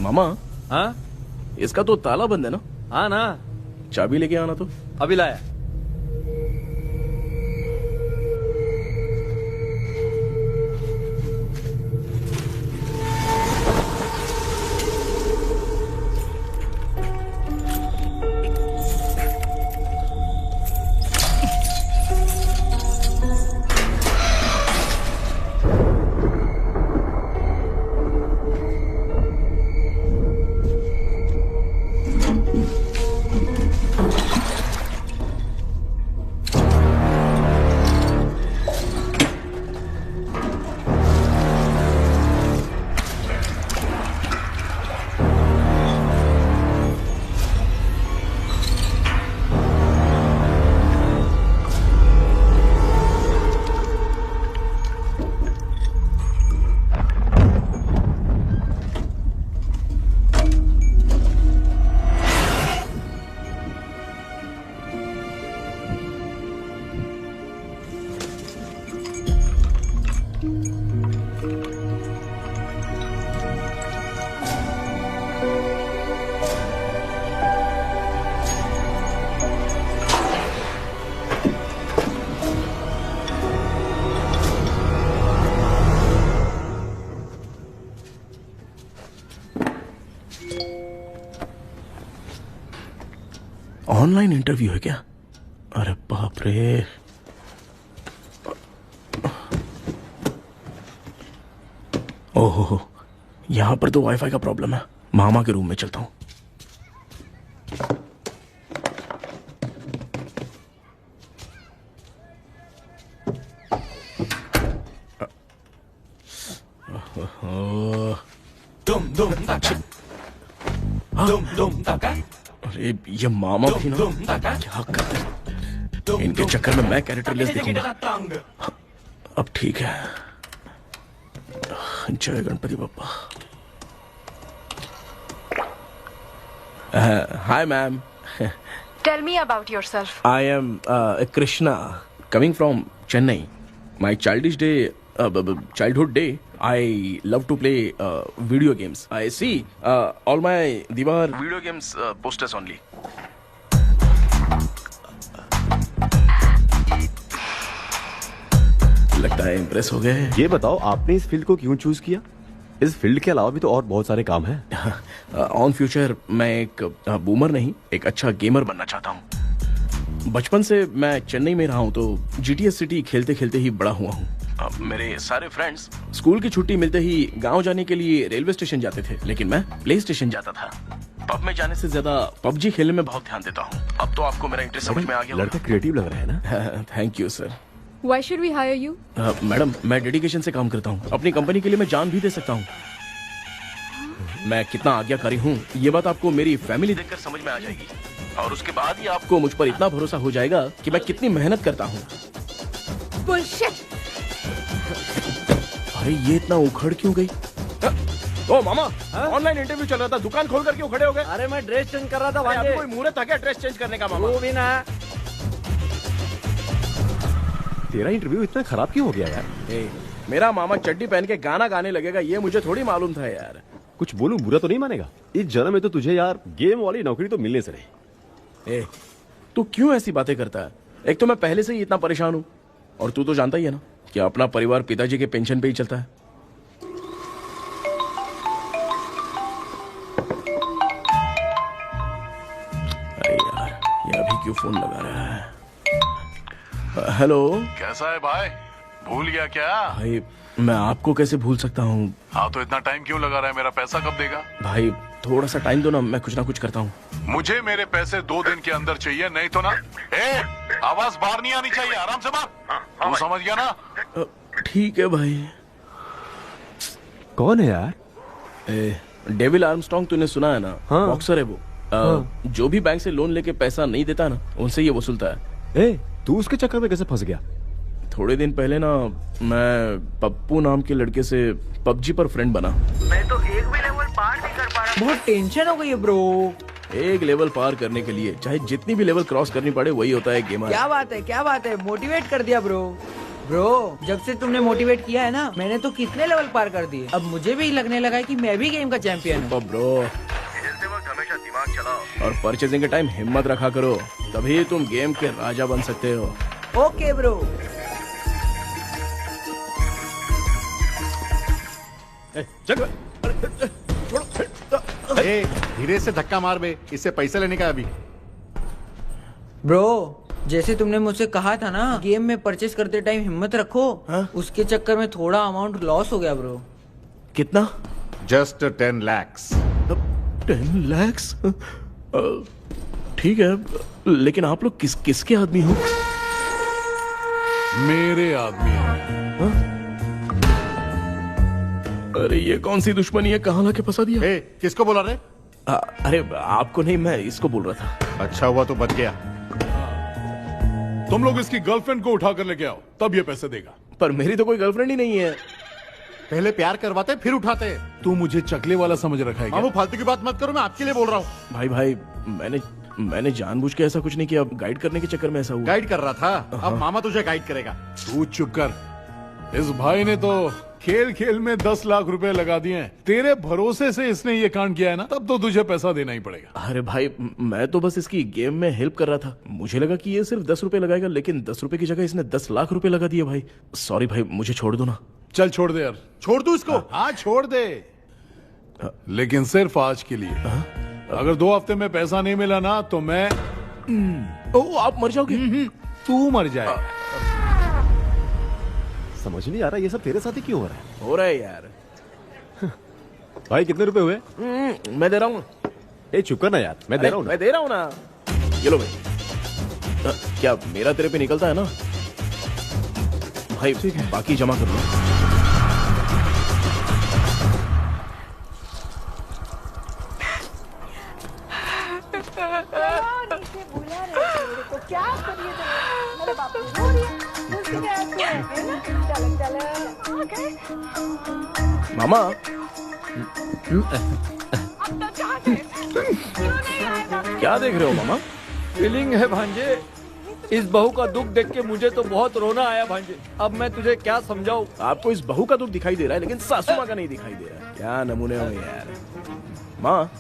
मामा, हाँ इसका तो ताला बंद है ना? हाँ ना, चाबी लेके आना तो। अभी लाया। ऑनलाइन इंटरव्यू है क्या? अरे बाप रे। ओहो, यहां पर तो वाईफाई का प्रॉब्लम है। मामा के रूम में चलता हूं। अरे ये मामा भी ना, क्या करते हैं इनके चक्कर में मैं कैरेक्टरलेस दिखूंगा। अब ठीक है। जय Ganpati Bappa. Hi ma'am. Tell me about yourself. I am Krishna, coming from Chennai. My childhood day, I love to play video games. I see all my Diwar video games posters only. लगता है impress हो गए। ये बताओ आपने इस field को क्यों चूज किया? इस फील्ड के अलावा भी तो और बहुत सारे काम हैं। ऑन फ्यूचर मैं एक बूमर नहीं, एक अच्छा गेमर बनना चाहता हूँ। बचपन से मैं चेन्नई में रहा हूँ तो जीटीएस सिटी खेलते खेलते ही बड़ा हुआ हूँ। मेरे सारे फ्रेंड्स स्कूल की छुट्टी मिलते ही गांव जाने के लिए रेलवे स्टेशन जाते थे, लेकिन मैं प्ले स्टेशन जाता था। पब में जाने से ज्यादा पबजी खेलने में बहुत ध्यान देता हूँ। अब तो आपको मेरा इंटरेस्ट समझ में आ गया। लड़का क्रिएटिव लग रहा है ना। Thank you sir. Why should we hire you? Madam, मैं डेडिकेशन से काम करता हूँ। अपनी कंपनी के लिए मैं जान भी दे सकता हूँ। मैं कितना आज्ञाकारी हूँ ये बात आपको मेरी फैमिली देखकर समझ में आ जाएगी, और उसके बाद ही आपको मुझ पर इतना भरोसा हो जाएगा कि मैं कितनी मेहनत करता हूँ। Bullshit! अरे ये इतना उखड़ क्यों गई? ओ मामा, ऑनलाइन इंटरव्यू चल रहा था, दुकान खोल कर क्यों खड़े हो गए? अरे मैं ड्रेस चेंज कर रहा था भाई। कोई मुहूर्त था क्या ड्रेस चेंज करने का मामा? वो भी ना। तेरा इंटरव्यू इतना खराब क्यों हो गया यार? मेरा मामा चड्डी पहन के गाना गाने लगेगा ये मुझे थोड़ी मालूम था यार। कुछ बोलूं बुरा तो नहीं मानेगा? इस जन्म में तो तुझे यार गेम वाली नौकरी तो मिलने से रही। तू क्यों ऐसी बातें करता है? एक तो मैं पहले से ही इतना परेशान हूँ, और तू तो जानता ही है ना कि अपना परिवार पिताजी के पेंशन पे ही चलता है। अरे यार, ये अभी क्यों फोन लगा रहा है? हेलो। कैसा है भाई? भूल गया क्या? भाई मैं आपको कैसे भूल सकता हूँ? हाँ तो इतना टाइम क्यों लगा रहा है? मेरा पैसा कब देगा? भाई थोड़ा सा टाइम दो ना, मैं कुछ ना कुछ करता हूँ। मुझे मेरे पैसे 2 दिन के अंदर चाहिए, नहीं तो ना आवाज बाहर नहीं आनी चाहिए। आराम से बात, तू समझ गया ना? ठीक है भाई। कौन है यार? डेविल आर्मस्ट्रॉन्ग, तूने सुना है ना? हाँ। बॉक्सर है वो। जो भी बैंक से लोन लेके पैसा नहीं देता ना, उनसे ये वसूलता है। तू उसके चक्कर में कैसे फंस गया? थोड़े दिन पहले ना मैं पप्पू नाम के लड़के से पबजी पर फ्रेंड बना। मैं तो एक भी लेवल पार नहीं कर पा रहा। बहुत टेंशन हो गई है ब्रो। एक लेवल पार करने के लिए चाहे जितनी भी लेवल क्रॉस करनी पड़े, वही होता है गेमर। क्या बात है, क्या बात है, मोटिवेट कर दिया ब्रो। ब्रो, जब से तुमने मोटिवेट किया है ना, मैंने तो कितने लेवल पार कर दिए। अब मुझे भी लगने लगा है कि मैं भी गेम का चैंपियन हूँ। ब्रो, खेलते वक्त हमेशा दिमाग चलाओ। और परचेजिंग के टाइम हिम्मत रखा करो, तभी तुम गेम के राजा बन सकते हो। Okay bro. धीरे से धक्का मार बे, इससे पैसा लेने का अभी। ब्रो, जैसे तुमने मुझसे कहा था ना, गेम में परचेस करते टाइम हिम्मत रखो, उसके चक्कर में थोड़ा अमाउंट लॉस हो गया ब्रो। कितना? Just 10 lakhs। 10 lakhs? ठीक है, लेकिन आप लोग किसके आदमी हो? मेरे आदमी हैं। अरे ये कौन सी दुश्मनी है, कहाँ लाके फंसा दिया? ए, किसको बोला रे? अरे आपको नहीं, मैं इसको बोल रहा था। अच्छा हुआ तो बच गया। तुम लोग इसकी गर्लफ्रेंड को उठा कर लेके आओ, तब ये पैसे देगा। पर मेरी तो कोई गर्लफ्रेंड ही नहीं है। पहले प्यार करवाते फिर उठाते। तू मुझे चकले वाला समझ रखा है क्या? वो फालतू की बात मत करो, मैं आपके लिए बोल रहा हूँ। भाई मैंने जानबूझ के ऐसा कुछ नहीं किया, गाइड करने के चक्कर में ऐसा हुआ। गाइड कर रहा था, अब मामा तुझे गाइड करेगा। तू चुप कर। इस भाई ने तो खेल खेल में 10 लाख रुपए लगा दिए हैं। तेरे भरोसे से इसने ये कांड किया है ना, तब तो तुझे पैसा देना ही पड़ेगा। अरे भाई, मैं तो बस इसकी गेम में हेल्प कर रहा था। मुझे लगा कि ये सिर्फ 10 रुपए लगाएगा, लेकिन 10 रुपए की जगह इसने 10 लाख रुपए लगा दिए। भाई सॉरी भाई, मुझे छोड़ दो ना। चल छोड़ दे यार। छोड़ दू इसको? हाँ छोड़ दे, लेकिन सिर्फ आज के लिए। अगर 2 हफ्ते में पैसा नहीं मिला ना तो मैं ओ, आप मर जाओगे। तू मर जाए। समझ नहीं आ रहा ये सब तेरे साथ ही क्यों हो रहा है? हो रहा है यार। भाई कितने रुपए हुए? मैं दे रहा हूँ। ए चुप कर ना यार, मैं दे रहा हूँ ना। मैं दे रहा हूँ ना। ये लो भाई। क्या मेरा तेरे पे निकलता है ना भाई? ठीक है, बाकी जमा कर लो। मामा, क्या देख रहे हो मामा? फीलिंग है भांजे, इस बहू का दुख देख के मुझे तो बहुत रोना आया भांजे। अब मैं तुझे क्या समझाऊं? आपको इस बहू का दुख दिखाई दे रहा है, लेकिन सासू माँ का नहीं दिखाई दे रहा है। क्या नमूने हो यार। माँ,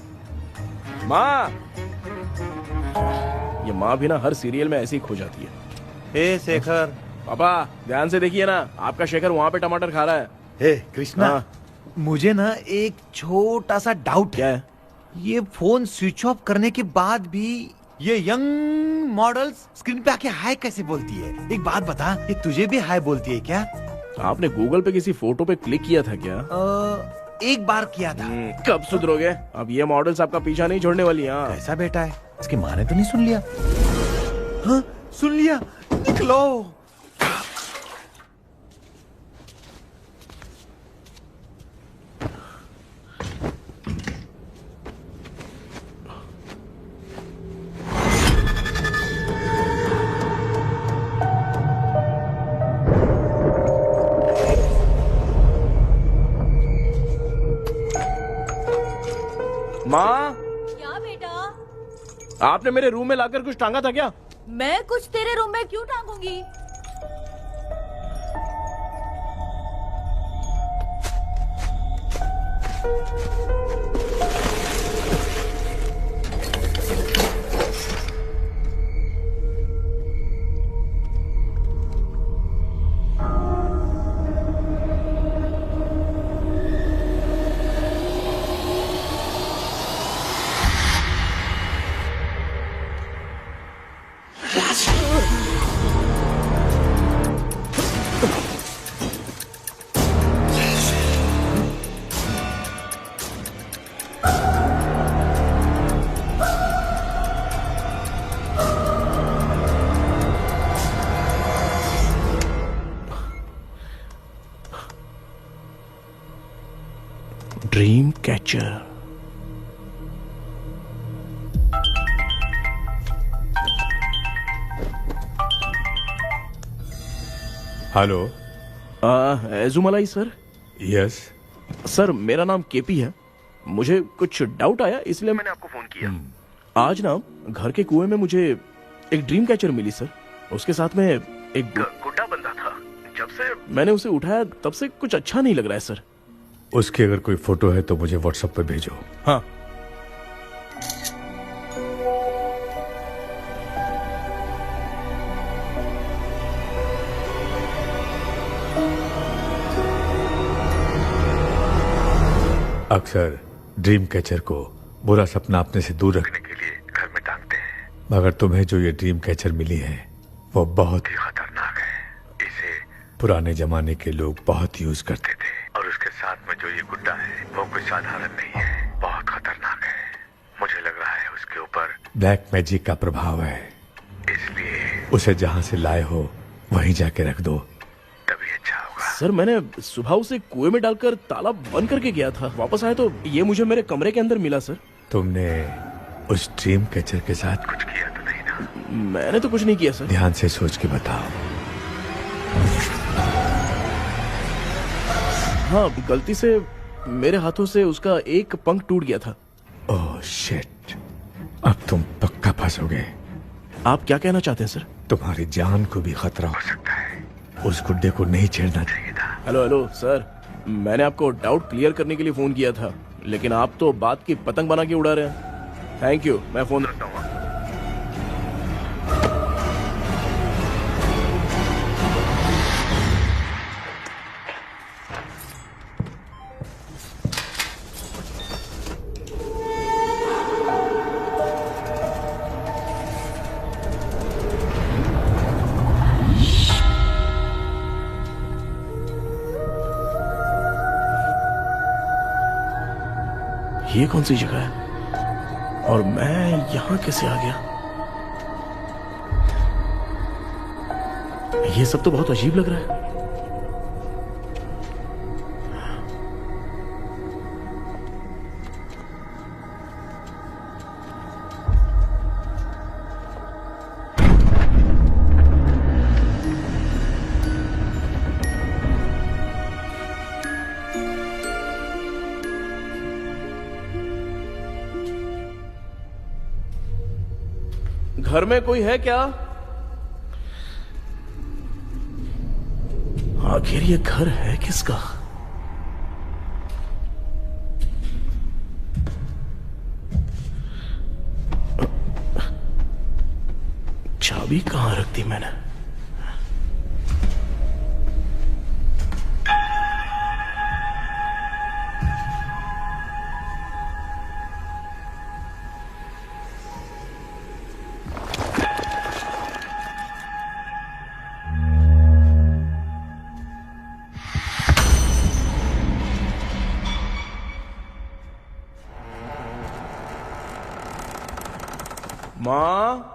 माँ, ये माँ भी ना हर सीरियल में ऐसे ही खो जाती है। ए शेखर। पापा ध्यान से देखिए ना, आपका शेखर वहाँ पे टमाटर खा रहा है। हे कृष्णा, हाँ। मुझे ना एक छोटा सा डाउट क्या है? ये फोन स्विच ऑफ करने के बाद भी ये यंग मॉडल्स स्क्रीन पे आके हाय कैसे बोलती है? एक बात बता, ये तुझे भी हाय बोलती है क्या? आपने गूगल पे किसी फोटो पे क्लिक किया था क्या? एक बार किया था। कब सुधरोगे? अब ये मॉडल्स आपका पीछा नहीं छोड़ने वाली। हाँ, ऐसा बेटा है, इसकी माँ ने तो नहीं सुन लिया? हाँ सुन लिया, निकलो। माँ, क्या बेटा? आपने मेरे रूम में लाकर कुछ टांगा था क्या? मैं कुछ तेरे रूम में क्यों टांगूंगी? Dream catcher. Hello. Ezhumalai sir? Yes. Sir मेरा नाम केपी है। मुझे कुछ डाउट आया, इसलिए मैंने आपको फोन किया। आज ना घर के कुएं में मुझे एक ड्रीम कैचर मिली सर। उसके साथ में एक गुड्डा बंदा था जब से मैंने उसे उठाया तब से कुछ अच्छा नहीं लग रहा है सर। उसकी अगर कोई फोटो है तो मुझे व्हाट्सएप पे भेजो। हाँ। अक्सर ड्रीम कैचर को बुरा सपना अपने से दूर रखने के लिए घर में टांगते हैं, मगर तुम्हें जो ये ड्रीम कैचर मिली है वो बहुत ही खतरनाक है। इसे पुराने जमाने के लोग बहुत यूज करते थे और उसके साथ में जो ये गुड्डा है वो कोई साधारण नहीं है, बहुत खतरनाक है। मुझे लग रहा है उसके ऊपर ब्लैक मैजिक का प्रभाव है, इसलिए उसे जहां से लाए हो वहीं जाके रख दो, तभी अच्छा होगा। सर मैंने सुबह उसे कुएं में डालकर ताला बंद करके गया था, वापस आया तो ये मुझे मेरे कमरे के अंदर मिला सर। तुमने उस ड्रीम कैचर के साथ कुछ किया तो नहीं ना? मैंने तो कुछ नहीं किया सर। ध्यान से सोच के बताओ। हाँ, गलती से मेरे हाथों से उसका एक पंख टूट गया था। ओह शिट, अब तुम पक्का फंसोगे। आप क्या कहना चाहते हैं सर? तुम्हारी जान को भी खतरा हो सकता है, उस गुड्डे को नहीं छेड़ना चाहिए था। हेलो हेलो सर, मैंने आपको डाउट क्लियर करने के लिए फोन किया था, लेकिन आप तो बात की पतंग बना के उड़ा रहे हैं। थैंक यू, मैं फोन रखता हूँ। ये कौन सी जगह है और मैं यहां कैसे आ गया? ये सब तो बहुत अजीब लग रहा है। घर में कोई है क्या? आखिर ये घर है किसका? चाबी कहां रख दी मैंने? माँ,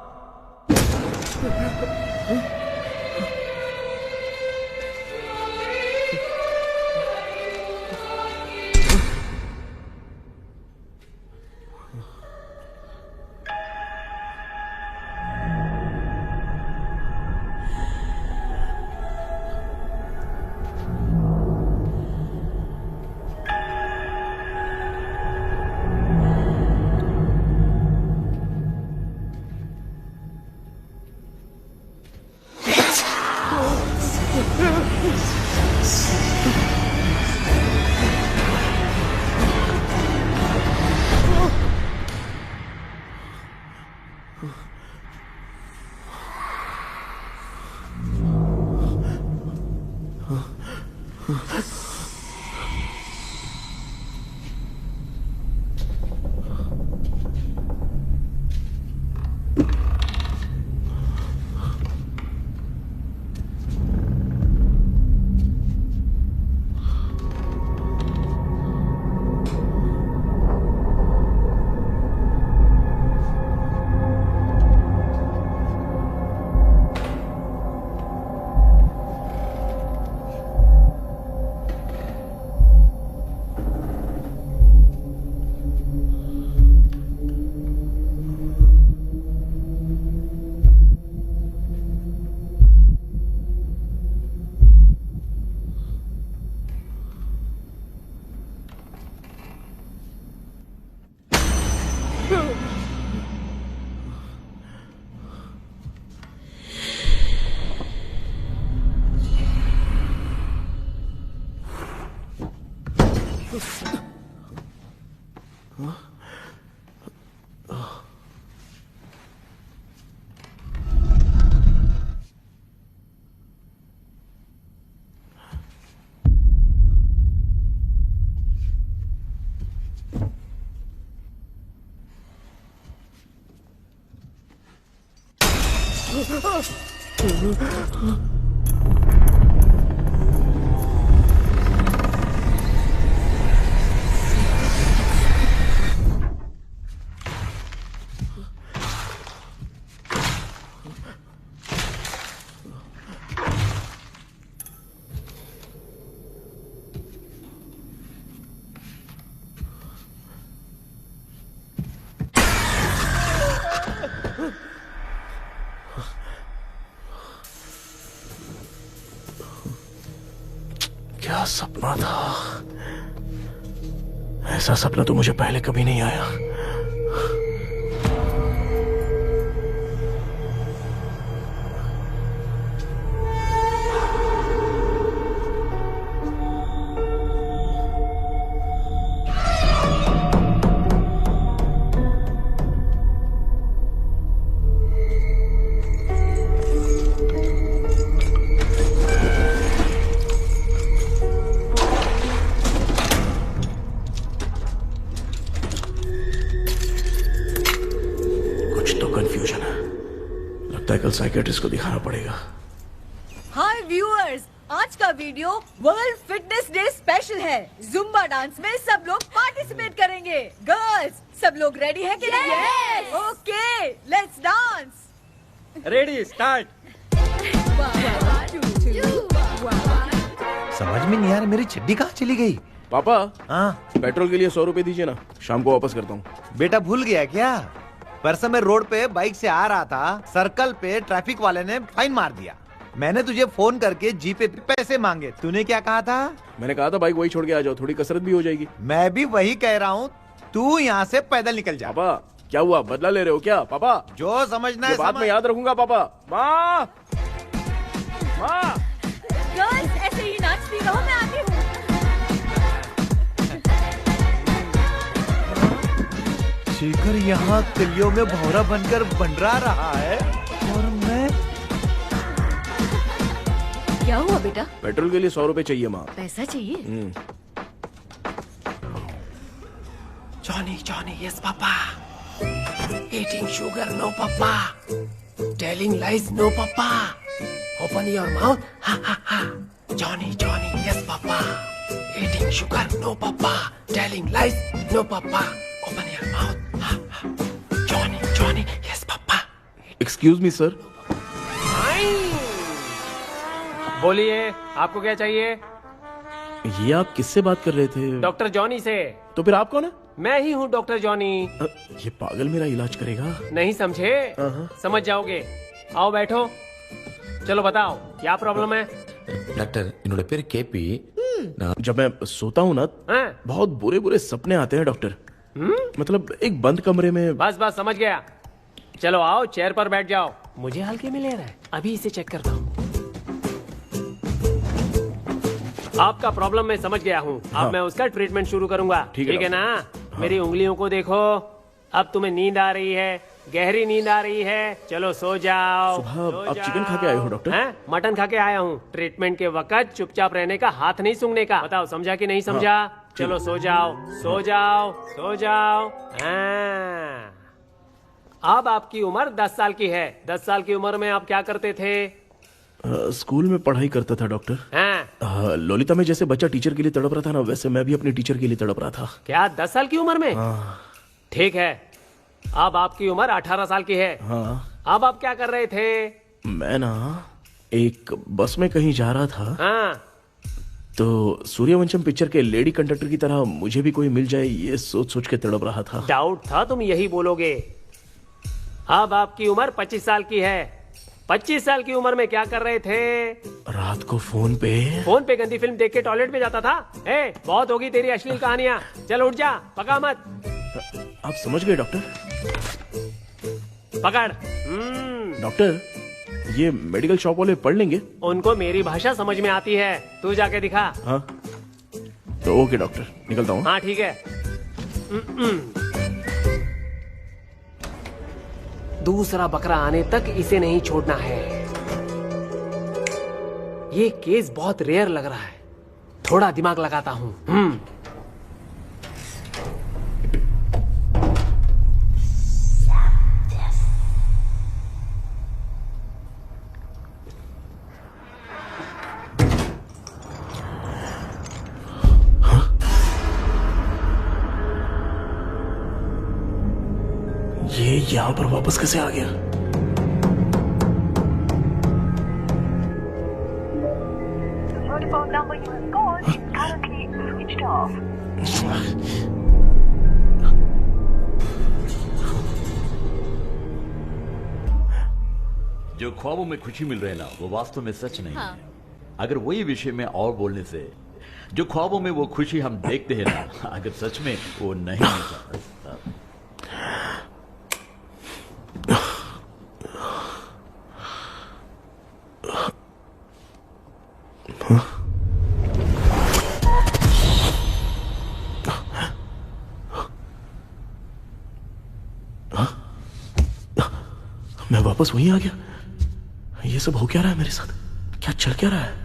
क्या सपना था? ऐसा सपना तो मुझे पहले कभी नहीं आया। कंफ्यूजन है, लगता है कल साइकियाट्रिस्ट को दिखाना पड़ेगा। हाय व्यूअर्स, आज का video world fitness day special है। जुम्बा डांस में सब लोग पार्टिसिपेट करेंगे। गर्ल्स, सब लोग रेडी है कि नहीं? Okay, let's dance. Ready, start. समझ में नहीं आ रहा मेरी चड्डी कहाँ चली गई। पापा, हाँ पेट्रोल के लिए 100 रुपए दीजिए ना, शाम को वापस करता हूँ। बेटा भूल गया क्या? परसों मैं रोड पे बाइक से आ रहा था, सर्कल पे ट्रैफिक वाले ने फाइन मार दिया। मैंने तुझे फोन करके जीपे पे पैसे मांगे, तूने क्या कहा था? मैंने कहा था बाइक वही छोड़ के आ जाओ, थोड़ी कसरत भी हो जाएगी। मैं भी वही कह रहा हूँ, तू यहाँ से पैदल निकल जा। पापा क्या हुआ, बदला ले रहे हो क्या? पापा जो समझना ये है बात मैं याद रखूंगा। पापा, माँ माँ, गर्ल्स ऐसे ही नाचती रहो, मैं आती हूँ। शेखर यहाँ कलियों में भौरा बनकर बंडरा रहा है और मैं। क्या हुआ बेटा? पेट्रोल के लिए 100 रुपए चाहिए माँ। पैसा चाहिए? Johnny, Johnny, yes, Papa. Eating sugar, no, Papa. Telling lies, no, Papa. Open your mouth, ha, ha, ha. Johnny, Johnny, yes, Papa. Eating sugar, no, Papa. Telling lies, no, Papa. Open your mouth, ha, ha. Johnny, Johnny, yes, Papa. Excuse me sir. बोलिए, आपको क्या चाहिए? ये आप किससे बात कर रहे थे? डॉक्टर जॉनी से। तो फिर आप कौन है? मैं ही हूँ डॉक्टर जॉनी। ये पागल मेरा इलाज करेगा? नहीं समझे? समझ जाओगे। आओ बैठो। चलो बताओ क्या प्रॉब्लम है? டாக்டர் என்னோட பேர் கேபி जब मैं सोता हूँ ना, हाँ? बहुत बुरे बुरे सपने आते हैं डॉक्टर। मतलब एक बंद कमरे में। बस बस समझ गया। चलो आओ, चेयर पर बैठ जाओ। मुझे हल्के में ले रहा है, अभी इसे चेक करता हूँ। आपका प्रॉब्लम मैं समझ गया हूँ। हाँ। अब मैं उसका ट्रीटमेंट शुरू करूंगा। ठीक है ना? मेरी उंगलियों को देखो। अब तुम्हें नींद आ रही है, गहरी नींद आ रही है। चलो सो जाओ। सुबह आप चिकन खा के आए हो डॉक्टर? हैं? मटन खा के आया हूँ। ट्रीटमेंट के वक्त चुपचाप रहने का, हाथ नहीं सूंघने का। बताओ समझा कि नहीं समझा? चलो सो जाओ, सो जाओ, सो जाओ। हाँ। अब आपकी उम्र 10 साल की है। 10 साल की उम्र में आप क्या करते थे? स्कूल में पढ़ाई करता था डॉक्टर। हैं? ललिता में जैसे बच्चा टीचर के लिए तड़प रहा था ना, वैसे मैं भी अपने टीचर के लिए तड़प रहा था। क्या 10 साल की उम्र में? ठीक है, अब आपकी उम्र 18 साल की है। हाँ। अब आप क्या कर रहे थे? मैं ना एक बस में कहीं जा रहा था, हाँ। तो सूर्यवंशम पिक्चर के लेडी कंडक्टर की तरह मुझे भी कोई मिल जाए, ये सोच सोच के तड़प रहा था। डाउट था तुम यही बोलोगे। अब आपकी उम्र 25 साल की है। 25 साल की उम्र में क्या कर रहे थे? रात को फोन पे गंदी फिल्म देख के टॉयलेट में जाता था। ए, बहुत होगी तेरी अश्लील कहानियां। चल उठ जा, पका मत। आप समझ गए डॉक्टर? पकड़। डॉक्टर, ये मेडिकल शॉप वाले पढ़ लेंगे? उनको मेरी भाषा समझ में आती है, तू जाके दिखा। हाँ तो ओके डॉक्टर, निकलता हूँ। हाँ ठीक है। दूसरा बकरा आने तक इसे नहीं छोड़ना है। ये केस बहुत रेयर लग रहा है, थोड़ा दिमाग लगाता हूं। ये यहां पर वापस कैसे आ गया? जो ख्वाबों में खुशी मिल रहे ना वो वास्तव में सच नहीं है। अगर वही विषय में और बोलने से जो ख्वाबों में वो खुशी हम देखते हैं ना, अगर सच में वो नहीं मिलता। मैं वापस वहीं आ गया। ये सब हो क्या रहा है मेरे साथ? क्या चल क्या रहा है?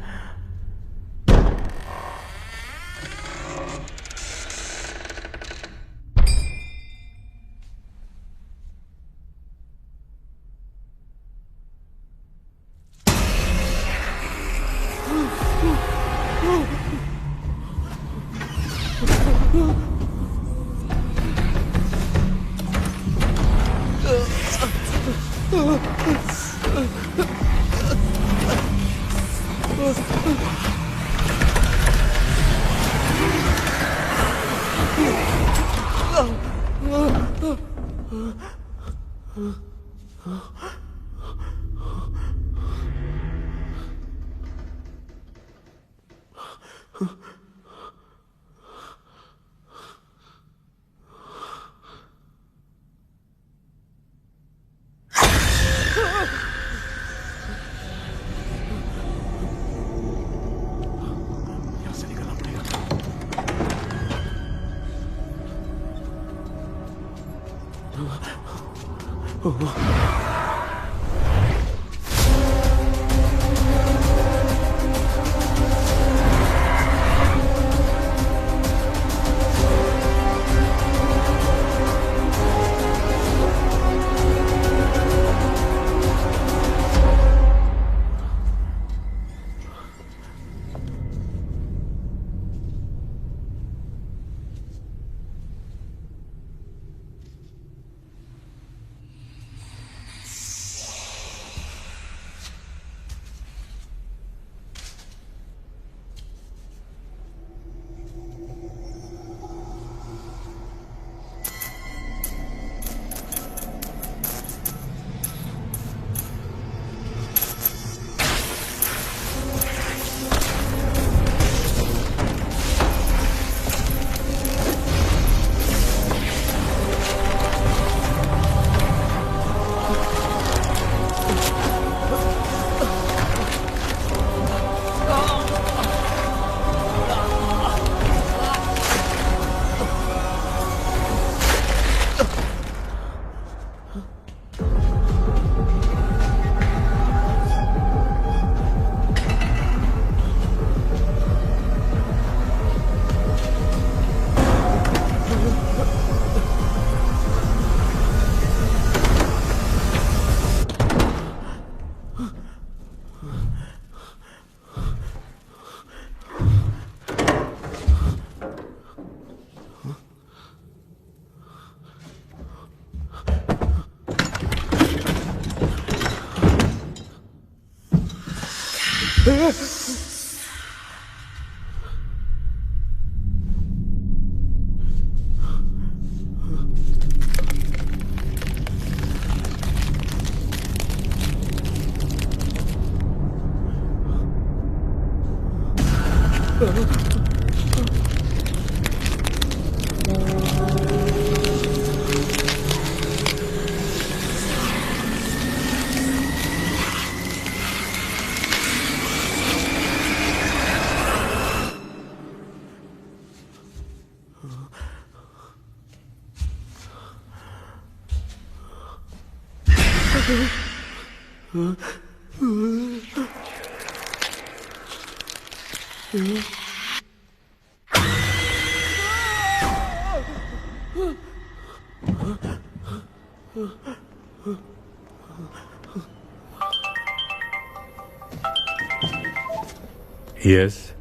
यस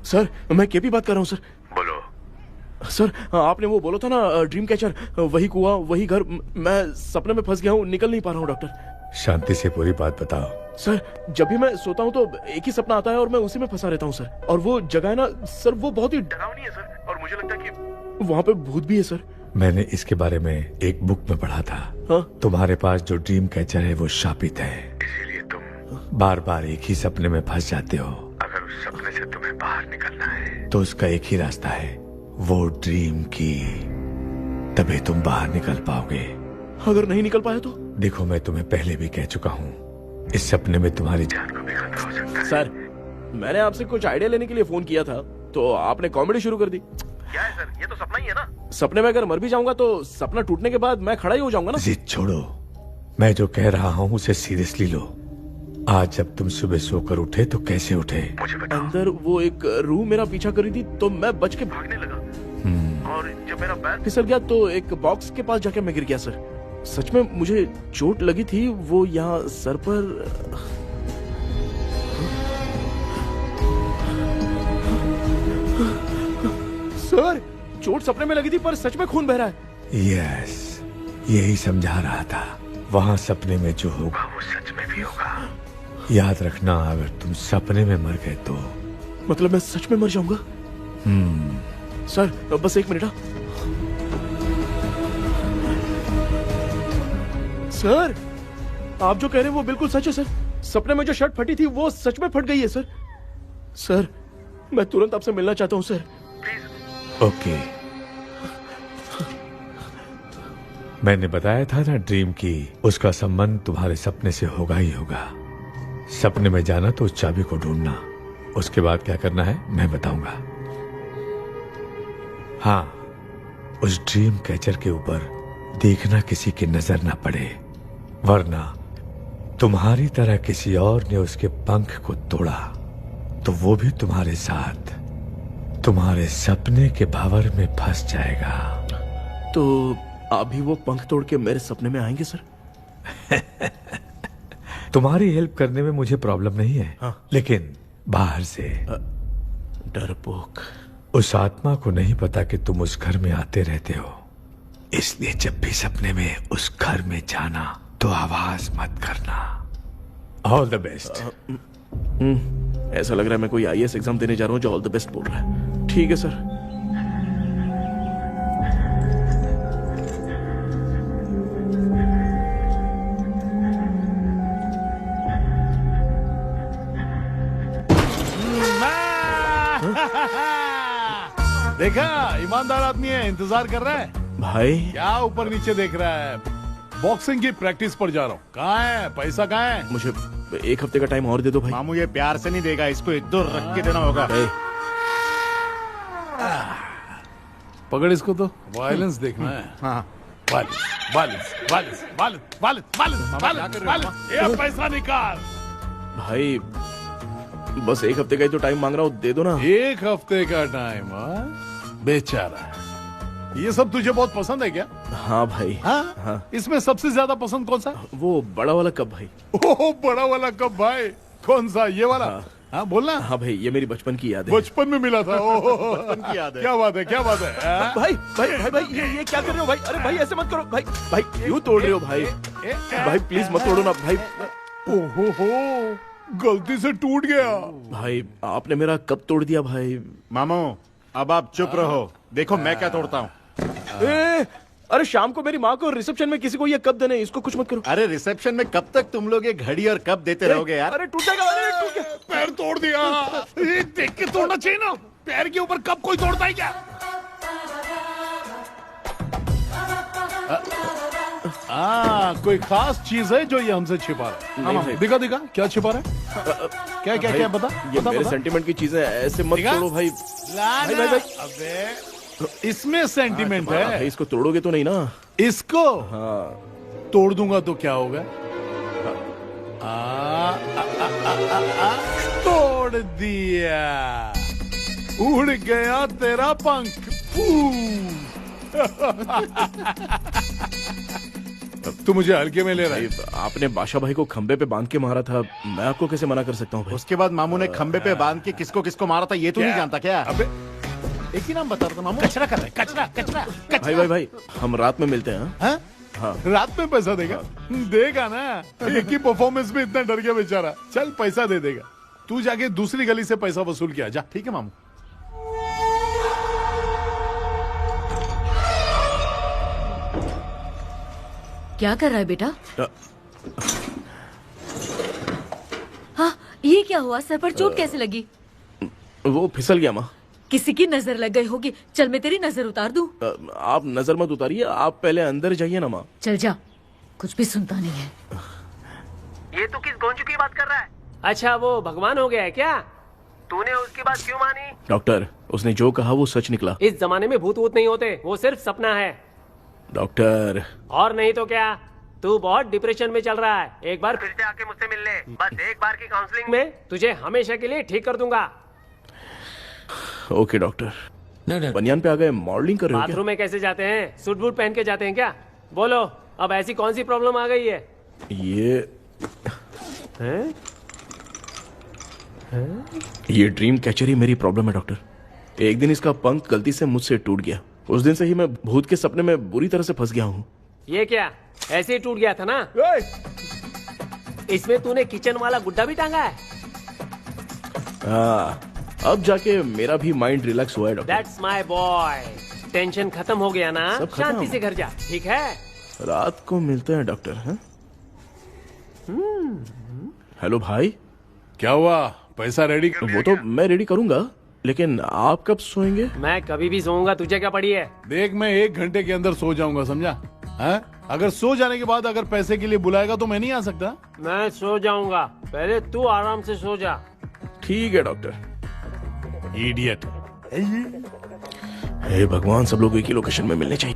सर मैं केपी बात कर रहा हूँ सर। बोलो सर। आपने वो बोला था ना ड्रीम कैचर, वही कुआं वही घर, मैं सपने में फंस गया हूँ, निकल नहीं पा रहा हूँ डॉक्टर। शांति से पूरी बात बताओ। सर जब भी मैं सोता हूँ तो एक ही सपना आता है और मैं उसी में फंसा रहता हूँ सर। और वो जगह है ना सर, वो बहुत ही डरावनी है सर, और मुझे लगता है कि वहाँ पे भूत भी है सर। मैंने इसके बारे में एक बुक में पढ़ा था। हाँ? तुम्हारे पास जो ड्रीम कैचर है वो शापित है, इसीलिए तुम बार बार एक ही सपने में फंस जाते हो। अगर उस सपने से तुम्हें बाहर निकलना है तो उसका एक ही रास्ता है, वो ड्रीम की, तभी तुम बाहर निकल पाओगे। अगर नहीं निकल पाया तो? देखो मैं तुम्हें पहले भी कह चुका हूँ, इस सपने में तुम्हारी जान को भी खतरा हो सकता है। सर मैंने आपसे कुछ आइडिया लेने के लिए फोन किया था तो आपने कॉमेडी शुरू कर दी। क्या है सर, ये तो सपना ही है ना। सपने में अगर मर भी जाऊंगा तो सपना टूटने के बाद मैं खड़ा ही हो जाऊंगा ना। जिद छोड़ो, मैं जो कह रहा हूँ उसे सीरियसली लो। आज जब तुम सुबह सोकर उठे तो कैसे उठे? मुझे बताओ। अंदर वो एक रूह मेरा पीछा कर रही थी तो मैं बच के भागने लगा, और जब मेरा पैर फिसल गया तो एक बॉक्स के पास जाके मैं गिर गया सर। सच में मुझे चोट लगी थी, वो यहाँ सर पर। सर चोट सपने में लगी थी पर सच में खून बह रहा है। यस, यही समझा रहा था। वहाँ सपने में जो होगा वो सच में भी होगा। याद रखना, अगर तुम सपने में मर गए तो मतलब मैं सच में मर जाऊंगा। सर बस एक मिनट। सर आप जो कह रहे हैं वो बिल्कुल सच है सर। सपने में जो शर्ट फटी थी वो सच में फट गई है सर। सर मैं तुरंत आपसे मिलना चाहता हूँ सर, प्लीज। ओके, मैंने बताया था ना ड्रीम की, उसका संबंध तुम्हारे सपने से होगा ही होगा। सपने में जाना तो उस चाबी को ढूंढना, उसके बाद क्या करना है मैं बताऊंगा। हाँ, उस ड्रीम कैचर के ऊपर देखना किसी की नजर ना पड़े, वरना तुम्हारी तरह किसी और ने उसके पंख को तोड़ा तो वो भी तुम्हारे साथ तुम्हारे सपने के भंवर में फंस जाएगा। तो आप भी वो पंख तोड़ के मेरे सपने में आएंगे सर? तुम्हारी हेल्प करने में मुझे प्रॉब्लम नहीं है। हाँ। लेकिन बाहर से डरपोक, उस आत्मा को नहीं पता कि तुम उस घर में आते रहते हो, इसलिए जब भी सपने में उस घर में जाना तो आवाज मत करना। All the best. ऐसा लग रहा है मैं कोई आईएएस एग्जाम देने जा रहा हूँ जो ऑल द बेस्ट बोल रहा है। ठीक है सर। देखा, ईमानदार आदमी है, इंतजार कर रहा है। भाई क्या ऊपर नीचे देख रहा है? बॉक्सिंग की प्रैक्टिस पर जा रहा हूँ। कहाँ है पैसा? कहाँ है? मुझे एक हफ्ते का टाइम और दे दो भाई। मामू ये प्यार से नहीं देगा, इसको इधर रख के देना होगा। पकड़ इसको, तो वायलेंस देखना है। हाँ, violence violence violence violence violence violence violence. ये पैसा निकाल भाई, बस एक हफ्ते का ही तो टाइम मांग रहा हूँ, दे दो ना। एक हफ्ते का टाइम? बेचारा, ये सब तुझे बहुत पसंद है क्या? हाँ भाई। हाँ? इसमें सबसे ज्यादा पसंद कौन सा? वो बड़ा वाला कप भाई। ओह, बड़ा वाला कप भाई। कौन सा? ये वाला? हाँ बोलना। हाँ भाई, ये मेरी बचपन की याद है। बचपन में मिला था। बचपन की याद है। क्या बात है, क्या बात है? भाई भाई भाई भाई, ये क्या कर रहे हो भाई? अरे भाई ऐसे मत करो भाई। भाई क्यों तोड़ रहे हो भाई? भाई प्लीज मत तोड़ो ना भाई। ओहो, गलती से टूट गया। भाई आपने मेरा कप तोड़ दिया भाई। मामू अब आप चुप रहो, देखो मैं क्या तोड़ता हूँ। अरे शाम को मेरी माँ को रिसेप्शन में किसी को ये कप देने, इसको कुछ मत करो। अरे रिसेप्शन में कब तक तुम लोग ये घड़ी और कप देते रहोगे यार? अरे टूट जाएगा। अरे टूट गया, पैर तोड़ दिया। ये देख के तोड़ना चाहिए ना, पैर के ऊपर कप कोई तोड़ता है क्या? कोई खास चीज है जो ये हमसे छिपा रहा है? दिखा दिखा, क्या छिपा रहा है? क्या क्या क्या बता? ये मेरे सेंटिमेंट की चीजें ऐसे मत तोड़ो भाई। भाई भाई भाई, अबे इसमें सेंटिमेंट है। भाई इसको तोड़ोगे तो नहीं ना? इसको? हाँ। तोड़ दूंगा तो क्या होगा? तोड़ दिया, उड़ गया तेरा पंख। तू मुझे हल्के में ले रहा है। आपने बादशाह भाई को खंबे पे बांध के मारा था, मैं आपको कैसे मना कर सकता हूँ भाई? उसके बाद मामू ने खंबे पे बांध के किसको किसको मारा था ये तू नहीं जानता क्या? अबे एक ही नाम बता रहा था मामू। कचरा कर रहा है, कचरा कचरा कचरा। भाई हम रात में मिलते हैं। हाँ? हाँ। रात में पैसा देगा? देगा ना, एक ही परफॉर्मेंस में इतना डर गया बेचारा। चल पैसा दे देगा, तू जाके दूसरी गली से पैसा वसूल किया जा। ठीक है मामू। क्या कर रहा है बेटा? हाँ, ये क्या हुआ? सर पर चोट कैसे लगी? वो फिसल गया माँ। किसी की नजर लग गई होगी। चल मैं तेरी नजर उतार दूं। आप नजर मत उतारिए, आप पहले अंदर जाइए ना माँ। चल जा, कुछ भी सुनता नहीं है। ये तू किस गोंचू की बात कर रहा है? अच्छा वो भगवान हो गया है क्या? तूने उसकी बात क्यों मानी? डॉक्टर, उसने जो कहा वो सच निकला। इस जमाने में भूत वूत नहीं होते, वो सिर्फ सपना है। डॉक्टर, और नहीं तो क्या, तू बहुत डिप्रेशन में चल रहा है। एक बार फिर से आके मुझसे मिल ले, बस एक बार की काउंसलिंग में तुझे हमेशा के लिए ठीक कर दूंगा। Okay doctor. बनियान पे आ गए, मॉडलिंग कर रहे हो बाथरूम में कैसे जाते हैं? सूट बूट पहन के जाते हैं क्या? बोलो, अब ऐसी कौन सी प्रॉब्लम आ गई है? ये ड्रीम कैचर ही मेरी प्रॉब्लम है डॉक्टर। एक दिन इसका पंख गलती से मुझसे टूट गया। उस दिन से ही मैं भूत के सपने में बुरी तरह से फंस गया हूँ। ये क्या ऐसे ही टूट गया था ना? इसमें तूने किचन वाला गुड्डा भी टांगा है? अब जाके मेरा भी माइंड रिलैक्स हुआ है doctor. That's my boy। Tension खत्म हो गया ना? शांति से घर जा, ठीक है? रात को मिलते हैं डॉक्टर। हेलो भाई, क्या हुआ? पैसा रेडी कर? वो तो मैं रेडी करूंगा, लेकिन आप कब सोएंगे? मैं कभी भी सोऊंगा, तुझे क्या पड़ी है? देख, मैं 1 घंटे के अंदर सो जाऊंगा, समझा? अगर सो जाने के बाद अगर पैसे के लिए बुलाएगा तो मैं नहीं आ सकता। मैं सो जाऊंगा, पहले तू आराम से सो जा। ठीक है डॉक्टर। इडियट। हे भगवान, सब लोग एक ही लोकेशन में मिलने चाहिए।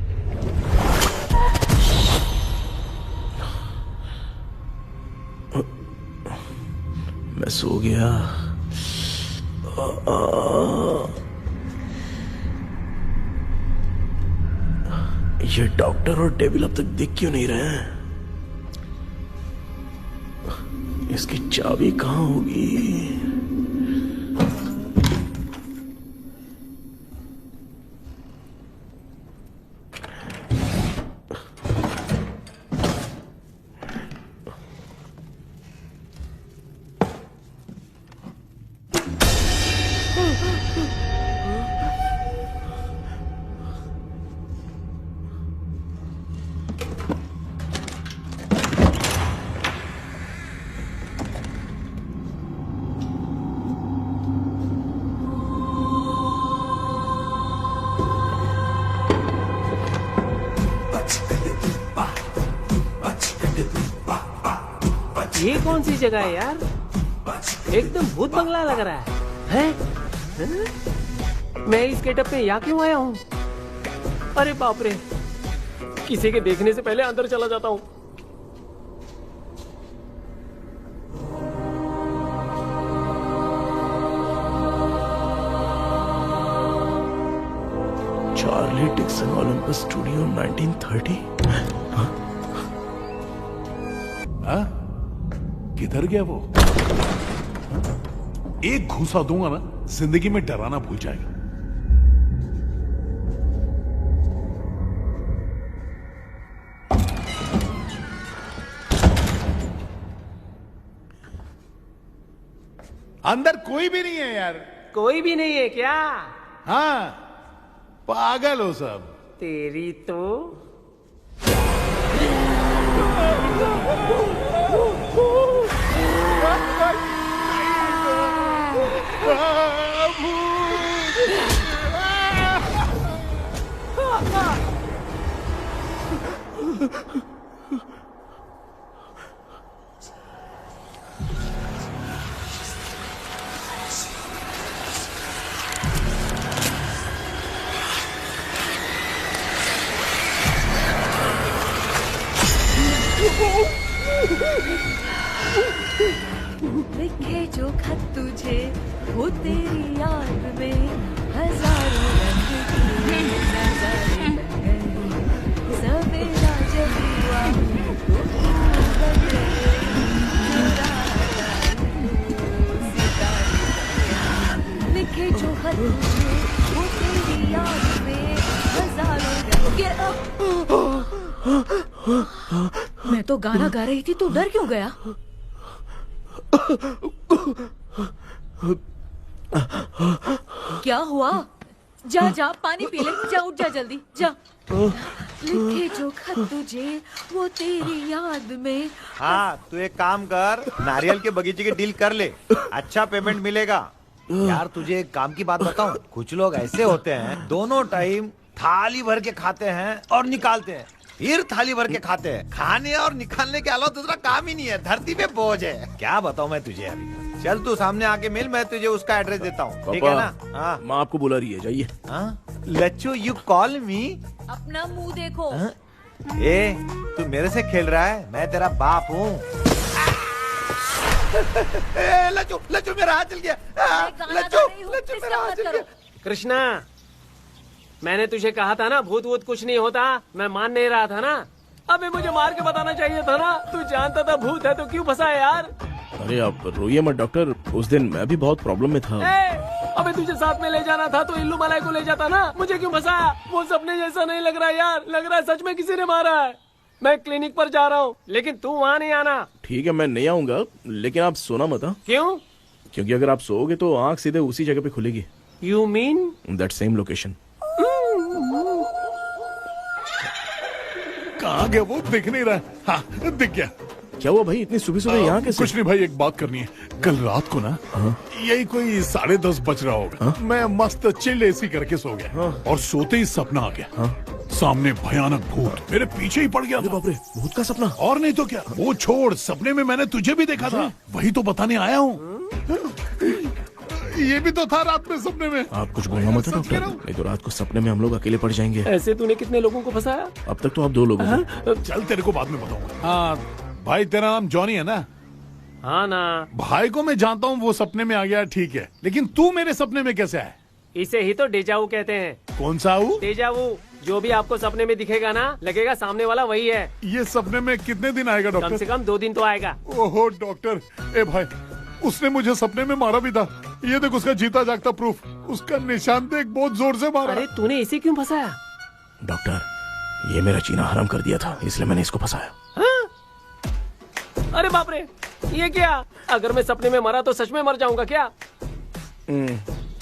मैं सो गया। ये डॉक्टर और डेविल अब तक दिख क्यों नहीं रहे हैं? इसकी चाबी कहाँ होगी? ये कौन सी जगह है यार? एकदम भूत बंगला लग रहा है? मैं इस गेटअप पे यहाँ क्यों आया हूँ? अरे बाप रे, किसी के देखने से पहले अंदर चला जाता हूँ। Charlie Dixon Olympus studio 1930। किधर गया वो? एक घूसा दूंगा ना, जिंदगी में डराना भूल जाएगा। अंदर कोई भी नहीं है यार। कोई भी नहीं है क्या? हाँ, पागल हो सब। तेरी तो लिखे जो खत तुझे वो तेरी याद में हजारों रंग की नजारे बन गए। सवेरा जब हुआ तो बन गए सितारे। लिखे जो खत तुझे वो तेरी याद में हजारों रंग के। मैं तो गाना गा रही थी, तू डर क्यों गया? क्या हुआ? जा जा पानी पी ले, जा उठ जा जल्दी जा। लिखे जो खत तुझे वो तेरी याद में। हाँ, तू एक काम कर, नारियल के बगीचे की डील कर ले, अच्छा पेमेंट मिलेगा। यार तुझे एक काम की बात बताऊं, कुछ लोग ऐसे होते हैं दोनों टाइम थाली भर के खाते हैं और निकालते हैं, फिर थाली भर के खाते हैं। खाने और निकालने के अलावा दूसरा काम ही नहीं है, धरती पे बोझ है। क्या बताऊं मैं तुझे अभी। चल तू सामने आके मिल, मैं तुझे उसका एड्रेस देता हूँ, ठीक है ना? हाँ, माँ आपको बुला रही है, जाइए। लच्चू यू कॉल मी? अपना मुंह देखो। ए, तू मेरे से खेल रहा है? मैं तेरा बाप हूँ। लच्चू लच्चू मेरा हाथ चल गया। लच्चू लच्चू मेरा हाथ चल गया। कृष्णा, मैंने तुझे कहा था ना भूत वूत कुछ नहीं होता, मैं मान नहीं रहा था ना। अबे मुझे मार के बताना चाहिए था ना, तू जानता था भूत है तो क्यों फंसा यार? अरे आप रोइए मत डॉक्टर, उस दिन मैं भी बहुत प्रॉब्लम में था। अबे तुझे साथ में ले जाना था तो इल्लू मलाई को ले जाता ना, मुझे क्यों फंसाया? वो सपने जैसा नहीं लग रहा यार, लग रहा है सच में किसी ने मारा है। मैं क्लिनिक पर जा रहा हूँ, लेकिन तू वहाँ नहीं आना। ठीक है, मैं नहीं आऊंगा, लेकिन आप सोना मत। क्यों? क्योंकि अगर आप सोओगे तो आंख सीधे उसी जगह पे खुलेगी। You mean that same location. कहाँ गया वो? दिख नहीं रहा। हाँ, दिख गया। क्या हुआ भाई, इतनी सुबह सुबह यहाँ कैसे? कुछ नहीं भाई, एक बात करनी है। कल रात को ना यही कोई 10:30 बज रहा होगा, मैं मस्त चिल्ड एसी करके सो गया और सोते ही सपना आ गया। सामने भयानक भूत मेरे पीछे ही पड़ गया। बाप रे, भूत का सपना? और नहीं तो क्या। वो छोड़, सपने में मैंने तुझे भी देखा था, वही तो बताने आया हूँ। ये भी तो था रात में सपने में। आप कुछ बोलना मत डॉक्टर, नहीं तो रात को सपने में हम लोग अकेले पड़ जाएंगे। ऐसे तूने कितने लोगों को फंसाया? अब तक तो आप 2 लोगों को। चल तेरे को बाद में बताऊंगा। हाँ भाई, तेरा नाम जॉनी है ना? हाँ ना। भाई को मैं जानता हूँ, वो सपने में आ गया, ठीक है, लेकिन तू मेरे सपने में कैसे आया? इसे ही तो डेजावू कहते हैं। कौन सा वो? डेजावू। जो भी आपको सपने में दिखेगा ना, लगेगा सामने वाला वही है। ये सपने में कितने दिन आएगा डॉक्टर? कम से कम 2 दिन तो आएगा। ओहो डॉक्टर, ए भाई, उसने मुझे सपने में मारा भी था। ये देख उसका जीता जागता प्रूफ, उसका निशान देख, बहुत जोर से मारा। अरे तूने इसे क्यों फंसाया? डॉक्टर, ये मेरा जीना हराम कर दिया था, इसलिए मैंने इसको फंसाया। अरे बाप रे, ये क्या? अगर मैं सपने में मरा तो सच में मर जाऊंगा क्या?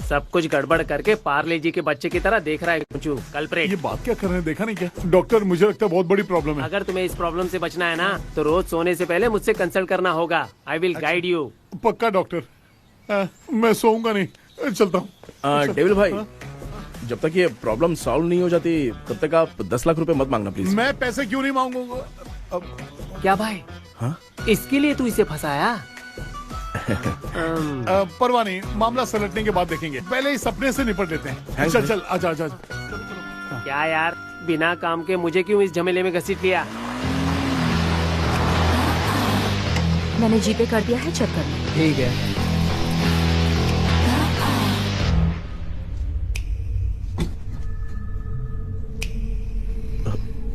सब कुछ गड़बड़ करके पार्ले जी के बच्चे की तरह देख रहा है कल्प्रेट। ये बात क्या कर रहे हैं, देखा नहीं क्या? डॉक्टर, मुझे लगता है बहुत बड़ी प्रॉब्लम है। अगर तुम्हें इस प्रॉब्लम से बचना है ना, तो रोज सोने से पहले मुझसे कंसल्ट करना होगा। I will guide you. पक्का डॉक्टर, मैं सोऊंगा नहीं, चलता हूँ। डेविल भाई, जब तक ये प्रॉब्लम सॉल्व नहीं हो जाती तब तक आप 10 लाख रुपए मत मांगना प्लीज। मैं पैसे क्यों नहीं मांगूंगा? क्या भाई? हाँ? इसके लिए तू इसे फंसाया? परवाह नहीं, मामला सलटने के बाद देखेंगे, पहले इस सपने से निपट लेते हैं। चल चल, आजा आजा। क्या यार, बिना काम के मुझे क्यों इस झमेले में घसीट लिया? मैंने जीपे कर दिया है, चेक कर लो। ठीक है।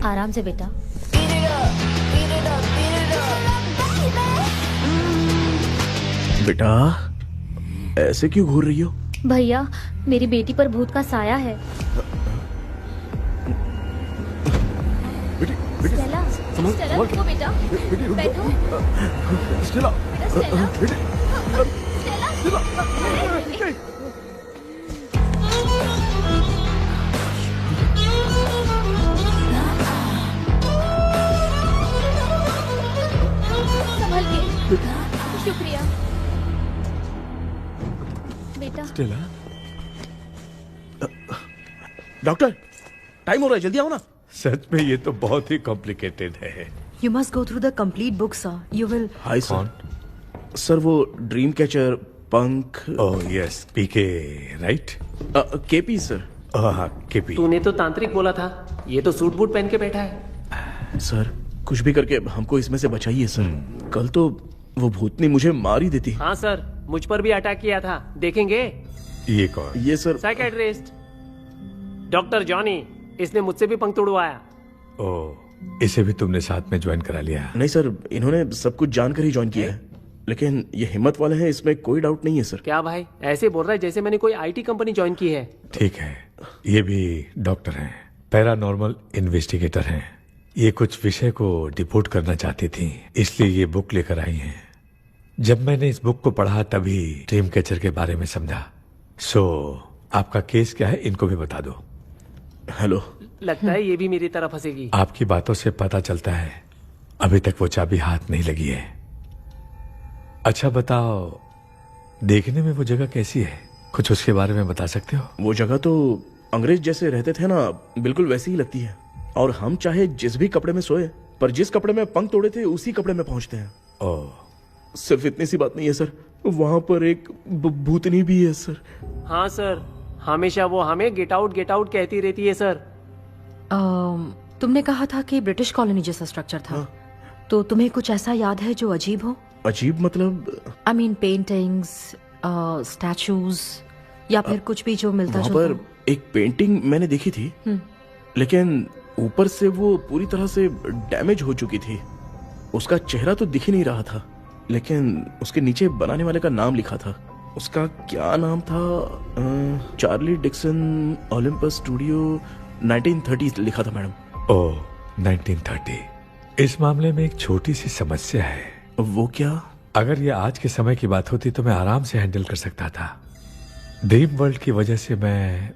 आराम से बेटा। बेटा, ऐसे क्यों घूर रही हो? भैया, मेरी बेटी पर भूत का साया है। स्टेला, स्टेला, रुको बेटा, बैठो। स्टेला, संभल के। शुक्रिया बेटा। स्टेला, डॉक्टर, टाइम हो रहा है, जल्दी आओ ना। सच में ये तो बहुत ही कॉम्प्लिकेटेड है। You must go through the complete book, sir. You will. Hi sir. Sir, वो ड्रीम कैचर, पंख। ओह यस, पीके राइट? KP sir. हाँ, केपी। तूने तो तांत्रिक बोला था, ये तो सूट बूट पहन के बैठा है। सर, कुछ भी करके हमको इसमें से बचाइए सर। कल तो वो भूतनी मुझे मार ही देती। हाँ सर, मुझ पर भी अटैक किया था, देखेंगे? ये कौन? ये सर साइकेट्रिस्ट डॉक्टर जॉनी, इसने मुझसे भी पंख तोड़वाया। ओ, इसे भी तुमने साथ में ज्वाइन करा लिया? नहीं सर, इन्होंने सब कुछ जानकर ही ज्वाइन किया है, लेकिन ये हिम्मत वाले हैं, इसमें कोई डाउट नहीं है सर। क्या भाई, ऐसे बोल रहा है जैसे मैंने कोई आईटी कंपनी ज्वाइन की है। ठीक है, ये भी डॉक्टर हैं, पैरानॉर्मल इन्वेस्टिगेटर हैं। ये कुछ विषय को डिपोर्ट करना चाहती थी, इसलिए ये बुक लेकर आई हैं। जब मैंने इस बुक को पढ़ा तभी ड्रीम कैचर के बारे में समझा। सो आपका केस क्या है, इनको भी बता दो। हेलो। लगता है ये भी मेरी तरफ फंसेगी। आपकी बातों से पता चलता है अभी तक वो चाबी हाथ नहीं लगी है। अच्छा बताओ, देखने में वो जगह कैसी है, कुछ उसके बारे में बता सकते हो? वो जगह तो अंग्रेज जैसे रहते थे ना, बिल्कुल वैसी ही लगती है। और हम चाहे जिस भी कपड़े में सोए, पर जिस कपड़े में पंख तोड़े थे उसी कपड़े में पहुंचते हैं। ओह, सिर्फ इतनी सी बात नहीं है सर, वहां पर एक भूतनी भी है सर। हाँ सर, हमेशा वो हमें गेट आउट कहती रहती है सर। तुमने कहा था कि ब्रिटिश कॉलोनी जैसा स्ट्रक्चर था। तो तुम्हें कुछ ऐसा याद है जो अजीब हो? अजीब मतलब? आई मीन पेंटिंग्स, स्टैचूज या फिर कुछ भी जो मिलता वहां जुलता पर एक पेंटिंग मैंने देखी थी, लेकिन ऊपर से वो पूरी तरह से डैमेज हो चुकी थी। उसका चेहरा तो दिख ही नहीं रहा था, लेकिन उसके नीचे बनाने वाले का नाम लिखा था। उसका क्या नाम था? चार्ली डिक्सन, ओलंपस स्टूडियो, 1930 लिखा था मैडम। ओह, 1930। इस मामले में एक छोटी सी समस्या है। वो क्या? अगर ये आज के समय की बात होती तो मैं आराम से हैंडल कर सकता था। ड्रीम वर्ल्ड की वजह से मैं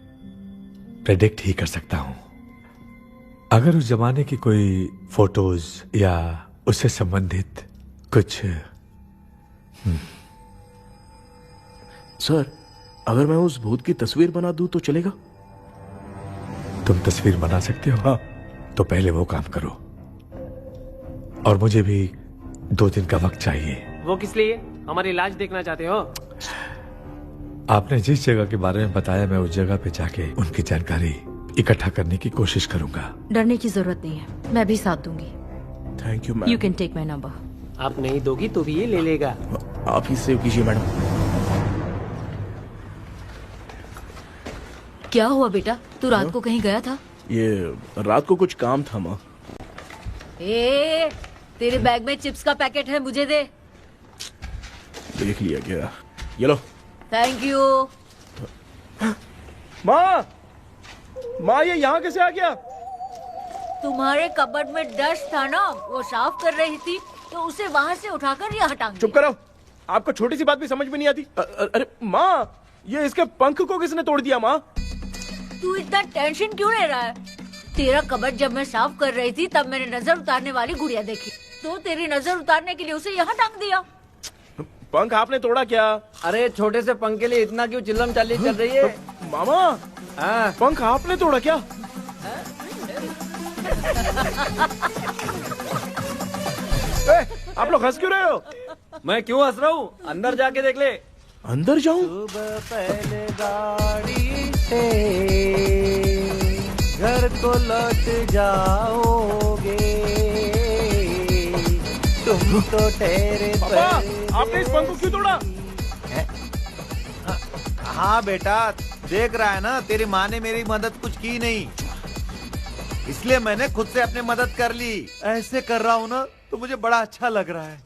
प्रेडिक्ट ही कर सकता हूं। अगर उस जमाने की कोई फोटोज या उससे संबंधित कुछ। सर, अगर मैं उस भूत की तस्वीर बना दूं तो चलेगा? तुम तस्वीर बना सकते हो? हाँ। तो पहले वो काम करो, और मुझे भी 2 दिन का वक्त चाहिए। वो किस लिए? हमारी इलाज देखना चाहते हो? आपने जिस जगह के बारे में बताया, मैं उस जगह पे जाके उनकी जानकारी इकट्ठा करने की कोशिश करूंगा। डरने की जरूरत नहीं है, मैं भी साथ दूंगी। Thank you ma'am. You can take my number. आप नहीं दोगी तो भी ये ले लेगा। आप ही सेव कीजिए मैडम। क्या हुआ बेटा, तू रात को कहीं गया था? ये रात को कुछ काम था माँ। तेरे बैग में चिप्स का पैकेट है, मुझे दे। देख लिया क्या? ये लो। Thank you. माँ, माँ ये यहाँ कैसे आ गया? तुम्हारे कबर्ड में डस्ट था ना, वो साफ कर रही थी तो उसे वहाँ से उठाकर यहाँ टांग चुप करो, आपको छोटी सी बात भी समझ में नहीं आती। अरे माँ, ये इसके पंख को किसने तोड़ दिया? माँ, तू इतना टेंशन क्यों ले रहा है? तेरा कबर्ड जब मैं साफ कर रही थी तब मैंने नजर उतारने वाली गुड़िया देखी, तो तेरी नजर उतारने के लिए उसे यहाँ टांग दिया। पंख आपने तोड़ा क्या? अरे छोटे से पंख के लिए इतना क्यों चिल्लम चाली चल रही है? मामा, पंख आपने तोड़ा क्या? आप लोग हंस क्यों रहे हो? मैं क्यों हंस रहा हूँ? अंदर जाके देख ले। अंदर जाऊं? सुबह पहले गाड़ी से घर को लौट जाओगे, तुम तो ठहरे। पापा, आपने इस पंख को क्यों तोड़ा? हाँ बेटा, देख रहा है ना, तेरी माँ ने मेरी मदद कुछ की नहीं, इसलिए मैंने खुद से अपनी मदद कर ली। ऐसे कर रहा हूँ ना तो मुझे बड़ा अच्छा लग रहा है।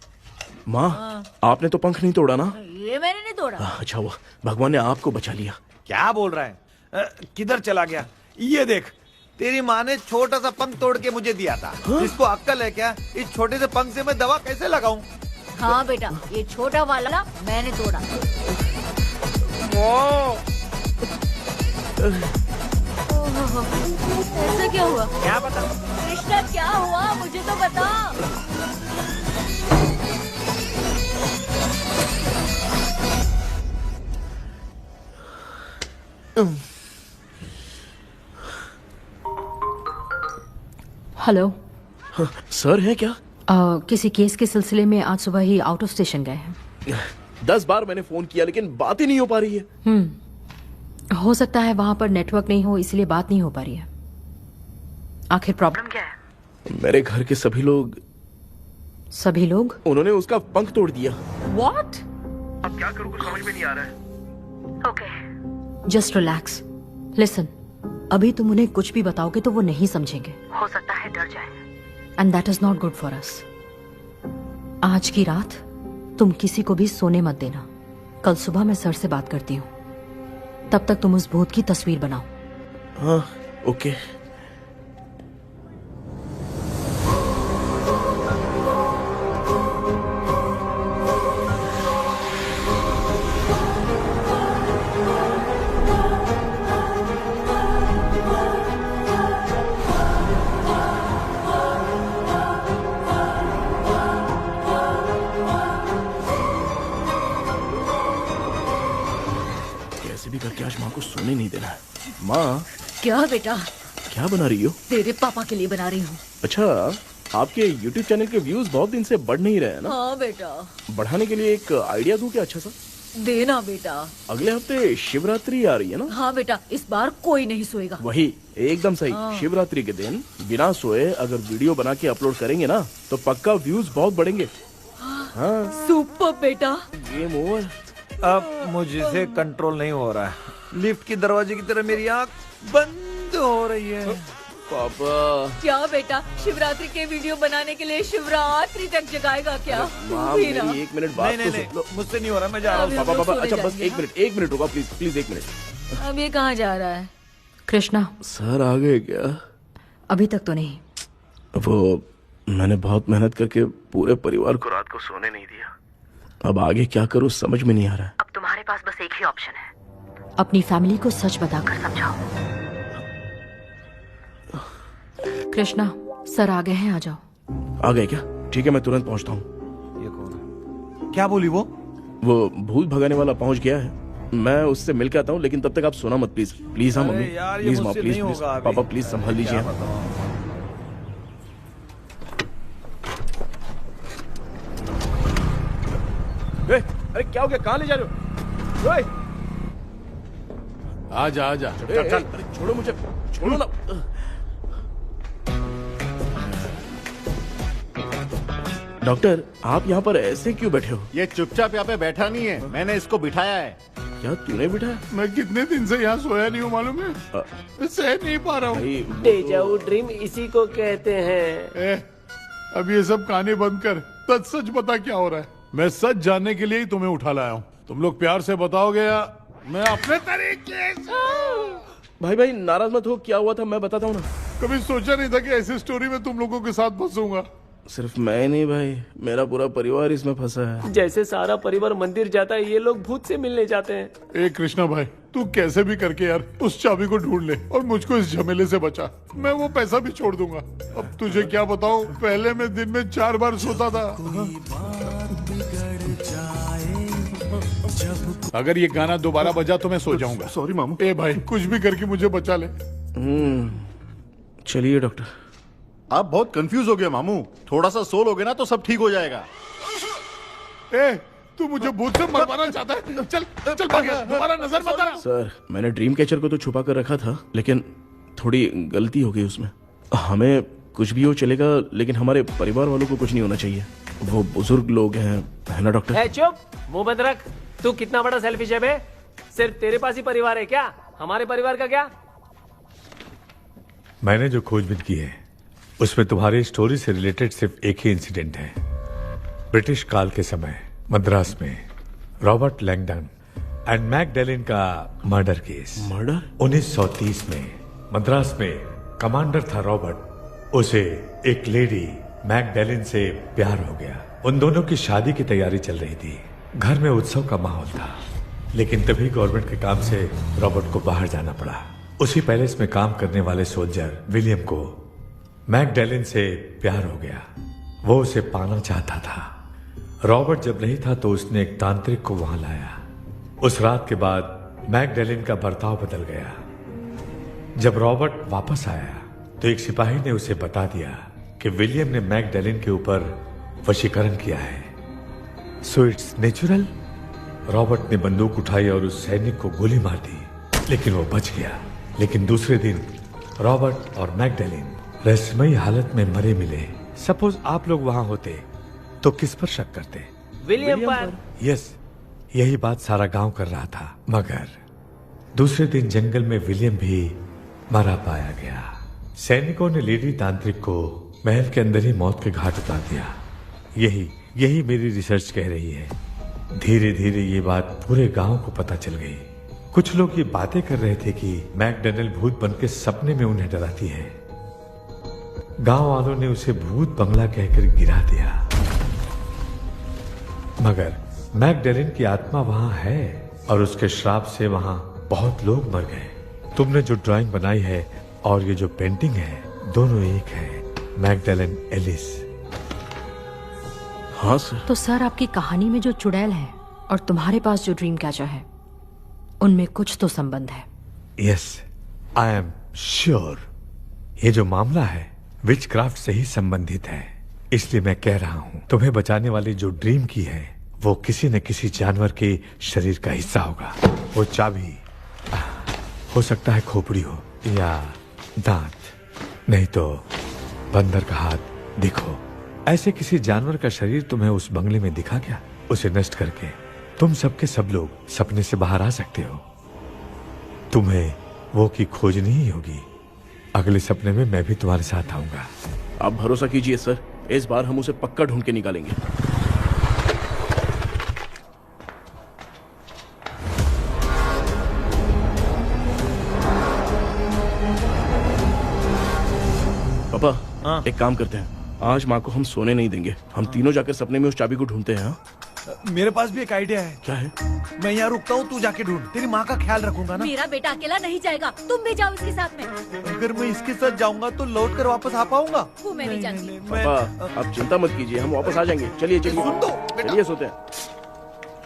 माँ, आपने तो पंख नहीं तोड़ा ना? ये मैंने नहीं तोड़ा। अच्छा हुआ, भगवान ने आपको बचा लिया। क्या बोल रहा है? किधर चला गया? ये देख, तेरी माँ ने छोटा सा पंख तोड़ के मुझे दिया था। इसको अक्कल है क्या? इस छोटे से पंख से मैं दवा कैसे लगाऊं? हाँ बेटा, ये छोटा वाला मैंने तोड़ा। ऐसा क्या हुआ? क्या बता? कृष्णा क्या हुआ, मुझे तो बता। हेलो। सर है क्या? किसी केस के सिलसिले में आज सुबह ही आउट ऑफ स्टेशन गए हैं। 10 बार मैंने फोन किया लेकिन बात ही नहीं हो पा रही है। हो सकता है वहां पर नेटवर्क नहीं हो, इसलिए बात नहीं हो पा रही है। आखिर प्रॉब्लम क्या है? मेरे घर के सभी लोग सभी लोग? उन्होंने उसका पंख तोड़ दिया। What? अब क्या करूं, कुछ समझ में नहीं आ रहा है। Okay. Just relax. Listen. अभी तुम उन्हें कुछ भी बताओगे तो वो नहीं समझेंगे। हो सकता है डर जाए। And that is not good for us. आज की रात तुम किसी को भी सोने मत देना। कल सुबह मैं सर से बात करती हूँ। तब तक तुम उस भूत की तस्वीर बनाओ। हाँ, ओके। करके आज माँ को सोने नहीं देना है। माँ। क्या बेटा? क्या बना रही हो? तेरे पापा के लिए बना रही हूँ। अच्छा, आपके YouTube चैनल के व्यूज बहुत दिन से बढ़ नहीं रहे हैं ना? हाँ बेटा। बढ़ाने के लिए एक आइडिया दूं क्या अच्छा सा? देना बेटा। अगले हफ्ते शिवरात्रि आ रही है ना? हाँ बेटा, इस बार कोई नहीं सोएगा। वही, एकदम सही। हाँ। शिवरात्रि के दिन बिना सोए अगर वीडियो बना के अपलोड करेंगे ना तो पक्का व्यूज बहुत बढ़ेंगे। हाँ। सुपर बेटा। Game over. अब मुझसे कंट्रोल नहीं हो रहा है। लिफ्ट की दरवाजे की तरह मेरी आंख बंद हो रही है। पापा। क्या बेटा, शिवरात्रि के वीडियो बनाने के लिए शिवरात्रि तक जगाएगा क्या? माँ, मेरी एक मिनट बात नहीं, तो सुन। मुझसे नहीं हो रहा, मैं जा रहा हूँ। पापा, अच्छा बस एक मिनट रुको प्लीज, प्लीज एक मिनट। अब ये कहाँ जा रहा है? कृष्णा। सर आ गए क्या? अभी तक तो नहीं। वो मैंने बहुत मेहनत करके पूरे परिवार को रात को सोने नहीं दिया। अब आगे क्या करूं समझ में नहीं आ रहा है। अब तुम्हारे पास बस एक ही ऑप्शन है, अपनी फैमिली को सच बताकर समझाओ। कृष्णा, सर आ गए हैं, आ जाओ। आ गए क्या? ठीक है, मैं तुरंत पहुंचता हूँ। ये कौन है? क्या बोली वो? वो भूत भगाने वाला पहुंच गया है। मैं उससे मिल के आता हूँ, लेकिन तब तक आप सोना मत प्लीज। प्लीज। हाँ मम्मी, प्लीज माँ, प्लीज प्लीज। पापा प्लीज संभाल लीजिए। अरे क्या हो गया, कहाँ ले जा रहे हो? आजा आजा। चल, छोड़ो मुझे, छोड़ो ना। डॉक्टर, आप यहाँ पर ऐसे क्यों बैठे हो? ये चुपचाप यहाँ पे बैठा नहीं है, मैंने इसको बिठाया है। क्या तूने बिठाया? मैं कितने दिन से यहाँ सोया नहीं हूँ मालूम है? मैं सह नहीं पा रहा हूँ। डेजाऊ ड्रीम इसी को कहते हैं। अब ये सब कहानी बंद कर, सच सच बता क्या हो रहा है। मैं सच जानने के लिए ही तुम्हें उठा लाया हूँ। तुम लोग प्यार से बताओगे या मैं अपने तरीके से? भाई नाराज मत हो, क्या हुआ था मैं बताता हूँ ना। कभी सोचा नहीं था कि ऐसी स्टोरी में तुम लोगों के साथ फंसूंगा। सिर्फ मैं नहीं भाई, मेरा पूरा परिवार इसमें फंसा है। जैसे सारा परिवार मंदिर जाता है, ये लोग भूत से मिलने जाते हैं। ए कृष्णा भाई, तू कैसे भी करके यार उस चाबी को ढूंढ ले और मुझको इस झमेले से बचा। मैं वो पैसा भी छोड़ दूंगा। अब तुझे क्या बताऊं, पहले मैं दिन में 4 बार सोता था। अगर ये गाना दोबारा बजा तो मैं सो जाऊंगा। सॉरी मामू। ए भाई, कुछ भी करके मुझे बचा ले। चलिए डॉक्टर। आप बहुत कंफ्यूज हो गए मामू, थोड़ा सा सो लोगे ना तो सब ठीक हो जाएगा। ए, तू मुझे भूत से मरवाना चाहता है? चल चल भाग, दोबारा नजर मत आना। सर, मैंने ड्रीम कैचर को तो छुपा कर रखा था, लेकिन थोड़ी गलती हो गई उसमें। हमें कुछ भी हो चलेगा, लेकिन हमारे परिवार वालों को कुछ नहीं होना चाहिए। वो बुजुर्ग लोग हैं, है ना डॉक्टर? चुप, मुंह बंद रख। तू कितना बड़ा सेल्फिश है बे? सिर्फ तेरे पास ही परिवार है क्या? हमारे परिवार का क्या? मैंने जो खोजबीन की है उसमें तुम्हारी स्टोरी से रिलेटेड सिर्फ एक ही इंसिडेंट है। ब्रिटिश काल के समय मद्रास में रॉबर्ट लैंगडन एंड मैकडैलिन का मर्डर केस। मर्डर? 1930 में मद्रास में कमांडर था रॉबर्ट, उसे एक लेडी मैकडैलिन से प्यार हो गया। उन दोनों की शादी की तैयारी चल रही थी, घर में उत्सव का माहौल था। लेकिन तभी गवर्नमेंट के काम से रॉबर्ट को बाहर जाना पड़ा। उसी पैलेस में काम करने वाले सोल्जर विलियम को मैकडैलिन से प्यार हो गया। वो उसे पाना चाहता था। रॉबर्ट जब नहीं था तो उसने एक तांत्रिक को वहां लाया। उस रात के बाद मैकडैलिन का बर्ताव बदल गया। जब रॉबर्ट वापस आया तो एक सिपाही ने उसे बता दिया कि विलियम ने मैकडैलिन के ऊपर वशीकरण किया है। So it's natural. रॉबर्ट ने बंदूक उठाई और उस सैनिक को गोली मार दी, लेकिन वो बच गया। लेकिन दूसरे दिन रॉबर्ट और मैकडैलिन रहस्यमयी हालत में मरे मिले। सपोज आप लोग वहां होते तो किस पर शक करते? विलियम पर। यस, यही बात सारा गांव कर रहा था। मगर दूसरे दिन जंगल में विलियम भी मरा पाया गया। सैनिकों ने लेडी तांत्रिक को महल के अंदर ही मौत के घाट उतार दिया। यही मेरी रिसर्च कह रही है। धीरे धीरे ये बात पूरे गांव को पता चल गई। कुछ लोग ये बातें कर रहे थे कि मैकडॉनल्ड भूत बनके सपने में उन्हें डराती है। गांव वालों ने उसे भूत बंगला कहकर गिरा दिया। मगर मैकडॉनल्ड की आत्मा वहां है और उसके श्राप से वहां बहुत लोग मर गए। तुमने जो ड्राइंग बनाई है और ये जो पेंटिंग है, दोनों एक है। McDonald Ellis. हाँ सर। तो सर, आपकी कहानी में जो चुड़ैल है और तुम्हारे पास जो ड्रीम कैचर है, उनमें कुछ तो संबंध है। Yes, I am sure. ये जो मामला है विचक्राफ्ट से ही संबंधित है। इसलिए मैं कह रहा हूं, तुम्हें बचाने वाली जो ड्रीम की है वो किसी न किसी जानवर के शरीर का हिस्सा होगा। वो चाबी हो सकता है खोपड़ी हो या दांत, नहीं तो बंदर का हाथ। देखो, ऐसे किसी जानवर का शरीर तुम्हें उस बंगले में दिखा क्या? उसे नष्ट करके तुम सबके सब लोग सपने से बाहर आ सकते हो। तुम्हें वो की खोजनी ही होगी। अगले सपने में मैं भी तुम्हारे साथ आऊंगा। आप भरोसा कीजिए सर, इस बार हम उसे पक्का ढूंढ के निकालेंगे। पापा, एक काम करते हैं, आज माँ को हम सोने नहीं देंगे। हम तीनों जाकर सपने में उस चाबी को ढूंढते हैं। मेरे पास भी एक आइडिया है। क्या है? मैं यहाँ रुकता हूँ, तू जाके ढूंढ। तेरी माँ का ख्याल रखूंगा ना। मेरा बेटा अकेला नहीं जाएगा, तुम भी जाओ इसके साथ में। अगर मैं इसके साथ जाऊंगा तो लौट कर वापस आ पाऊंगा? वो मैं नहीं जानती। पापा, आप चिंता मत कीजिए, हम वापस आ जाएंगे। चलिए चलिए सोते हैं।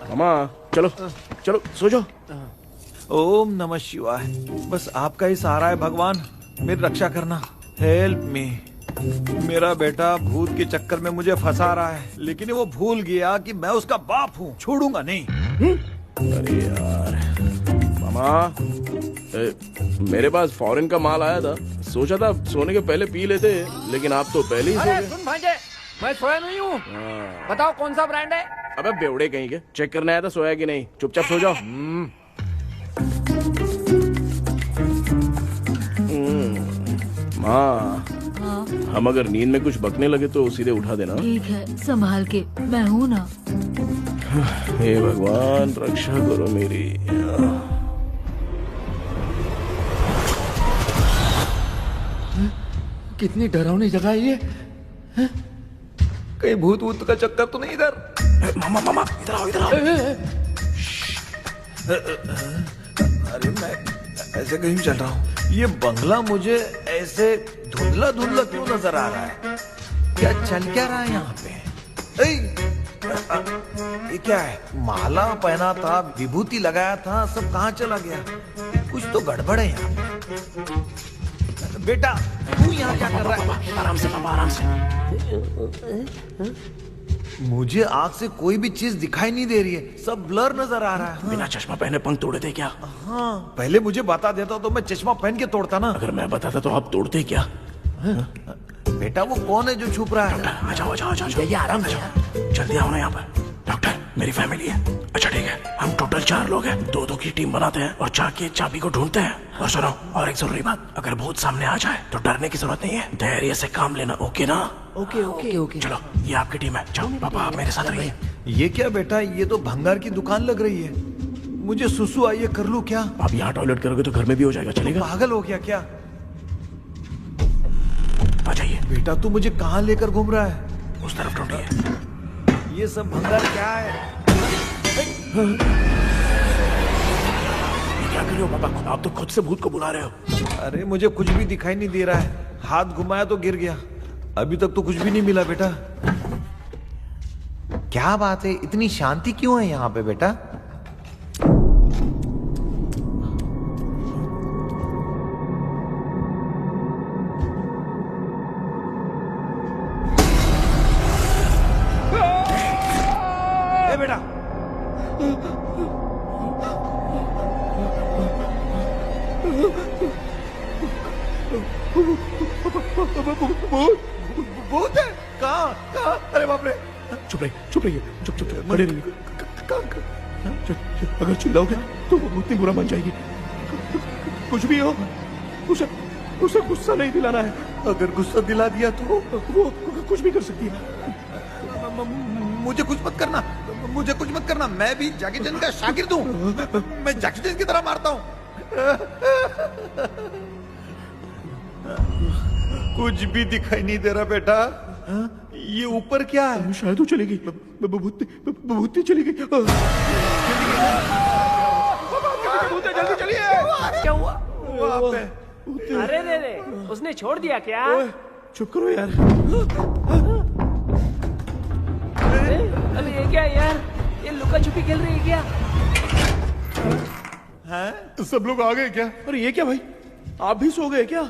मामा चलो चलो सो जाओ। ओम नमः शिवाय। बस आपका ही सहारा है भगवान, मेरी रक्षा करना। Help me. मेरा बेटा भूत के चक्कर में मुझे फंसा रहा है, लेकिन वो भूल गया कि मैं उसका बाप हूँ। छोड़ूंगा नहीं। अरे यार मामा, मेरे पास फॉरेन का माल आया था, सोचा था सोने के पहले पी लेते, लेकिन आप तो पहले ही सो गए। सुन भांजे, मैं सोया नहीं हूँ। बताओ कौन सा ब्रांड है? अबे बेवड़े कहीं के, चेक करने आया था सोया कि नहीं। चुपचाप सो जाओ। माँ, हम अगर नींद में कुछ बकने लगे तो सीधे उठा देना। ठीक है, संभाल के, मैं हूँ ना। हे भगवान, रक्षा करो मेरी। कितनी डरावनी जगह है ये। कहीं भूत वूत का चक्कर तो नहीं इधर? मामा मामा इधर आओ, इधर आओ। अरे मैं ऐसे कहीं चल रहा हूँ। ये बंगला मुझे ऐसे धुंधला धुंधला क्यों नजर आ रहा है? क्या चल क्या रहा है यहाँ पे? ये क्या है? माला पहना था, विभूति लगाया था, सब कहाँ चला गया? कुछ तो गड़बड़ है यहाँ पे। बेटा तू यहाँ क्या कर रहा है? आराम से पापा, आराम से। मुझे आँख से कोई भी चीज दिखाई नहीं दे रही है, सब ब्लर नजर आ रहा है। बिना चश्मा पहने पंख तोड़े थे क्या? हाँ, पहले मुझे बता देता तो मैं चश्मा पहन के तोड़ता ना। अगर मैं बताता तो आप तोड़ते क्या? बेटा वो कौन है जो छुप रहा है? आ जाओ, आ जाओ, आ जाओ। ये आराम से, जल्दी आओ ना यहाँ पर। डॉक्टर, मेरी फैमिली है। अच्छा ठीक है, हम टोटल 4 लोग हैं। 2-2 की टीम बनाते हैं और जाके चाबी को ढूंढते हैं। और सुनो, और एक जरूरी बात, अगर भूत सामने आ जाए तो डरने की जरूरत नहीं है, धैर्य से काम लेना। ओके ना? Okay okay okay. चलो, ये आपकी टीम है। जाओ पापा, आप मेरे साथ रहिए। ये क्या बेटा, ये तो भंगार की दुकान लग रही है। मुझे सुसु आई है, कर लूं क्या? आप यहाँ टॉयलेट करोगे तो घर में भी हो जाएगा, चलेगा? पागल हो गया क्या? आ जाइए। बेटा तू मुझे कहाँ लेकर घूम रहा है? उस तरफ ढूंढिए। ये सब भंगार क्या है? क्या कर रहे हो पापा? आप तो खुद से भूत को बुला रहे हो। अरे मुझे कुछ भी दिखाई नहीं दे रहा है, हाथ घुमाया तो गिर गया। अभी तक तो कुछ भी नहीं मिला बेटा। क्या बात है, इतनी शांति क्यों है यहाँ पे बेटा? बेटा भूत है? कहाँ? अरे बाप रे, चुप रहिए, चुप रहिए, चुप चुप चुप खड़े रहिए। अगर चिल्लाओगे तो वो उतनी बुरा मान जाएगी। कुछ भी हो, उसे गुस्सा नहीं दिलाना है। अगर गुस्सा दिला दिया तो वो कुछ भी कर सकती है। मुझे कुछ मत करना, मुझे कुछ मत करना। मैं भी जैकी चैन का शागिर्द हूँ। मैं जैकी चैन की तरह मारता हूँ। कुछ भी दिखाई नहीं दे रहा बेटा। ये ऊपर क्या है? शायद वो चली गई, भूतनी चली गई। जल्दी चलिए। क्या हुआ? वहाँ पे अरे रे, उसने छोड़ दिया क्या? चुप करो यार। अरे ये क्या यार? ये लुका छुपी खेल रही है क्या? हैं? सब लोग आ गए क्या? अरे ये क्या भाई, आप भी सो गए क्या?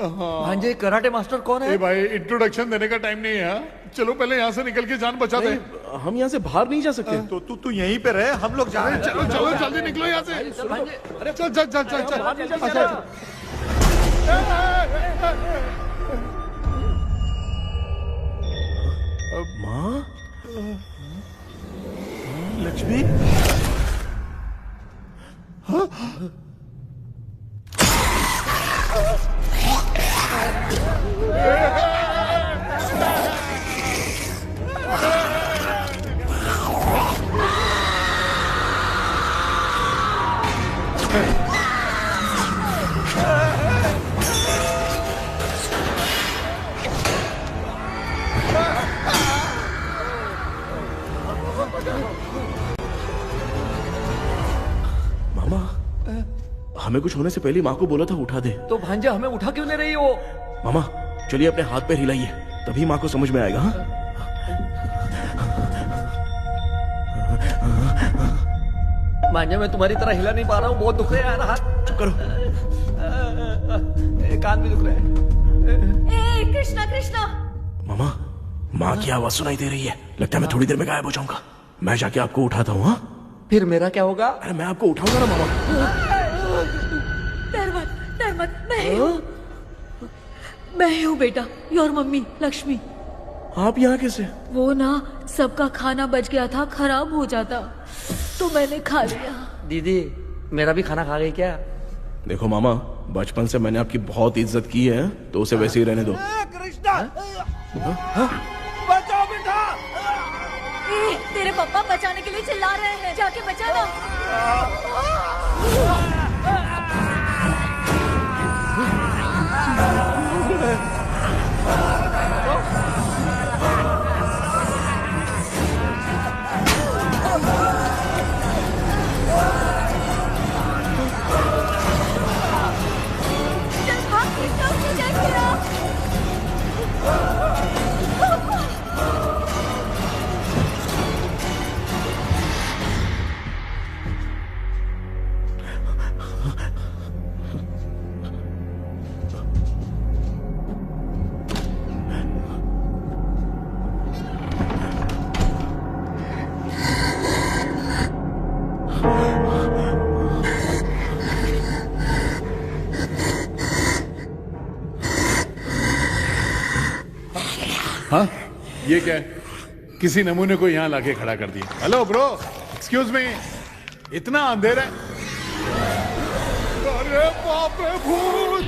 भांजे कराटे मास्टर कौन है? भाई इंट्रोडक्शन देने का टाइम नहीं है। चलो पहले यहाँ से निकल के जान बचा दे। हम यहाँ से बाहर नहीं जा सकते। तो तू यहीं पे रहे, हम लोग जा रहे हैं। चलो चलो जल्दी निकलो यहाँ से। अरे चल चल चल चल चल। माँ, लक्ष्मी, मामा, हमें कुछ होने से पहले माँ को बोला था उठा दे। तो भांजा हमें उठा क्यों ले रही हो? मामा चलिए अपने हाथ पैर हिलाइए, तभी माँ को समझ में आएगा। हाँ? भांजा मैं तुम्हारी तरह हिला नहीं पा रहा हूँ, बहुत दुख रहा है यार हाथ। चुप करो। कान भी दुख रहे हैं। ए कृष्णा कृष्णा। मामा, माँ की आवाज सुनाई दे रही है। लगता है मैं थोड़ी देर में गायब हो जाऊंगा। मैं जाके आपको उठाता हूँ। हाँ? फिर मेरा क्या होगा? अरे मैं आपको उठाऊंगा ना मामा। डर मत, मैं हूँ बेटा, योर मम्मी लक्ष्मी। आप यहाँ कैसे? वो ना सबका खाना बच गया था, खराब हो जाता तो मैंने खा लिया। दीदी मेरा भी खाना खा गई क्या? देखो मामा, बचपन से मैंने आपकी बहुत इज्जत की है, तो उसे वैसे ही रहने दो। कृष्णा, बचाओ बेटा। तेरे पापा बचाने के लिए चिल्ला रहे हैं, जाके बचाना। चल भाग कृष्णा, उसे देख मेरा। हाँ, ये क्या है? किसी नमूने को यहाँ लाके खड़ा कर दिया। हेलो ब्रो, एक्सक्यूज मी, इतना अंधेरा है। अरे बाप रे, भूत!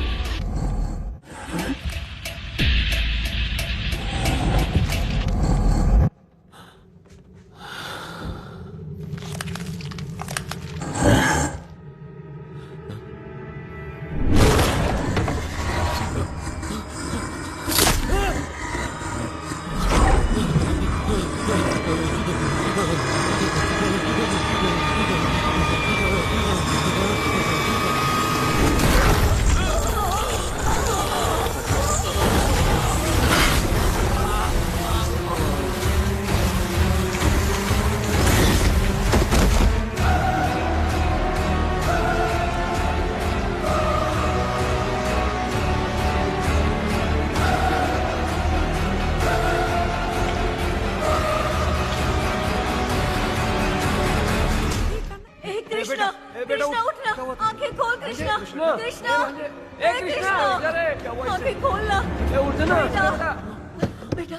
कृष्णा उठना, आंखें खोल कृष्णा, कृष्णा, ए कृष्णा, आंखें खोलना, उठना बेटा।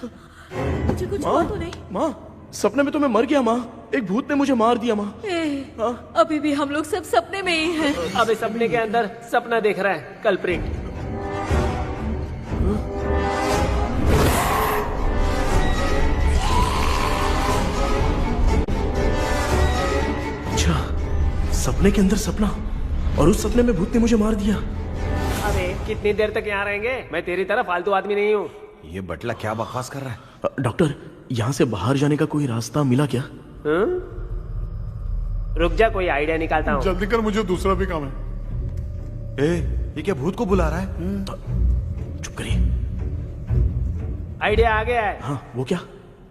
मुझे कुछ हुआ तो नहीं? माँ, सपने में तो मैं मर गया माँ। एक भूत ने मुझे मार दिया माँ। अभी भी हम लोग सब सपने में ही हैं। अब इस सपने के अंदर सपना देख रहा है कल्प्रिट। अच्छा, सपने के अंदर सपना, और उस सपने में भूत ने मुझे मार दिया। अरे कितनी देर तक यहाँ रहेंगे? मैं तेरी तरह फालतू आदमी नहीं हूँ। ये बटला क्या बकवास कर रहा है? डॉक्टर, यहाँ से बाहर जाने का कोई रास्ता मिला क्या? रुक जा, कोई आइडिया निकालता हूँ। जल्दी कर, मुझे दूसरा भी काम है। ये क्या भूत को बुला रहा है? चुप करिए। आइडिया आ गया है। हाँ, वो क्या?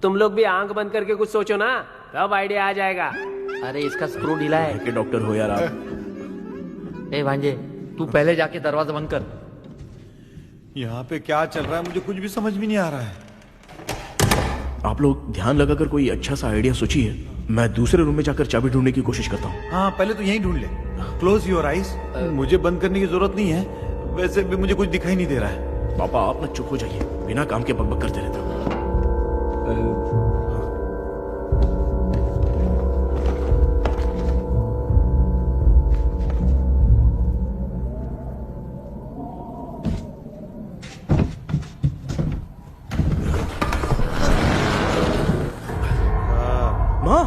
तुम लोग भी आंख बंद करके कुछ सोचो ना, तब आइडिया आ जाएगा। अरे इसका स्क्रू ढीला है। कि डॉक्टर हो यार आप। ए भांजे, तू पहले जाके दरवाजा बंद कर। यहाँ पे क्या चल रहा है मुझे कुछ भी समझ में नहीं आ रहा है। आप लोग ध्यान लगाकर कोई अच्छा सा आइडिया सोचिए। मैं दूसरे रूम में जाकर चाबी ढूंढने की कोशिश करता हूँ। हाँ, पहले तो यहीं ढूंढ ले। Close your eyes. मुझे बंद करने की जरूरत नहीं है, वैसे भी मुझे कुछ दिखाई नहीं दे रहा है। पापा, आप ना चुप हो जाइए, बिना काम के बकबक करते रहते हो। माँ,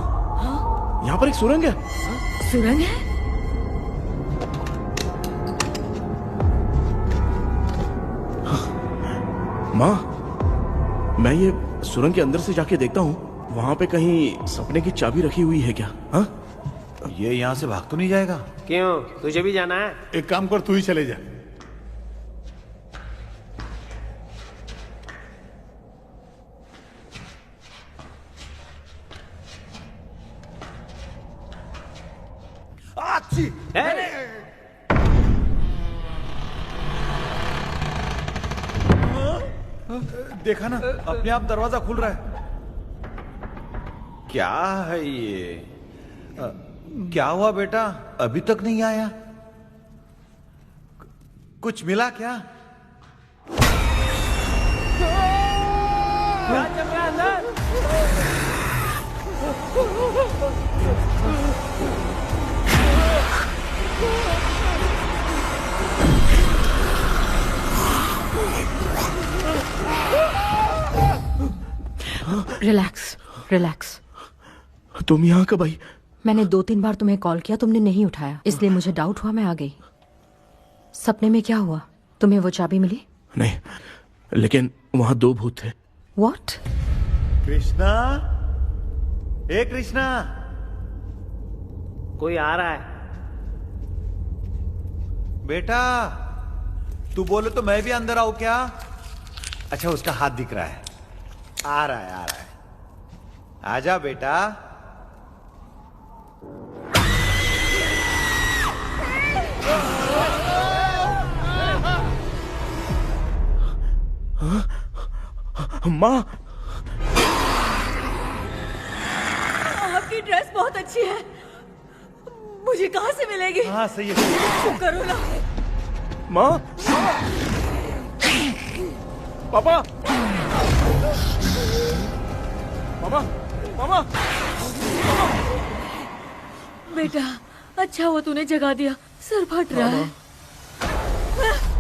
यहाँ पर एक सुरंग है। सुरंग है? माँ, मैं ये सुरंग के अंदर से जाके देखता हूँ, वहाँ पे कहीं सपने की चाबी रखी हुई है क्या? हाँ? ये यहाँ से भाग तो नहीं जाएगा? क्यों, तुझे भी जाना है? एक काम कर, तू ही चले जा। देखा ना, अपने आप दरवाजा खुल रहा है। क्या है ये? क्या हुआ बेटा, अभी तक नहीं आया? कुछ मिला क्या? क्या चल रहा है अंदर? Relax, relax. तुम यहाँ कब आई? मैंने 2-3 बार तुम्हें कॉल किया, तुमने नहीं उठाया, इसलिए मुझे डाउट हुआ, मैं आ गई। सपने में क्या हुआ? तुम्हें वो चाबी मिली? नहीं, लेकिन वहाँ 2 भूत थे। What? कृष्णा, ए कृष्णा, कोई आ रहा है। बेटा, तू बोले तो मैं भी अंदर आऊं क्या? अच्छा, उसका हाथ दिख रहा है। आ रहा है, आ रहा है। आजा बेटा। माँ, आपकी ड्रेस बहुत अच्छी है, मुझे कहाँ से मिलेगी? हाँ, सही है। चुप करो ना। माँ, पापा, मामा, मामा, बेटा, अच्छा हुआ तूने जगा दिया, सर फट रहा है।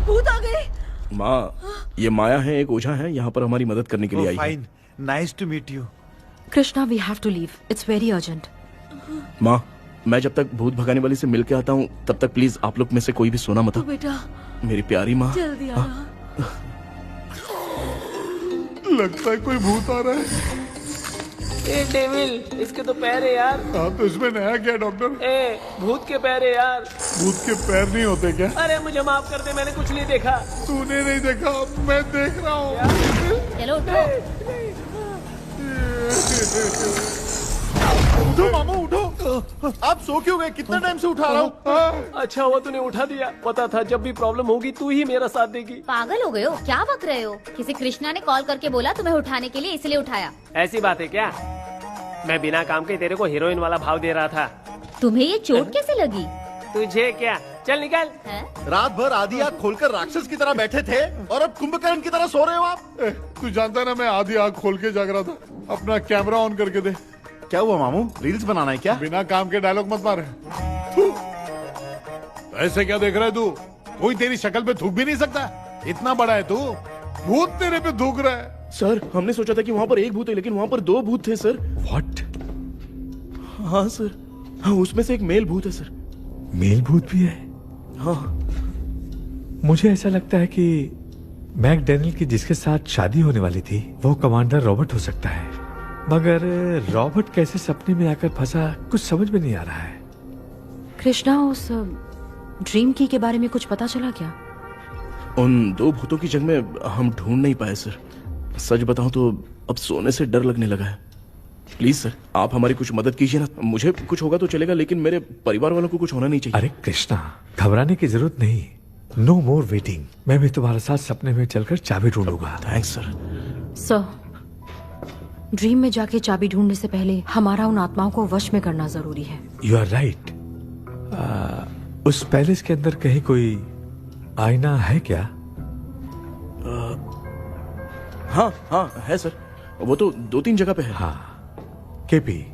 भूत आ गई। माँ, ये माया है, एक ओझा है, यहाँ पर हमारी मदद करने के लिए आई है। Fine, nice to meet you. Krishna, we have to leave, it's very urgent. माँ, मैं जब तक भूत भगाने वाली से मिल के आता हूँ, तब तक प्लीज आप लोग में से कोई भी सोना मत। तो बेटा, मेरी प्यारी माँ, जल्दी आना। लगता है कोई भूत आ रहा है। ए डेविल, इसके तो पैर है यार। हाँ, तो इसमें नया क्या डॉक्टर? ए, भूत के पैर है यार। भूत के पैर नहीं होते क्या? अरे मुझे माफ कर दे, मैंने कुछ नहीं देखा। तूने नहीं देखा, मैं देख रहा हूँ। चलो उठो। उठो मामू, उठो। आप सो क्यों गए? कितना टाइम से उठा रहा हूँ। अच्छा हुआ तूने उठा दिया, पता था जब भी प्रॉब्लम होगी तू ही मेरा साथ देगी। पागल हो गए हो क्या? बक रहे हो? किसी कृष्णा ने कॉल करके बोला तुम्हें उठाने के लिए, इसलिए उठाया। ऐसी बात है क्या? मैं बिना काम के तेरे को हीरोइन वाला भाव दे रहा था। तुम्हें ये चोट कैसे लगी? तुझे क्या? चल निकल। रात भर आधी आंख खोलकर राक्षस की तरह बैठे थे और अब कुंभकर्ण की तरह सो रहे हो आप। तू जानता है ना मैं आधी आंख खोल के जाग रहा था। अपना कैमरा ऑन करके दे। क्या हुआ मामू, रील्स बनाना है क्या? बिना काम के डायलॉग मत मारे। ऐसे क्या देख रहा है तू? कोई तेरी शक्ल पे थूक भी नहीं सकता। इतना बड़ा है तू, भूत तेरे पे थूक रहा है। सर हमने सोचा था कि वहाँ पर एक भूत है लेकिन वहाँ पर 2 भूत थे सर। व्हाट? हाँ सर, हाँ उसमें से एक मेल भूत है सर। मेल भूत भी है? हाँ। मुझे ऐसा लगता है कि मैकडैनियल की जिसके साथ शादी होने वाली थी वो कमांडर रॉबर्ट हो सकता है, मगर रॉबर्ट कैसे सपने में आकर फंसा कुछ समझ में नहीं आ रहा है। कृष्णा, उस ड्रीम की के बारे में कुछ पता चला क्या? उन 2 भूतों की जंग में हम ढूंढ नहीं पाए सर। सच बताऊं तो अब सोने से डर लगने लगा है। प्लीज सर आप हमारी कुछ मदद कीजिए ना। मुझे कुछ होगा तो चलेगा लेकिन मेरे परिवार वालों को कुछ होना नहीं चाहिए। अरे कृष्णा, घबराने की जरूरत नहीं। No more waiting. मैं भी तुम्हारे साथ सपने में चलकर चाबी ढूंढूंगा। Thanks sir. सर, ड्रीम में जाके चाबी ढूंढने से पहले हमारा उन आत्माओं को वश में करना जरूरी है। You are right. उस पैलेस के अंदर कहीं कोई आईना है क्या? हाँ हाँ है सर, वो तो 2-3 जगह पे है। हाँ केपी,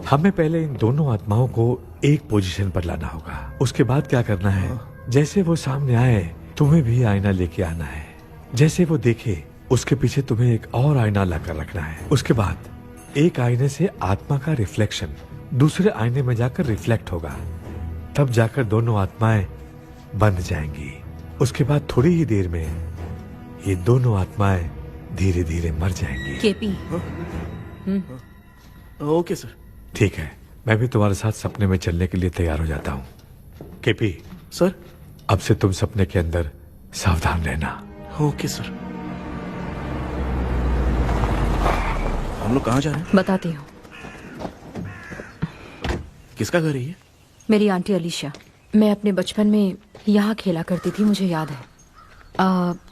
हमें पहले इन दोनों आत्माओं को एक पोजीशन पर लाना होगा। उसके बाद क्या करना है, जैसे वो सामने आए तुम्हें भी आईना लेके आना है। जैसे वो देखे उसके पीछे तुम्हें एक और आईना लाकर रखना है। उसके बाद एक आईने से आत्मा का रिफ्लेक्शन दूसरे आईने में जाकर रिफ्लेक्ट होगा, तब जाकर दोनों आत्माएं बंध जाएंगी। उसके बाद थोड़ी ही देर में ये दोनों आत्माएं धीरे धीरे मर जाएंगी। केपी। Okay sir. ठीक है, मैं भी तुम्हारे साथ सपने में चलने के लिए तैयार हो जाता हूँ। केपी सर, अब से तुम सपने के अंदर सावधान रहना। Okay sir. हम लोग कहाँ जा रहे हैं? बताती हूँ। किसका घर है ये? मेरी आंटी अलीशा। मैं अपने बचपन में यहाँ खेला करती थी, मुझे याद है।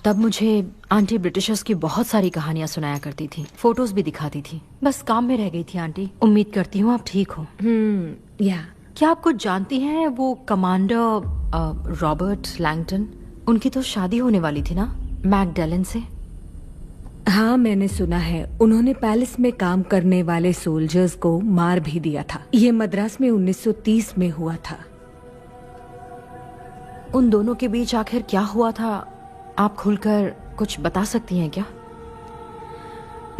तब मुझे आंटी ब्रिटिशर्स की बहुत सारी कहानियां सुनाया करती थी, फोटोज भी दिखाती थी। बस काम में रह गई थी आंटी। उम्मीद करती हूँ आप ठीक हो। या क्या आप कुछ जानती हैं वो कमांडर रॉबर्ट लैंगटन? उनकी तो शादी होने वाली थी ना मैकडैलन से। हाँ मैंने सुना है, उन्होंने पैलेस में काम करने वाले सोल्जर्स को मार भी दिया था। ये मद्रास में 1930 में हुआ था। उन दोनों के बीच आखिर क्या हुआ था, आप खुलकर कुछ बता सकती हैं क्या?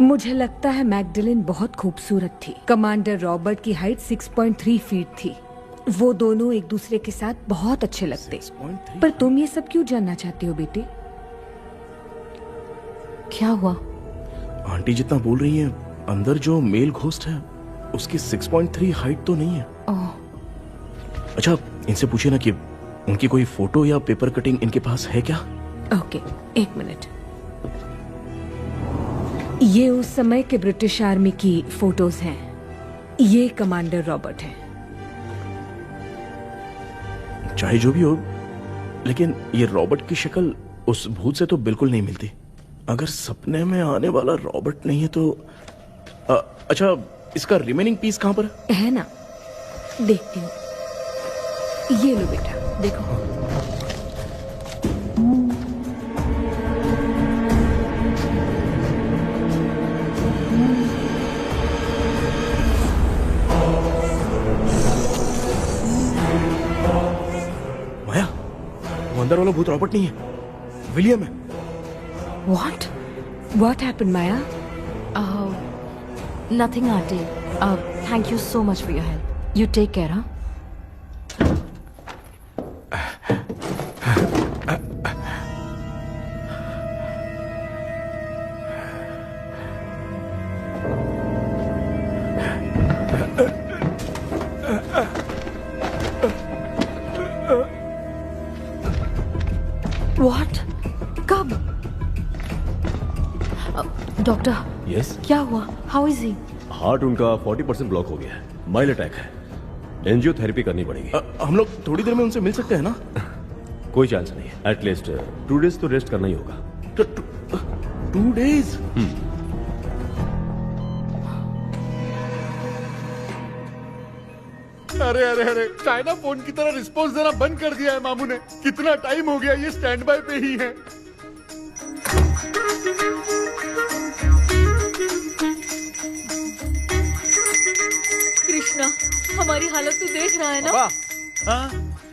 मुझे लगता है मैकडैलन बहुत खूबसूरत थी। कमांडर रॉबर्ट की हाइट 6.3 फीट थी। वो दोनों एक दूसरे के साथ बहुत अच्छे लगते। पर तुम ये सब क्यों जानना चाहते हो बेटे? क्या हुआ? आंटी जितना बोल रही है, अंदर जो मेल घोस्ट है उसकी 6.3 हाइट तो नहीं है। अच्छा इनसे पूछिए ना कि उनकी कोई फोटो या पेपर कटिंग इनके पास है क्या? ओके, एक मिनट। ये उस समय के ब्रिटिश आर्मी की फोटोज हैं। ये कमांडर रॉबर्ट है। चाहे जो भी हो, लेकिन ये रॉबर्ट की शक्ल उस भूत से तो बिल्कुल नहीं मिलती। अगर सपने में आने वाला रॉबर्ट नहीं है तो अच्छा इसका रिमेनिंग पीस कहां पर है ना? देखती हूँ। ये लो बेटा, देखो। माया, वो अंदर वाला भूत रॉबर्ट नहीं है, विलियम है। What happened, Maya? Nothing, Auntie. Thank you so much for your help. You take care, huh? What? कब? डॉक्टर। यस। क्या हुआ? How is he? हार्ट उनका 40% ब्लॉक हो गया है। माइल्ड अटैक है। एंजियोथेरेपी करनी पड़ेगी। हम लोग थोड़ी देर में उनसे मिल सकते हैं ना? कोई चांस नहीं है। एटलीस्ट 2 डेज तो रेस्ट करना ही होगा। 2 डेज? अरे अरे अरे चाइना फोन की तरह रिस्पॉन्स देना बंद कर दिया है मामू ने। कितना टाइम हो गया ये स्टैंड बाय पे ही है। कृष्णा, हमारी हालत तो देख रहा है ना। पापा,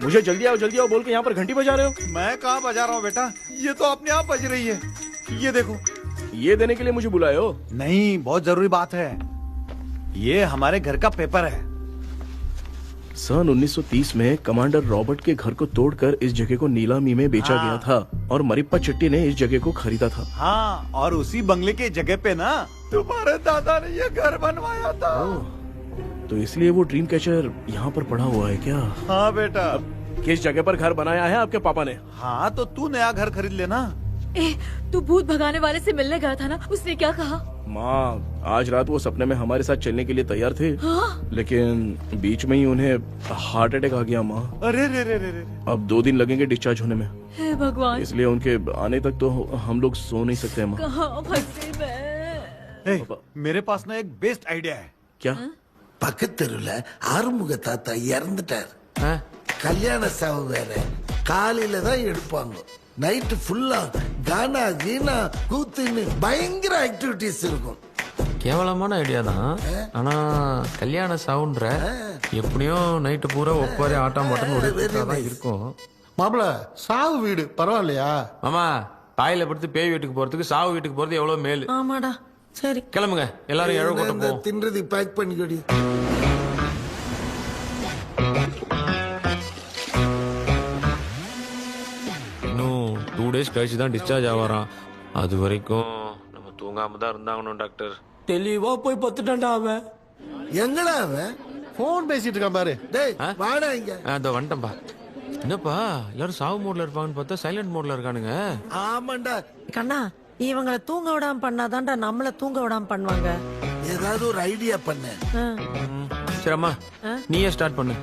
मुझे जल्दी आओ बोल के यहाँ पर घंटी बजा रहे हो। मैं कहाँ बजा रहा हूँ बेटा, ये तो अपने आप बज रही है। ये देखो। ये देने के लिए मुझे बुलाए हो? नहीं, बहुत जरूरी बात है। ये हमारे घर का पेपर है। सन 1930 में कमांडर रॉबर्ट के घर को तोड़कर इस जगह को नीलामी में बेचा गया था और मरिप्पा चिट्टी ने इस जगह को खरीदा था। हाँ, और उसी बंगले के जगह पे ना तुम्हारे दादा ने ये घर बनवाया था। तो इसलिए वो ड्रीम कैचर यहाँ पर पड़ा हुआ है क्या? हाँ बेटा। किस जगह पर घर बनाया है आपके पापा ने? हाँ, तो तू नया घर खरीद लेना। तू भूत भगाने वाले से मिलने गया था ना, उसने क्या कहा? माँ, आज रात वो सपने में हमारे साथ चलने के लिए तैयार थे। हाँ? लेकिन बीच में ही उन्हें हार्ट अटैक आ गया माँ। अरे रे रे रे रे। अब 2 दिन लगेंगे डिस्चार्ज होने में। हे भगवान। इसलिए उनके आने तक तो हम लोग सो नहीं सकते माँ। कहाँ फंसे मैं? मेरे पास ना एक बेस्ट आइडिया है। क्या? பக்கத்தெருவுல ஆறுமுக தாத்தா இறந்துட்டார். கல்யாண சாவு வேற. காலையில தான் எடுப்பாங்க. நைட் ஃபுல்லா கானா கீனா கூத்துன்னு பயங்கர ஆக்டிவிட்டிஸ் இருக்கும். கேவலமான ஐடியா தான். ஆனா கல்யாண சவுண்ட்ற எப்படியும் நைட்டு பூரா ஒப்பாரி ஆட்டம் பாட்டம் ஓடிட்டு இருக்கும். மாப்பிள, சாவு வீடு பரவாயில்லையா? மாமா, பாயில படுத்து பேய் வீட்டுக்கு போறதுக்கு சாவு வீட்டுக்கு போறது எவ்வளவு மேலு. ஆமாடா. சரி கிளம்புங்க, எல்லாரும் எழவு கூட்டம் போவோம். தின்றது பேக் பண்ணிக்கடி. இன்னும் 2 days கழிச்சு தான் டிஸ்சார்ஜ் ஆவாராம். அது வரைக்கும் நம்ம தூங்காம தான் இருந்தாங்கணும் டாக்டர். தெளிவா போய் பத்துட்டான்டா அவன். எங்கடா அவன்? போன் பேசிட்டு இருக்கான் பாரு. டேய் வாடா இங்க. அதோ வந்துட்டேன்பா. என்னப்பா எல்லாரும் சாவு மோட்ல இருப்பாங்கன்னு பார்த்தா சைலண்ட் மோட்ல இருக்கானுங்க. ஆமாண்டா. கண்ணா, இவங்களை தூங்க விடாம பண்ணாதான்டா நம்மள தூங்க விடாம பண்ணுவாங்க. ஏதாவது ஒரு ஐடியா பண்ணு. சரி அம்மா, நீயே ஸ்டார்ட் பண்ணு.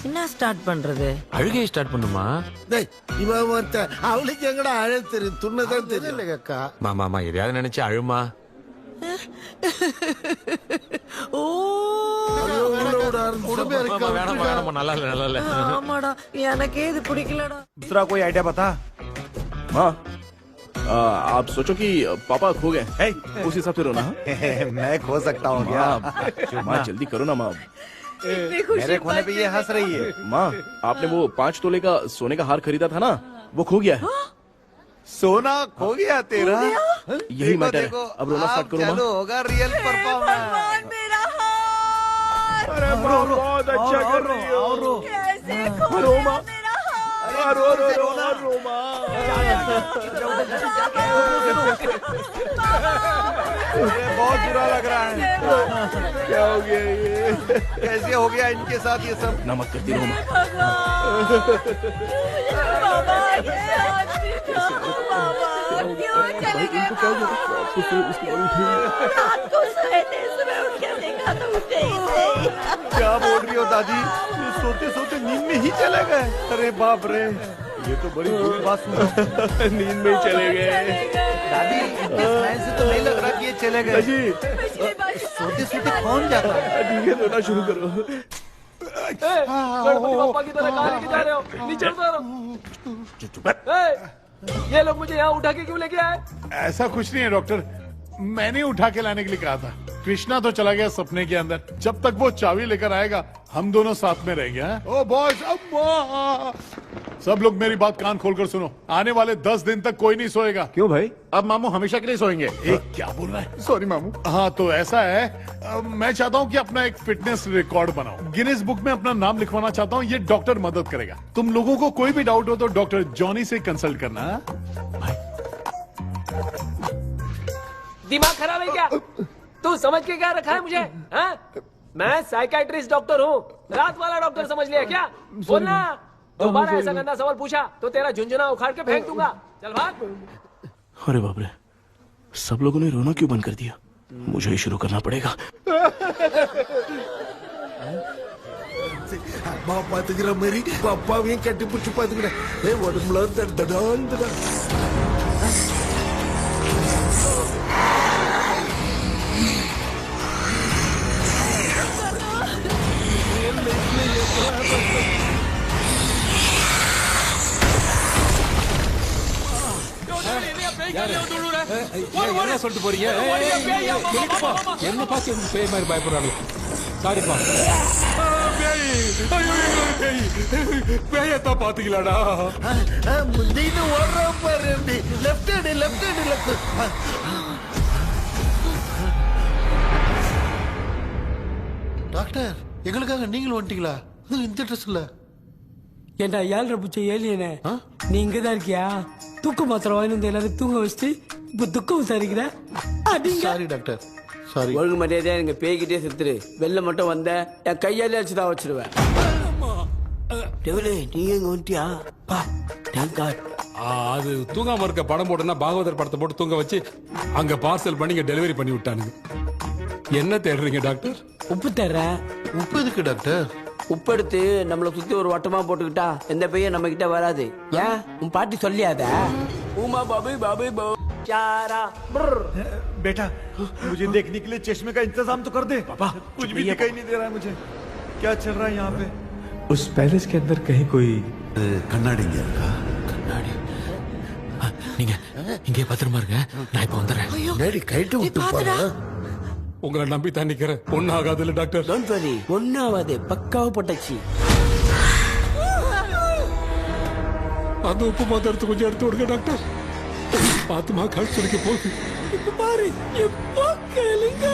என்ன ஸ்டார்ட் பண்றது? அழுகையை ஸ்டார்ட் பண்ணுமா? டேய் இவன் ஒருத்த அவளுக்கு எங்கடா அழ தெரியும், துண்ணதான் தெரியல அக்கா. மாமா எதையாவது நினைச்சு அழுமா. ஓ நல்லா இல்ல. ஆமாடா, எனக்கே இது பிடிக்கலடா. दूसरा कोई आइडिया बता। माँ, आप सोचो कि पापा खो गए, उस हिसाब से रोना। मैं खो सकता हूँ क्या? माँ जल्दी करो ना माँ। मेरे खोने पे ये हंस रही है। माँ, आपने वो 5 तोले का सोने का हार खरीदा था ना, वो खो गया है। सोना खो गया तेरा? यही मैटर है। अब रोना स्टार्ट करो माँ। होगा रियल परफॉर्मेंस। मेरा हाथ। अरे माँ, बहुत अच्छा कर रही हो। कैसे खो रो गया माँ। मेरा हाथ? रो माँ। बहुत बुरा लग रहा है। क्या हो गया ये? कैसे हो गया इनके साथ ये सब? नमक करती रहो माँ। बाबा, क्यों चले गए? रात को सोए थे, सुबह उठ के देखा तो उठे ही नहीं। क्या बोल रही हो दादी? ये सोते सोते नींद में ही चले गए? अरे बाप रे, ये तो बड़ी बुरी बात सुना। नींद में ही चले गए। दादी, इनके स्माइल से तो नहीं लग रहा कि ये चले गए। सोते सोते कौन जाता है? ठीक है, रोना शुरू करो। गणपति बप्पा की तरह कहाँ लेके जा रहे हो? नीचे उतारो। ये लोग मुझे यहाँ उठा के क्यों लेके आए? ऐसा कुछ नहीं है डॉक्टर, मैंने उठा के लाने के लिए कहा था। कृष्णा तो चला गया सपने के अंदर, जब तक वो चाबी लेकर आएगा हम दोनों साथ में रहेंगे। ओ बॉयज, सब लोग मेरी बात कान खोलकर सुनो, आने वाले 10 दिन तक कोई नहीं सोएगा। क्यों भाई? अब मामू हमेशा के लिए सोएंगे? क्या बोल रहा है? सॉरी मामू। हाँ तो ऐसा है, मैं चाहता हूँ कि अपना एक फिटनेस रिकॉर्ड बनाओ, गिनीज बुक में अपना नाम लिखवाना चाहता हूँ। ये डॉक्टर मदद करेगा। तुम लोगों को कोई भी डाउट हो तो डॉक्टर जॉनी से कंसल्ट करना। दिमाग खराब है क्या? तू समझ के क्या रखा है मुझे? हाँ? मैं साइकाइट्रिस्ट डॉक्टर हूँ, रात वाला डॉक्टर समझ लिया क्या? बोलना, दोबारा ऐसा गंदा सवाल पूछा तो तेरा झुंझुना उखाड़ के फेंक दूंगा। चल भाग। अरे बाप रे, सब लोगों ने रोना क्यों बंद कर दिया? मुझे ही शुरू करना पड़ेगा। அம்மா பாத்துக்கிற மாதிரி அப்பாவையும் கட்டி பிடிச்சி பாத்துக்கிறேன். உடம்புல தடான் தடான். என்ன சொல்லிட்டு போறீங்க என்னப்பா பேய் மாதிரி பயப்படுறாங்க சாரிப்பா பேயத்தான் பாத்தீங்களாடா நீனு ஓடுற பாரு லெஃப்ட் ஹேண்ட் லெஃப்ட் டாக்டர் எங்களுக்காக நீங்களும் வந்துட்டீங்களா இந்த ட்ரெஸ்ல ஏண்டா 7:30 பூச்ச ஏலியனே நீ இங்கதான் இருக்கியா தூக்க மாத்திரம் வாங்கி வந்து எல்லாரும் தூங்க வச்சுட்டு இப்ப துக்கம் விசாரிக்கிற சாரி டாக்டர் சாரி ஒழுங்கு மரியாதையா எங்க பேய்கிட்டே செத்துரு வெளில மட்டும் வந்த என் கையாலே வச்சுதான் வச்சிருவேன் நீ எங்க வந்துட்டியா பா தேங்க் காட் அது தூங்காம இருக்க படம் போட்டுனா பாகவதர் படத்தை போட்டு தூங்க வச்சு அங்க பார்சல் பண்ணி இங்க டெலிவரி பண்ணி விட்டானுங்க என்ன தேடுறீங்க டாக்டர் உப்பு தர்றேன் உப்பு எதுக்கு டாக்டர் உப்பு எடுத்து நம்மள சுத்தி ஒரு வட்டமா போட்டுக்கிட்டா எந்த பையன் நம்ம கிட்ட வராது ஏன் உன் பாட்டி சொல்லியாத உமா பாபு பாபு चारा बेटा मुझे देखने के लिए चश्मे का इंतजाम तो कर दे पापा कुछ भी दिखाई नहीं दे रहा है मुझे क्या चल रहा है यहाँ पे उस पैलेस के अंदर कहीं कोई கண்ணாடி நீங்க இங்கே பத்திரமா இருங்க நான் இப்ப வந்துடுறேன் டேடி கைட்டு விட்டு போறா உங்களை நம்பி தான் நிக்கிறேன் ஒன்னும் ஆகாதுல்ல டாக்டர் டோன்ட் வரி ஒன்னாவது பக்காவ போட்டாச்சு அந்த உப்பு மாத்திரம் எடுத்து கொஞ்சம் எடுத்து விடுங்க டாக்டர் பாத்துமா கழுத்து சுடிக்க போகுது இப்ப பாரு எப்போ கேளுங்க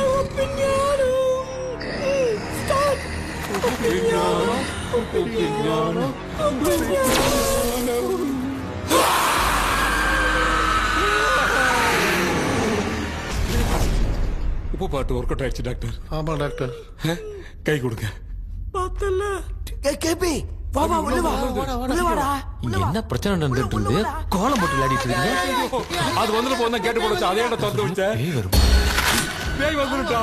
உப்பு பாட்டு ஒர்க் அவுட் ஆயிடுச்சு டாக்டர் ஆமா டாக்டர் கை கொடுங்க பார்த்தல கேபி வா வா உள்ள வா உள்ள வாடா இங்க என்ன பிரச்சனை நடந்துட்டு இருக்கு கோலம் போட்டு விளையாடிட்டு இருக்கீங்க அது வந்துட்டு போனா கேட்டு போடுச்சு அதே இடம் திறந்து விட்டேன் பேய் வரும் பேய் வந்துட்டா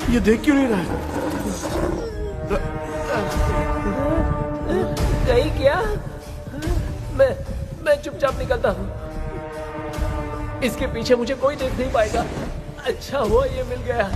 ये देख क्यों नहीं रहा है? नहीं क्या मैं चुपचाप निकलता हूँ इसके पीछे मुझे कोई देख नहीं पाएगा अच्छा हुआ ये मिल गया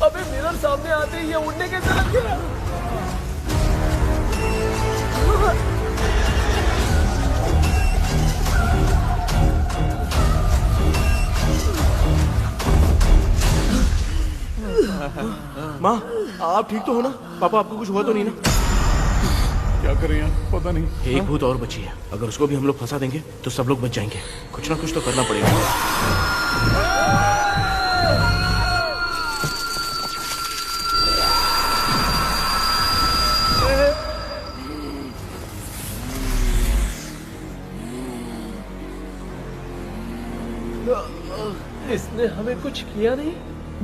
अबे मिरर सामने आते ही ये उड़ने कैसे लग गया माँ आप ठीक तो हो ना पापा आपको कुछ हुआ तो नहीं ना क्या करें यार पता नहीं एक भूत और बची है अगर उसको भी हम लोग फंसा देंगे तो सब लोग बच जाएंगे कुछ ना कुछ तो करना पड़ेगा इसने हमें कुछ किया नहीं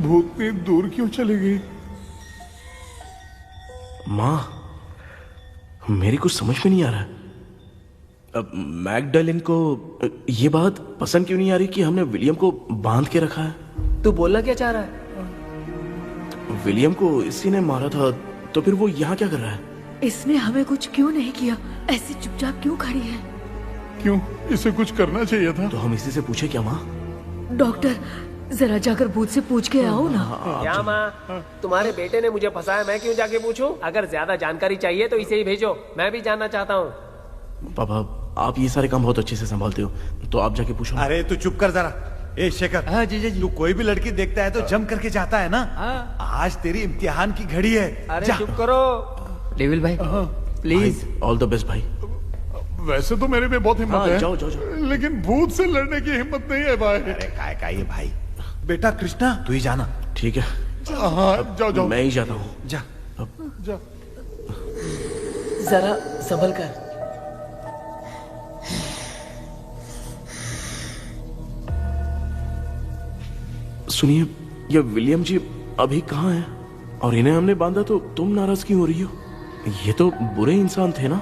भूतनी दूर क्यों चली गई माँ मेरी कुछ समझ में नहीं आ रहा अब मैगडालिन को ये बात पसंद क्यों नहीं आ रही कि हमने विलियम को बांध के रखा है तू बोलना क्या चाह रहा है विलियम को इसी ने मारा था तो फिर वो यहाँ क्या कर रहा है इसने हमें कुछ क्यों नहीं किया ऐसे चुपचाप क्यों खड़ी है क्यों इसे कुछ करना चाहिए था तो हम इसी से पूछे क्या माँ डॉक्टर जरा जाकर भूत से पूछ के आओ ना क्या माँ तुम्हारे बेटे ने मुझे फंसाया मैं क्यों जाके पूछूं अगर ज्यादा जानकारी चाहिए तो इसे ही भेजो मैं भी जानना चाहता हूँ पापा आप ये सारे काम बहुत अच्छे से संभालते हो तो आप जाके पूछो अरे तू चुप कर जरा ए शेखर हाँ जी तू कोई भी लड़की देखता है तो जम करके जाता है ना आज तेरी इम्तिहान की घड़ी है अरे जा। चुप करो डेविल भाई प्लीज ऑल द बेस्ट भाई वैसे तो मेरे में बहुत हिम्मत हाँ, है। जाओ, जाओ, जाओ। लेकिन भूत से लड़ने की हिम्मत नहीं है भाई। अरे काय काय ये भाई। बेटा कृष्णा तू ही जाना। ठीक है। हाँ जाओ जाओ। मैं ही जाता हूँ। जा जा। जरा संभल कर। सुनिए, ये विलियम जी अभी कहाँ हैं? और इन्हें हमने बांधा तो तुम नाराज क्यों हो रही हो? ये तो बुरे इंसान थे ना?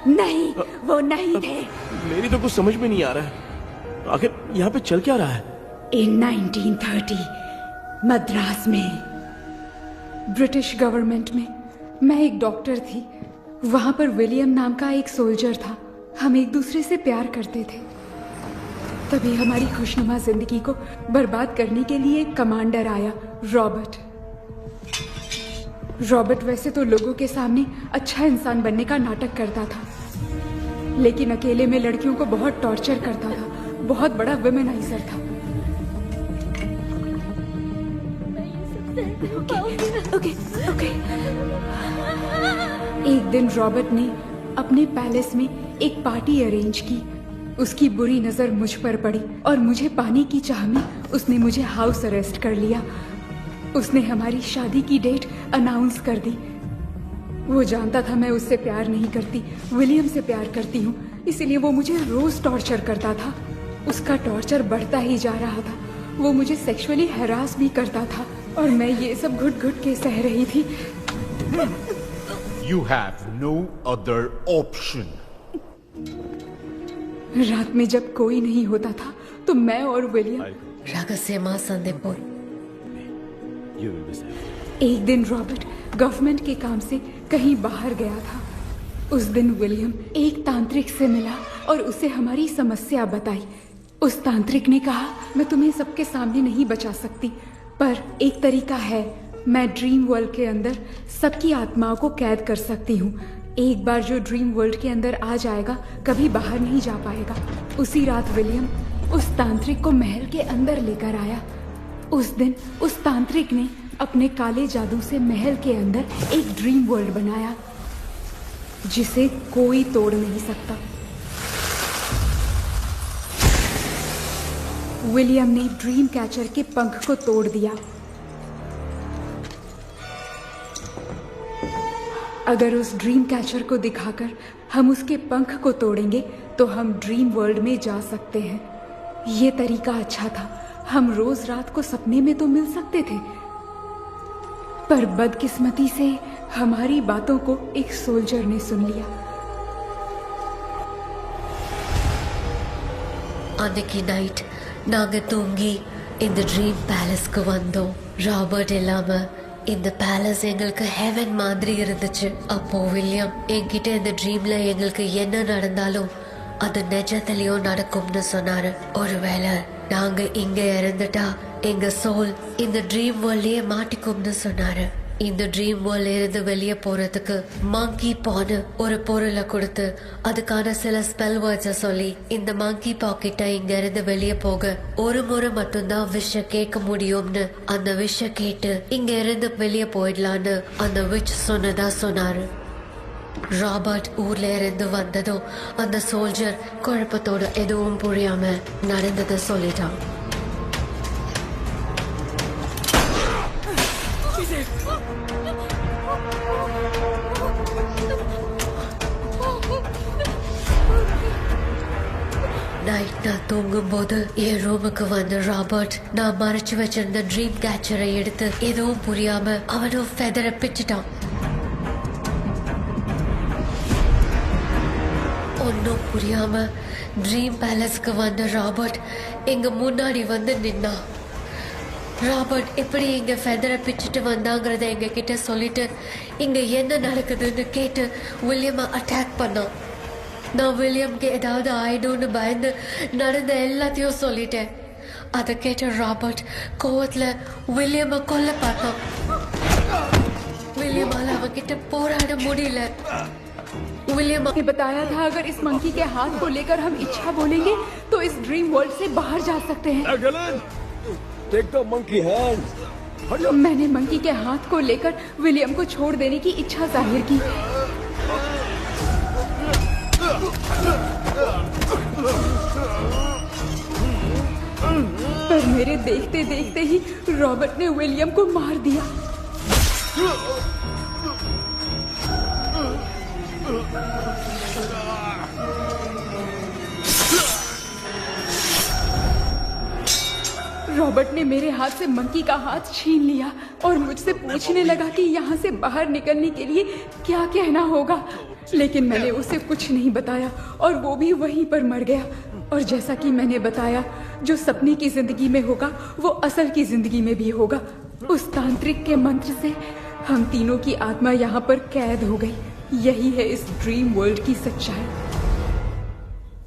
नहीं, वो नहीं थे। मेरी तो कुछ समझ में नहीं आ रहा है। आखिर यहाँ पे चल क्या रहा है? इन 1930 मद्रास में ब्रिटिश गवर्नमेंट में मैं एक डॉक्टर थी। वहां पर विलियम नाम का एक सोल्जर था। हम एक दूसरे से प्यार करते थे। तभी हमारी खुशनुमा जिंदगी को बर्बाद करने के लिए एक कमांडर आया, रॉबर्ट। रॉबर्ट वैसे तो लोगों के सामने अच्छा इंसान बनने का नाटक करता था, लेकिन अकेले में लड़कियों को बहुत टॉर्चर करता था। बहुत बड़ा वुमेनाइजर था। ओके। एक दिन रॉबर्ट ने अपने पैलेस में एक पार्टी अरेंज की। उसकी बुरी नजर मुझ पर पड़ी और मुझे पाने की चाह में उसने मुझे हाउस अरेस्ट कर लिया। उसने हमारी शादी की डेट अनाउंस कर दी। वो जानता था मैं उससे प्यार नहीं करती, विलियम से प्यार करती हूँ, इसीलिए वो मुझे रोज टॉर्चर करता था। उसका टॉर्चर बढ़ता ही जा रहा था। वो मुझे सेक्सुअली हैरास भी करता था और मैं ये सब घुट घुट के सह रही थी। You have no other option. रात में जब कोई नहीं होता था तो मैं और विलियम रहस्यमा संदेपुर। एक दिन रॉबर्ट गवर्नमेंट के काम से कहीं बाहर गया था। उस दिन विलियम एक तांत्रिक से मिला और उसे हमारी समस्या बताई। उस तांत्रिक ने कहा, मैं तुम्हें सबके सामने नहीं बचा सकती, पर एक तरीका है। मैं ड्रीम वर्ल्ड के अंदर सबकी आत्माओं को कैद कर सकती हूँ। एक बार जो ड्रीम वर्ल्ड के अंदर आ जाएगा कभी बाहर नहीं जा पाएगा। उसी रात विलियम उस तांत्रिक को महल के अंदर लेकर आया। उस दिन उस तांत्रिक ने अपने काले जादू से महल के अंदर एक ड्रीम वर्ल्ड बनाया जिसे कोई तोड़ नहीं सकता। विलियम ने ड्रीम कैचर के पंख को तोड़ दिया। अगर उस ड्रीम कैचर को दिखाकर हम उसके पंख को तोड़ेंगे तो हम ड्रीम वर्ल्ड में जा सकते हैं। ये तरीका अच्छा था। हम रोज रात को सपने में तो मिल सकते थे, पर बदकिस्मती से हमारी बातों को एक सोल्जर ने सुन लिया। अன்னைக்கு நைட் நாங்க தூங்கி இந்த ட்ரீம் பேலஸ்க்கு வந்தோம். ராபர்ட் இல்லாம இந்த பேலஸ் எங்களுக்கு ஹெவன் மாதிரி இருந்துச்சு. அப்போ வில்லியம் என்கிட்ட இந்த ட்ரீம்ல எங்களுக்கு என்ன நடந்தாலும் அது நிஜத்திலயும் நடக்கும்னு சொன்னாரு. ஒருவேளை நாங்க இங்க இறந்துட்டா எங்க சோல் இந்த ட்ரீம் வேர்ல்ட்லயே மாட்டிக்கும்னு சொன்னாரு. இந்த ட்ரீம் வேர்ல்ட்ல இருந்து வெளியே போறதுக்கு மங்கி பான்னு ஒரு பொருளை கொடுத்து அதுக்கான சில ஸ்பெல் வேர்ட்ஸை சொல்லி இந்த மங்கி பாக்கெட்டை இங்க இருந்து வெளியே போக ஒரு முறை மட்டும்தான் விஷ கேட்க முடியும்னு அந்த விஷ கேட்டு இங்க இருந்து வெளியே போயிடலான்னு அந்த விச் சொன்னதா சொன்னாரு. ராபர்ட் ஊர்ல இருந்து வந்ததும் அந்த சோல்ஜர் குழப்பத்தோட எதுவும் புரியாம நடந்ததை சொல்லிட்டான். நைட் நான் தூங்கும் போது என் ரூமுக்கு வந்த ராபர்ட் நான் மறைச்சு வச்சிருந்த ட்ரீம் கேச்சரை எடுத்து எதுவும் புரியாம அவனும் ஃபெதரை பிச்சுட்டான். ஒன்னும் புரியாம ட்ரீம் பேலஸ்க்கு வந்த ராபர்ட் எங்க முன்னாடி வந்து நின்னான். ராபர்ட் எப்படி இங்க ஃபெதரை பிச்சுட்டு வந்தாங்கிறத எங்க கிட்ட சொல்லிட்டு இங்க என்ன நடக்குதுன்னு கேட்டு வில்லியமை அட்டாக் பண்ணான். நான் வில்லியம்க்கு ஏதாவது ஆயிடும்னு பயந்து நடந்த எல்லாத்தையும் சொல்லிட்டேன். அதை கேட்ட ராபர்ட் கோவத்துல வில்லியமை கொல்ல பார்த்தான். विलियम அவகிட்ட போராட முடியல. विलियम ने बताया था अगर इस मंकी के हाथ को लेकर हम इच्छा बोलेंगे तो इस ड्रीम वर्ल्ड से बाहर जा सकते हैं. Take the monkey hand. मैंने मंकी के हाथ को लेकर विलियम को छोड़ देने की इच्छा जाहिर की. पर मेरे देखते देखते ही रॉबर्ट ने विलियम को मार दिया। रॉबर्ट ने मेरे हाथ से मंकी का हाथ छीन लिया और मुझसे पूछने लगा कि यहाँ से बाहर निकलने के लिए क्या कहना होगा, लेकिन मैंने उसे कुछ नहीं बताया और वो भी वहीं पर मर गया। और जैसा कि मैंने बताया, जो सपने की जिंदगी में होगा वो असल की जिंदगी में भी होगा। उस तांत्रिक के मंत्र से हम तीनों की आत्मा यहाँ पर कैद हो गई। यही है इस ड्रीम वर्ल्ड की सच्चाई।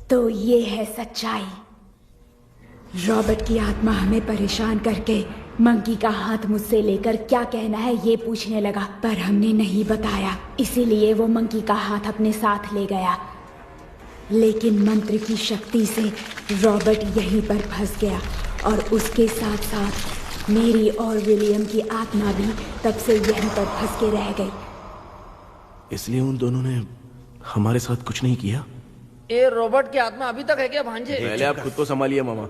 तो ये है सच्चाई। रॉबर्ट की आत्मा हमें परेशान करके मंकी का हाथ मुझसे लेकर क्या कहना है ये पूछने लगा, पर हमने नहीं बताया, इसीलिए वो मंकी का हाथ अपने साथ ले गया। लेकिन मंत्र की शक्ति से रॉबर्ट यहीं पर फंस गया और उसके साथ साथ मेरी और विलियम की आत्मा भी तब से यहीं पर फंस के रह गई। इसलिए उन दोनों ने हमारे साथ कुछ नहीं किया। ये रॉबर्ट की आत्मा अभी तक है क्या भांजे? पहले आप खुद को संभालिए मामा।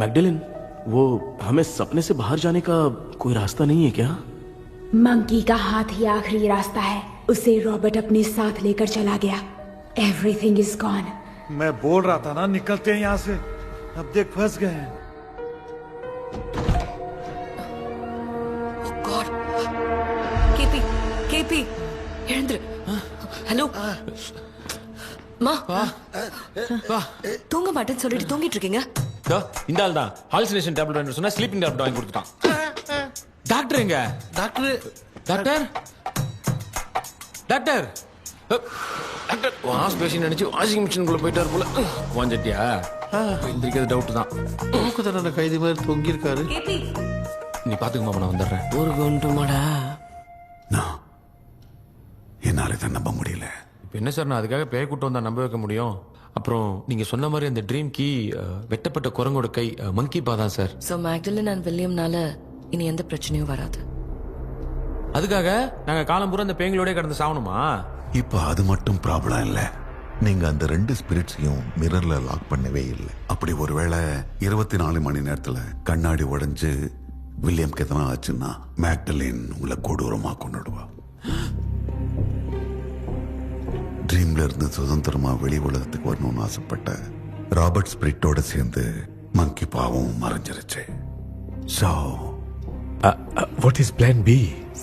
मैगडेलिन, वो हमें सपने से बाहर जाने का कोई रास्ता नहीं है क्या? मंकी का हाथ ही आखिरी रास्ता है। उसे रॉबर्ट अपने साथ लेकर चला गया। Everything is gone. मैं बोल रहा था ना, निकलते हैं यहाँ से। अब देख फंस गए हैं। केपी वीरेंद्र, ஹலோ மா தூங்க மாட்டேன்னு சொல்லிட்டு தூங்கிட்டு இருக்கீங்க? இந்த ஆள் தான் ஹாலுசினேஷன் டேப்லெட் வாங்கி சொன்னா ஸ்லீப்பிங் டேப்லெட் வாங்கி கொடுத்துட்டான். டாக்டர் எங்க? Doctor doctor doctor doctor wash basin நினைச்சு வாஷிங் மிஷினுக்குள்ள போயிட்டாரு போல. வாஞ்சிட்டியா? எந்திரிக்கிறது டவுட் தான். தூக்கத்தோட கைதி மாதிரி தொங்கி இருக்காரு. நீ பாத்துக்க மாமா, நான் வந்துடுறேன். ஒரு கொண்டுமாடா. என்னால இதை நம்ப முடியல. இப்போ என்ன சார், நான் அதுக்காக பேய் கூட்டம் வந்தா நம்ப வைக்க முடியும்? அப்புறம் நீங்க சொன்ன மாதிரி அந்த ட்ரீம் கீ வெட்டப்பட்ட குரங்கோட கை மங்கி பா தான் சார். ஸோ மேக்டலின் அண்ட் வில்லியம்னால இனி எந்த பிரச்சனையும் வராது. அதுக்காக நாங்க காலம் பூரா அந்த பேங்களோட கடந்து சாவணுமா? இப்ப அது மட்டும் ப்ராப்ளம் இல்ல. நீங்க அந்த 2 ஸ்பிரிட்ஸையும் மிரர்ல லாக் பண்ணவே இல்லை. அப்படி ஒருவேளை 24 மணி நேரத்துல கண்ணாடி உடைஞ்சு வில்லியம்க்கு எதனா ஆச்சுன்னா மேக்டலின் உங்களை கொடூரமா கொண்டுடுவா. ட்ரீம்ல இருந்து சுதந்திரமா வெளி உலகத்துக்கு வரணும்னு ஆசைப்பட்ட ராபர்ட் ஸ்பிரிட்டோட சேர்ந்து மங்கி பாவம் மறைஞ்சிருச்சு. So what is plan B?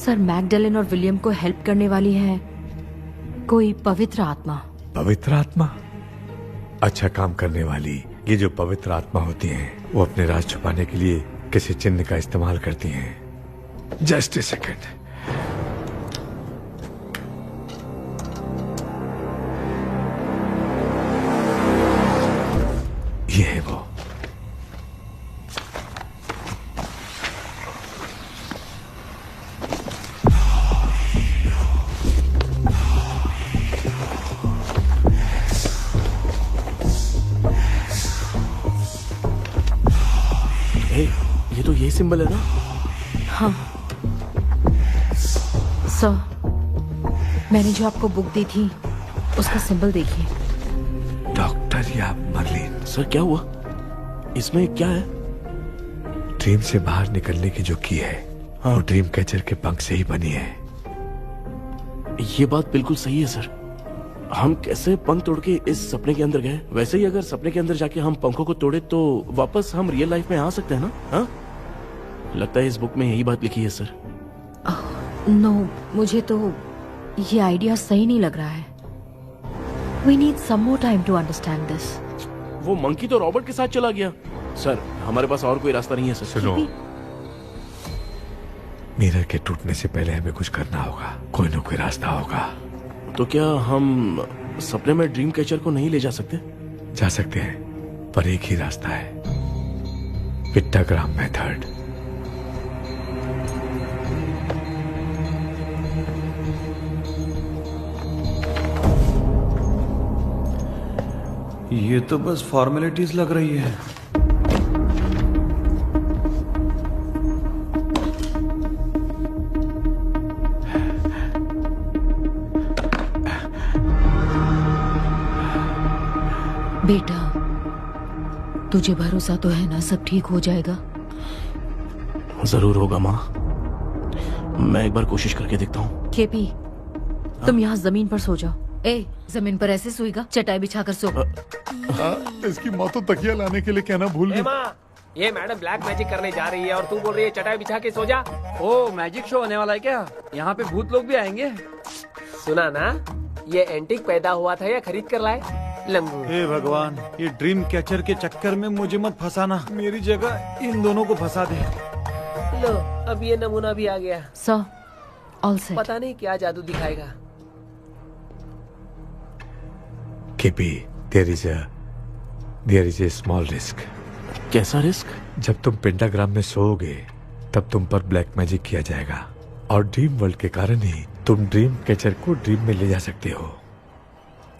Sir, Magdalene और विलियम को हेल्प करने वाली है कोई पवित्र आत्मा। पवित्र आत्मा? अच्छा काम करने वाली ये जो पवित्र आत्मा होती हैं, वो अपने राज छुपाने के लिए किसी चिन्ह का इस्तेमाल करती हैं। Just a second. ये है वो। ये तो यही सिंबल है ना? हाँ सर, मैंने जो आपको बुक दी थी उसका सिंबल देखिए। डॉक्टर या मर्लिन? सर क्या हुआ? इसमें क्या है? ड्रीम से बाहर निकलने की जो की है, हाँ, वो ड्रीम कैचर के पंख से ही बनी है। ये बात बिल्कुल सही है सर। हम कैसे पंख तोड़ के इस सपने के अंदर गए? वैसे ही अगर सपने के अंदर जाके हम पंखों को तोड़े तो वापस हम रियल लाइफ में आ सकते हैं ना? हाँ, लगता है इस बुक में यही बात लिखी है सर। नो, मुझे तो ये आइडिया सही नहीं लग रहा है। We need some more time to understand this. वो मंकी तो रॉबर्ट के साथ चला गया। सर, हमारे पास और कोई रास्ता नहीं है सर। सुनो, मिरर के टूटने से पहले हमें कुछ करना होगा। कोई ना कोई रास्ता होगा। तो क्या हम सपने में ड्रीम कैचर को नहीं ले जा सकते? जा सकते हैं, पर एक ही रास्ता है, पिट्टाग्राम मेथड। ये तो बस फॉर्मेलिटीज लग रही है। बेटा, तुझे भरोसा तो है ना सब ठीक हो जाएगा? जरूर होगा माँ, मैं एक बार कोशिश करके देखता हूँ। केपी, तुम यहाँ जमीन पर सो जाओ। ए, जमीन पर ऐसे सोएगा? चटाई बिछाकर सो। इसकी माँ तो तकिया लाने के लिए कहना भूल गई। माँ, ये मैडम ब्लैक मैजिक करने जा रही है और तू बोल रही है चटाई बिछा के सो जा। ओ, मैजिक शो होने वाला है क्या? यहाँ पे भूत लोग भी आएंगे। सुना ना, ये एंटीक पैदा हुआ था या खरीद कर लाए? लंगू। हे भगवान, ये ड्रीम कैचर के चक्कर में मुझे मत फंसाना, मेरी जगह इन दोनों को फंसा दे। लो, अब ये नमूना भी आ गया। सो, ऑल सेट। पता नहीं क्या जादू दिखाएगा। KP, there is a small risk. कैसा रिस्क? जब तुम पेंटाग्राम में सोओगे तब तुम पर ब्लैक मैजिक किया जाएगा और ड्रीम वर्ल्ड के कारण ही तुम ड्रीम कैचर को ड्रीम में ले जा सकते हो।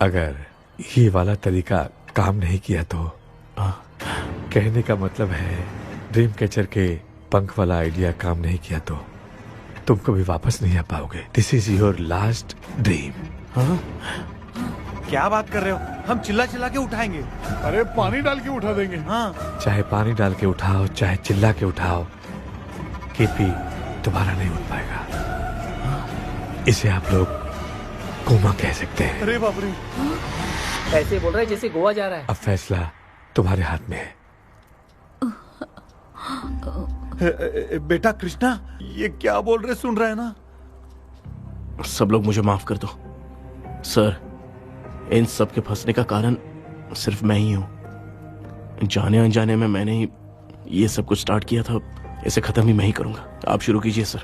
अगर ये वाला तरीका काम नहीं किया तो कहने का मतलब है ड्रीम कैचर के पंख वाला आइडिया काम नहीं किया तो तुम कभी वापस नहीं आ पाओगे। This is your last dream. क्या बात कर रहे हो? हम चिल्ला चिल्ला के उठाएंगे। अरे पानी डाल के उठा देंगे। हाँ, चाहे पानी डाल के उठाओ, चाहे चिल्ला के उठाओ, केपी दोबारा नहीं उठ पाएगा। इसे आप लोग कोमा कह सकते हैं। अरे बाप रे, ऐसे बोल रहे जैसे गोवा जा रहा है। अब फैसला तुम्हारे हाथ में है। बेटा कृष्णा, ये क्या बोल रहे सुन रहा है ना? सब लोग मुझे माफ कर दो सर, इन सब के फंसने का कारण सिर्फ मैं ही हूँ। जाने अनजाने में मैंने ही ये सब कुछ स्टार्ट किया था, इसे खत्म भी मैं ही करूंगा। आप शुरू कीजिए सर।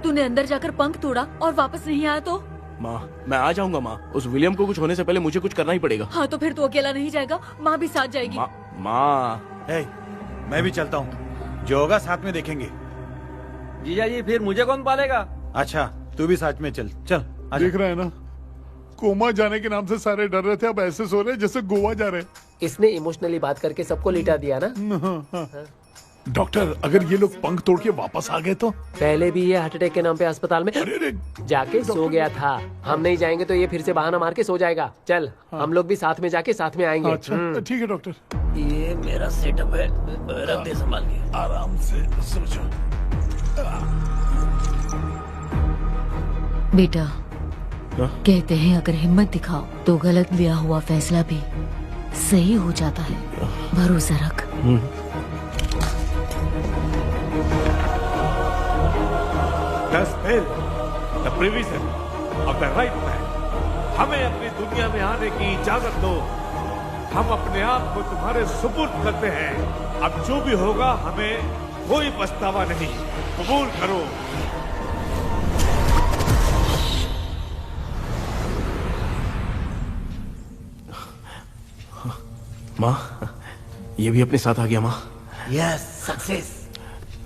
तूने अंदर जाकर पंख तोड़ा और वापस नहीं आया तो? माँ, मैं आ जाऊंगा माँ। उस विलियम को कुछ होने से पहले मुझे कुछ करना ही पड़ेगा। हाँ, तो फिर तू अकेला नहीं जाएगा, माँ भी साथ जाएगी। माँ, मैं भी चलता हूँ, जो होगा साथ में देखेंगे। जीजा जी, फिर मुझे कौन पालेगा? अच्छा, तू भी साथ में चल। चल, देख रहे हैं ना, कोमा जाने के नाम से सारे डर रहे थे, अब ऐसे सो रहे जैसे गोवा जा रहे। इसने इमोशनली बात करके सबको लिटा दिया ना। डॉक्टर, अगर ये लोग पंख तोड़ के वापस आ गए तो? पहले भी ये हार्ट अटैक के नाम पे अस्पताल में जाके सो गया था। हम नहीं जाएंगे तो ये फिर से बहाना मार के सो जाएगा। चल, हम लोग भी साथ में जाके साथ में आएंगे। अच्छा, ठीक है डॉक्टर। ये मेरा सेटअप है, रख दे संभाल के। आराम से सो जाओ। बेटा, कहते हैं अगर हिम्मत दिखाओ तो गलत लिया हुआ फैसला भी सही हो जाता है। भरोसा रख। The spell, the provision of the right man. हमें अपनी दुनिया में आने की इजाजत दो। हम अपने आप को तुम्हारे सुपुर्द करते हैं। अब जो भी होगा हमें कोई पछतावा नहीं। कबूल करो। माँ, ये भी अपने साथ आ गया। माँ, यस, सक्सेस।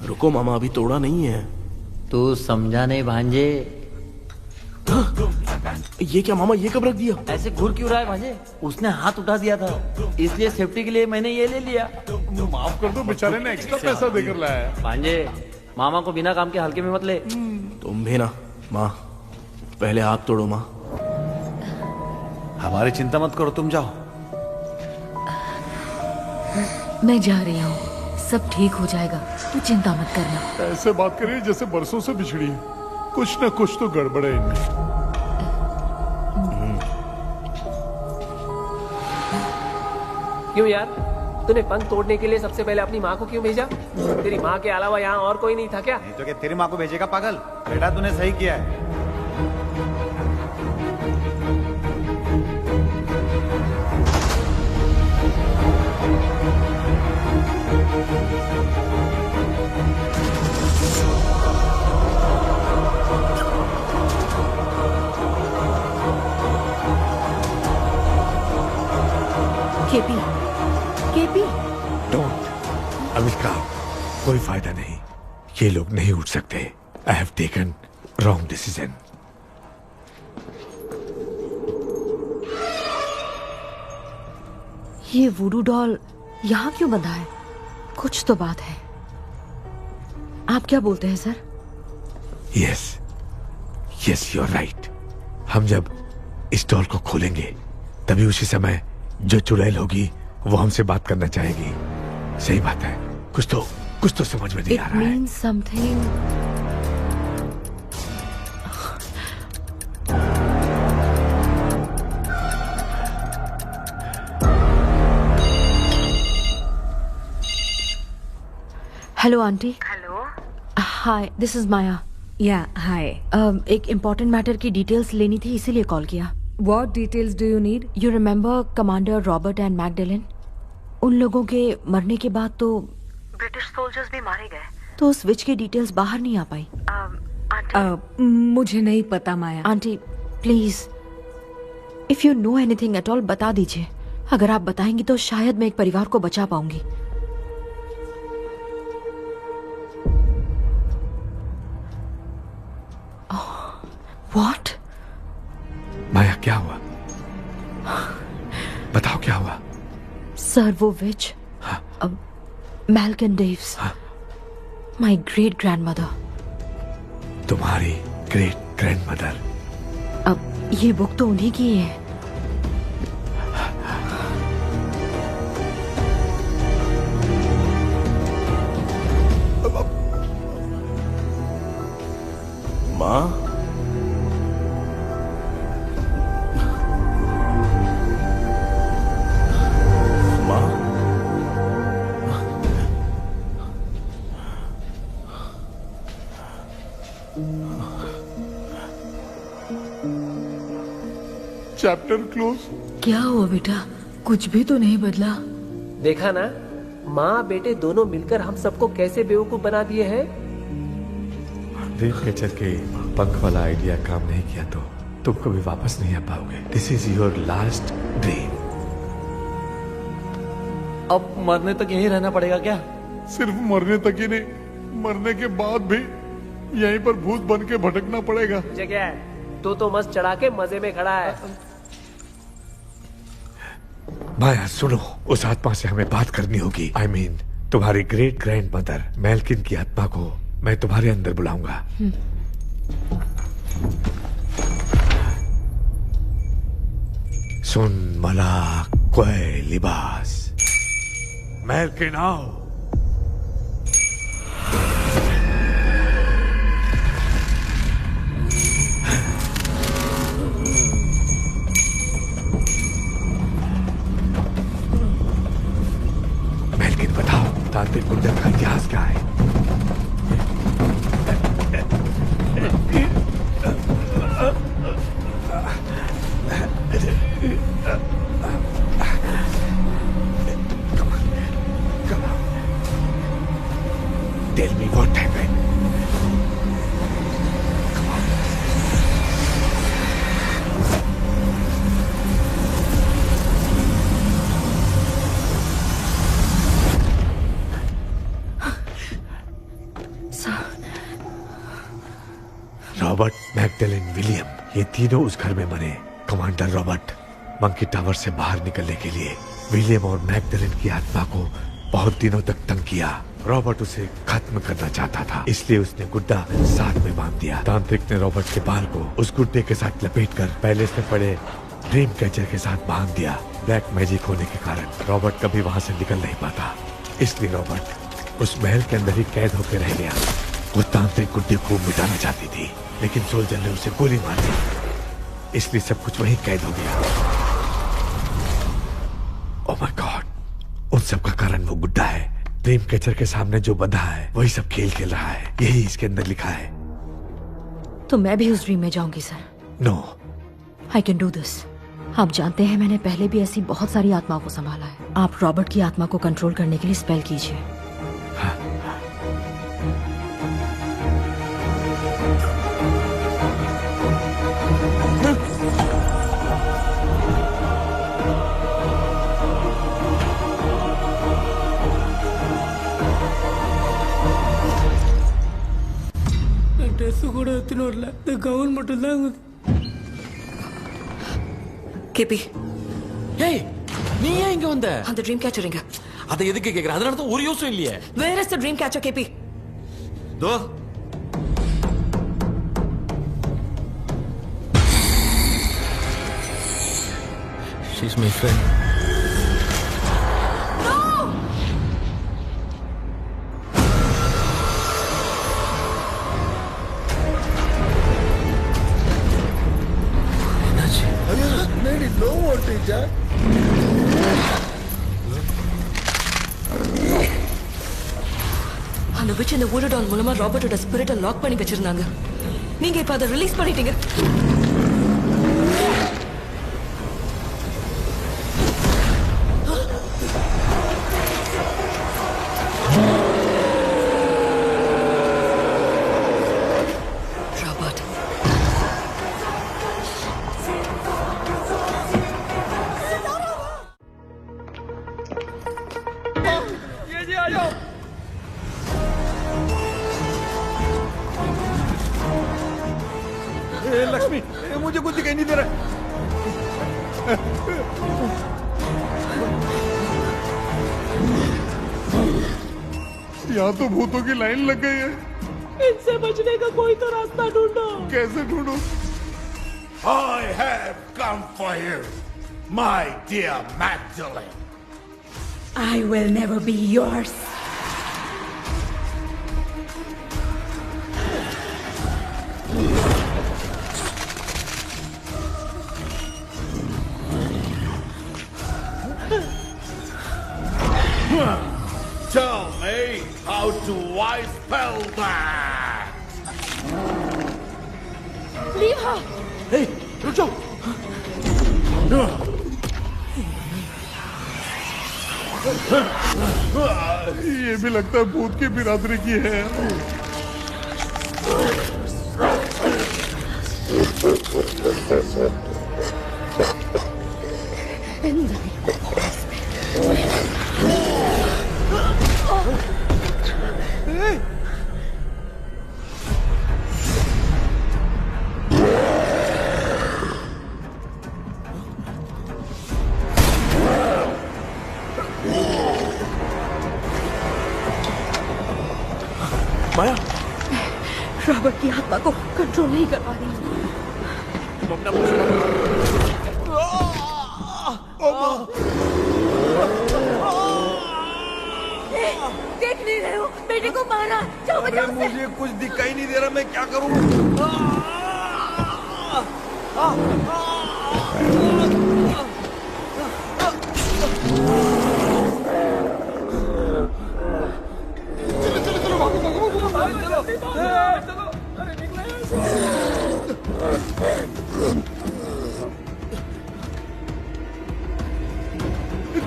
रुको मामा, अभी तोड़ा नहीं है। तू समझा नहीं भांजे। ये क्या मामा, ये कब रख दिया? ऐसे घूर क्यों रहा है भांजे? उसने हाथ उठा दिया था, इसलिए सेफ्टी के लिए मैंने ये ले लिया। माफ कर दो, बेचारे ने एक्स्ट्रा पैसा देकर लाया है। भांजे, मामा को बिना काम के हल्के में मत ले। तुम भी ना। माँ, पहले आप तोड़ो। माँ, हमारी चिंता मत करो, तुम जाओ। मैं जा रही हूँ, सब ठीक हो जाएगा, तू चिंता मत करना। ऐसे बात करिए जैसे बरसों से बिछड़ी है। कुछ न कुछ तो गड़बड़ है इनमें। क्यों यार, तूने पंख तोड़ने के लिए सबसे पहले अपनी माँ को क्यों भेजा? तेरी माँ के अलावा यहाँ और कोई नहीं था क्या? नहीं तो क्या तेरी माँ को भेजेगा पागल? बेटा, तूने सही किया है। KP, KP, don't. अविष्का, कोई फायदा नहीं। ये लोग नहीं उठ सकते। I have taken wrong decision. ये वुडू डॉल यहाँ क्यों बंधा है? कुछ तो बात है। आप क्या बोलते हैं sir? Yes, yes, you are right. हम जब इस डॉल को खोलेंगे तभी उसी समय जो चुड़ैल होगी वो हमसे बात करना चाहेगी। सही बात है, कुछ तो समझ में नहीं आ It रहा है। means something. Hello aunty. Hello. Hi, this is Maya. Yeah hi. एक इम्पोर्टेंट मैटर की डिटेल्स लेनी थी, इसीलिए कॉल किया। What details do you need? You remember commander Robert and Magdalene? उन लोगों के मरने के बाद तो ब्रिटिश सोल्जर्स भी मारे गए। तो उस विच की डिटेल्स बाहर नहीं आ पाई। मुझे नहीं पता Maya. Aunty please, if you know anything at all बता दीजिए। अगर आप बताएंगी तो शायद मैं एक परिवार को बचा पाऊंगी। व्हाट? माया क्या हुआ? बताओ क्या हुआ? सर वो विच मैल्कन डेव्स, माय ग्रेट ग्रैंडमदर। तुम्हारी ग्रेट ग्रैंडमदर? अब ये बुक तो उन्हीं की है। माँ, चैप्टर क्लोज। क्या हुआ बेटा? कुछ भी तो नहीं बदला। देखा ना, माँ बेटे दोनों मिलकर हम सबको कैसे बेवकूफ बना दिए हैं। ड्रीम कैचर के पंख वाला आइडिया काम नहीं किया तो तुम कभी वापस नहीं आ पाओगे। This is your last dream. अब मरने तक यहीं रहना पड़ेगा क्या? सिर्फ मरने तक ही नहीं, मरने के बाद भी यहीं पर भूत बन के भटकना पड़ेगा। जगह है तो मस्त चढ़ा के मजे में खड़ा है। माया सुनो, उस आत्मा से हमें बात करनी होगी। I mean, तुम्हारी ग्रेट ग्रैंड मदर मेल्किन की आत्मा को मैं तुम्हारे अंदर बुलाऊंगा। सुन मला कोई लिबास, मेल्किन आओ। मेल्किन बताओ, तांत्रिक गुंडा का इतिहास क्या है? Tell me what happened. Robert, Magdalene, William, ये तीनों उस घर में मरे। कमांडर रॉबर्ट मंकी टावर से बाहर निकलने के लिए विलियम और मैगडेलिन की आत्मा को बहुत दिनों तक तंग किया। रॉबर्ट उसे खत्म करना चाहता था, इसलिए उसने गुड्डा साथ में बांध दिया। तांत्रिक ने रॉबर्ट के बाल को उस गुड्डे के साथ लपेटकर पैलेस में पड़े ड्रीम कैचर के साथ बांध दिया। ब्लैक मैजिक होने के कारण रॉबर्ट कभी वहां से निकल नहीं पाता, इसलिए रॉबर्ट उस महल के अंदर ही कैद होकर रह गया। वो तांत्रिक गुड्डे को मिटाना चाहती थी, लेकिन सोल्जर ने उसे गोली मार दी, इसलिए सब कुछ वहीं कैद हो गया। ओह माय गॉड, उन सब का कारण वो गुड्डा है। ड्रीम कैचर के सामने जो बंधा है वही सब खेल खेल रहा है, यही इसके अंदर लिखा है। तो मैं भी उस ड्रीम में जाऊंगी sir? No, I can do this. आप जानते हैं मैंने पहले भी ऐसी बहुत सारी आत्माओं को संभाला है। आप रॉबर्ट की आत्मा को कंट्रोल करने के लिए स्पेल कीजिए। ட்ரெஸ் கூட எடுத்துன்னு வரல, இந்த கவுன் மட்டும் தான். கேபி, ஏய் நீ ஏன் இங்க வந்த? அந்த ட்ரீம் கேச்சர் எங்க? அதை எதுக்கு கேக்குற? அதனால தான் ஒரு யூஸும் இல்லையே. Where is the dream catcher கேபி? தோ she's my friend. அந்த witch இந்த voodoo doll மூலமா ராபர்ட்டோட ஸ்பிரிட்டை லாக் பண்ணி வச்சிருந்தாங்க. நீங்க இப்ப அதை ரிலீஸ் பண்ணிட்டீங்க. ராபர்ட் ये जी आ जाओ। लक्ष्मी मुझे कुछ दिखाई नहीं दे रहा। यहाँ तो भूतों की लाइन लग गई है। इनसे बचने का कोई तो रास्ता ढूंढो। कैसे ढूंढो? I have come for you, my dear Magdalene. I will never be yours. Tell me how do I spell that? Leave her. Hey, रुक जाओ। ये भी लगता है भूत की बिरादरी की है। माया, रॉबर्ट की आत्मा को कंट्रोल नहीं कर पा रही। देख नहीं रहे हो, बेटे को मारा। जाओ बचाओ उसे। मुझे कुछ दिखाई नहीं दे रहा, मैं क्या करूं?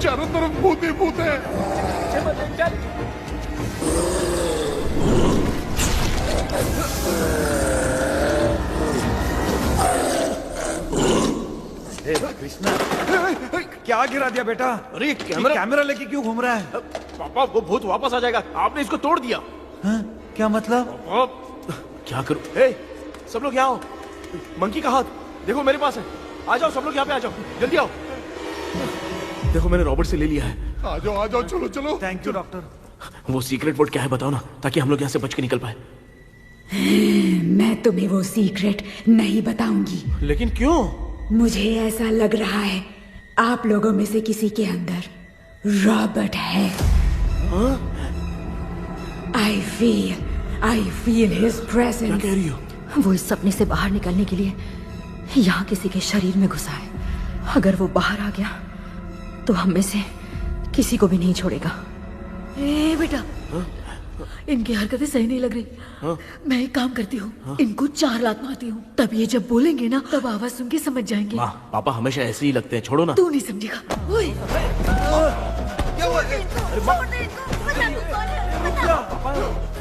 चारों तरफ भूत ही भूत है। कृष्णा क्या गिरा दिया बेटा? अरे कैमरा लेके क्यों घूम रहा है? पापा वो भूत वापस आ जाएगा, आपने इसको तोड़ दिया। क्या मतलब? क्या करूं? ए, सब लोग यहाँ आओ। मंकी का हाथ देखो मेरे पास है। आ जाओ सब लोग यहाँ पे आ जाओ, जल्दी आओ। देखो मैंने रॉबर्ट से ले लिया है। आ जाओ चलो चलो। Thank you doctor. वो सीक्रेट वर्ड क्या है बताओ ना, ताकि हम लोग यहाँ से बच के निकल पाए। मैं तुम्हें वो सीक्रेट नहीं बताऊंगी। लेकिन क्यों? मुझे ऐसा लग रहा है आप लोगों में से किसी के अंदर रॉबर्ट है। I feel his presence. क्या कह रही हो? वो इस सपने से बाहर निकलने के लिए यहाँ किसी के शरीर में घुसा है। अगर वो बाहर आ गया तो हम में से किसी को भी नहीं छोड़ेगा। ए बेटा, इनकी हरकतें सही नहीं लग रही। मैं एक काम करती हूँ, इनको 4 लात मारती हूँ, तब ये जब बोलेंगे ना तब आवाज सुन के समझ जाएंगे। पापा हमेशा ऐसे ही लगते हैं, छोड़ो ना। तू नहीं समझेगा।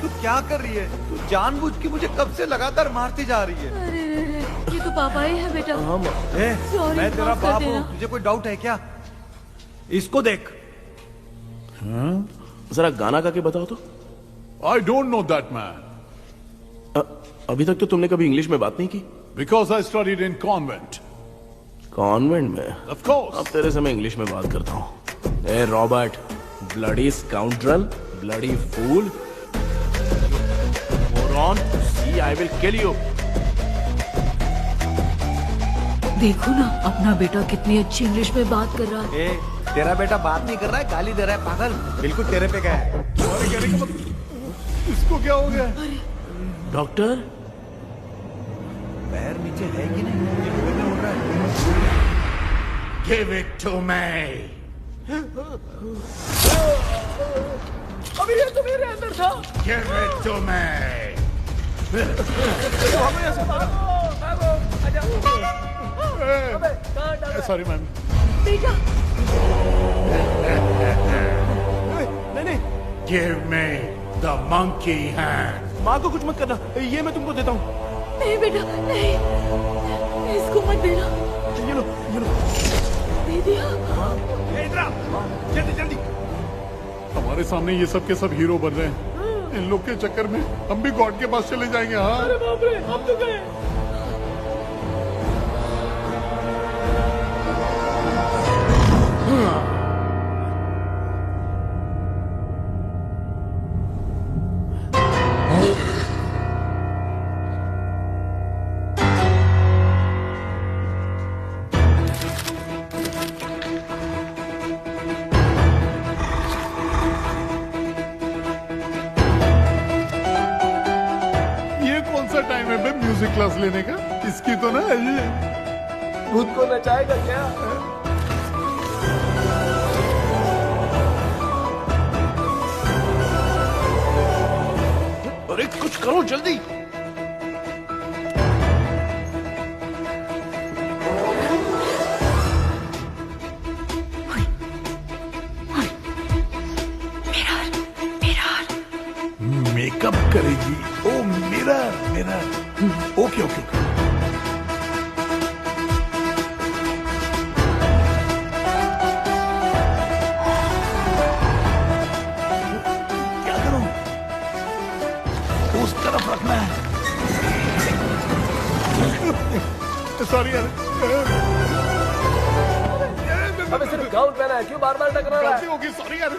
तू क्या कर रही है? तू जानबूझ के मुझे कब से लगातार मारती जा रही है। अरे ये तो पापा ही है बेटा। Sorry, मैं तेरा माफ कर बाप देना। हूँ, तुझे कोई डाउट है क्या? इसको देख। जरा गाना गा के बताओ तो। I don't know that man. अभी तक तो तुमने कभी इंग्लिश में बात नहीं की। Because I studied in convent. Convent में? Of course. अब तेरे से मैं इंग्लिश में बात करता हूँ। ए Robert, bloody scoundrel, bloody fool, moron, see I will kill you. देखो ना अपना बेटा कितनी अच्छी इंग्लिश में बात कर रहा है। तेरा बेटा बात नहीं कर रहा है, गाली दे रहा है पागल। बिल्कुल तेरे पे क्या है? इसको क्या हो गया? डॉक्टर, पैर नीचे है कि नहीं? ये मुंह में उड़ रहा है। Give it to me. अभी ये तो मेरे अंदर बेटा Give it to me. Sorry ma'am. बेटा नहीं, Give me the monkey hand. माँ को कुछ मत करना, ये मैं तुमको देता हूँ। नहीं बेटा नहीं, इसको मत देना। ये लो, ये लो। दे दिया। जल्दी जल्दी। हमारे सामने ये सब के सब हीरो बन रहे हैं। इन लोग के चक्कर में हम भी गॉड के पास चले जाएंगे। हाँ अरे बाप रे, हम तो गए। टाइम है बे म्यूजिक क्लास लेने का? इसकी तो ना खुद को नचाएगा क्या? अरे कुछ करो जल्दी। मेकअप करेगी। Oh mirror mirror. Okay okay okay. क्या करूं? उस तरफ रखना है। सॉरी यार। अबे सिर्फ गाउन पहना है, क्यों बार बार टकरा रहा है? गलती होगी, सॉरी यार।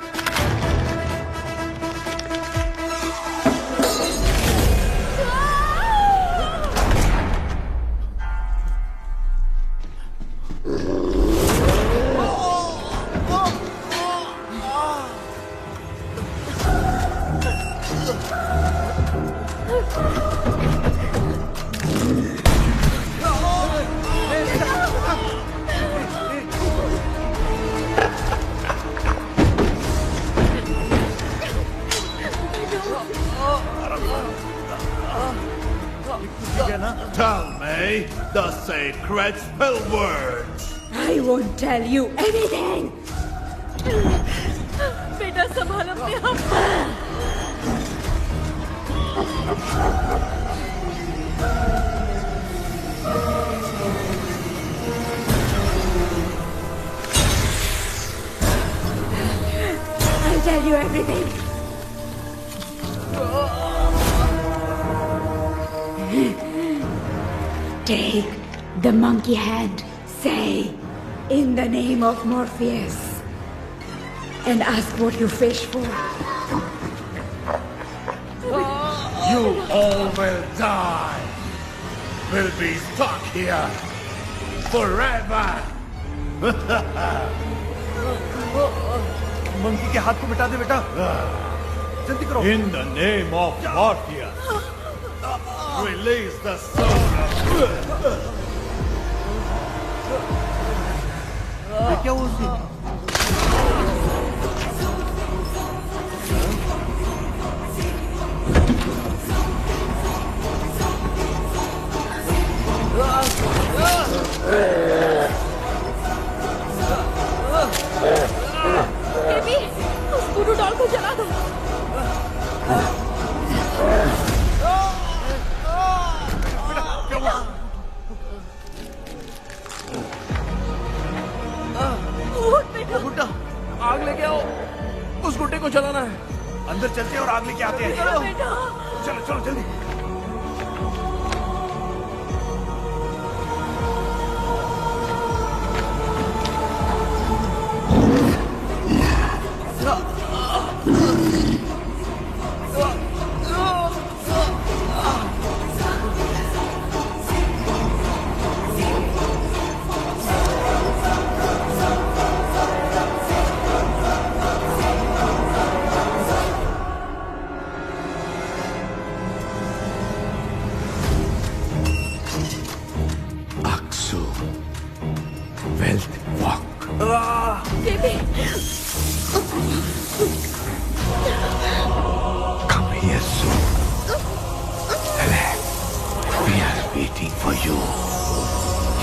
Tell me the sacred spell words. I won't tell you anything. बेटा संभाल अपने आप। I'll tell you everything. Take the monkey hand, say, in the name of Morpheus, and ask what you fish for. You all will die. Will be stuck here forever. Monkey के हाथ को मिटा दे बेटा, जल्दी करो। In the name of Morpheus, release the soul. क्या हुआ उसे? बेबी, उस भूडू डॉल को जला दो। गुड्डा, आग लेके आओ। उस गुड्डे को जलाना है। अंदर चलते हैं और आग लेके आते हैं। चलो चलो जल्दी।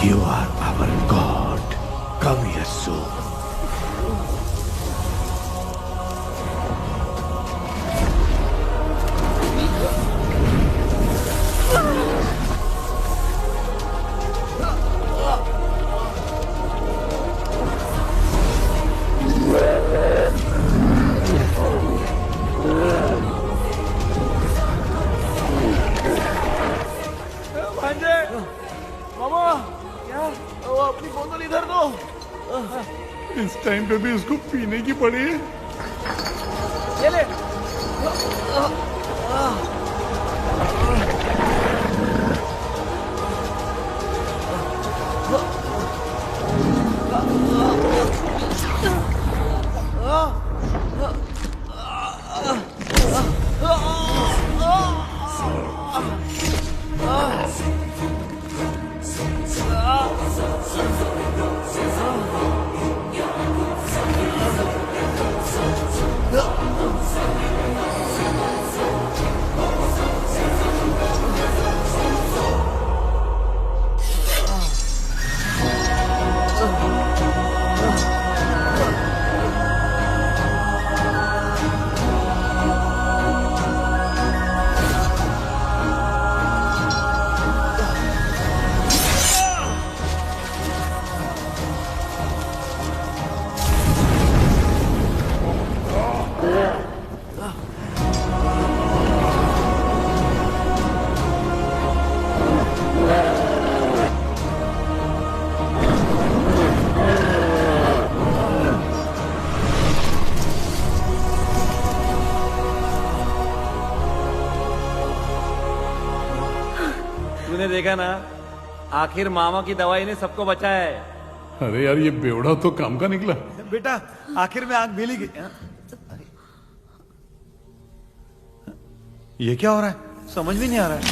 You are our God. Come here soon. भांजे, मामा, क्या? वो अपनी बोतल इधर दो। इस टाइम पे भी उसको पीने की पड़ी है। ये ले। तूने देखा ना, आखिर मामा की दवाई ने सबको बचाया है। अरे यार, ये बेवड़ा तो काम का निकला। बेटा, आखिर में आंख मिली गई। ये क्या हो रहा है? समझ में नहीं आ रहा है।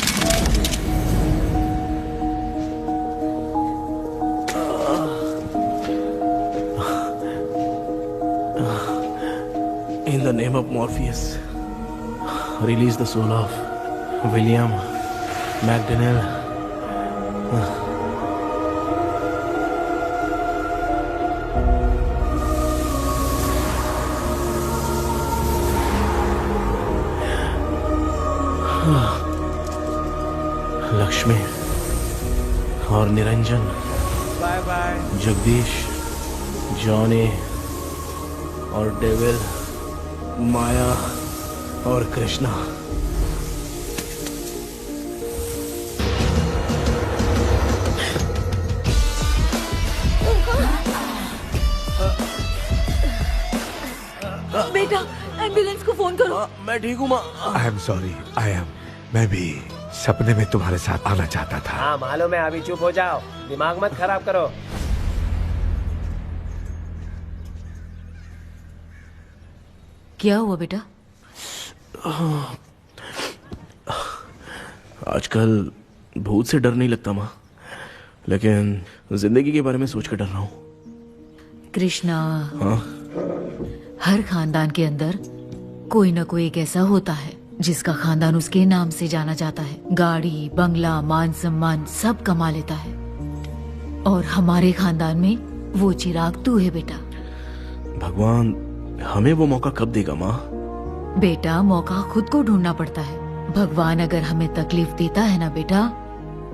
In the name of Morpheus, release the soul of William McDaniel. Lakshmi और Niranjan, bye bye. Jagdish, Johnny और डेविल, माया और कृष्णा। बेटा, एम्बुलेंस को फोन करो। मैं ठीक हूँ माँ। आई एम सॉरी, मैं भी सपने में तुम्हारे साथ आना चाहता था। हाँ मालूम है, अभी चुप हो जाओ, दिमाग मत खराब करो। क्या हुआ बेटा? आजकल भूत से डर नहीं लगता माँ, लेकिन जिंदगी के बारे में सोच कर डर रहा हूँ। कृष्णा, हाँ? हर खानदान के अंदर कोई ना कोई एक ऐसा होता है जिसका खानदान उसके नाम से जाना जाता है। गाड़ी, बंगला, मान सम्मान सब कमा लेता है, और हमारे खानदान में वो चिराग तू है बेटा। भगवान हमें वो मौका कब देगा माँ? बेटा, मौका खुद को ढूंढना पड़ता है। भगवान अगर हमें तकलीफ देता है ना बेटा,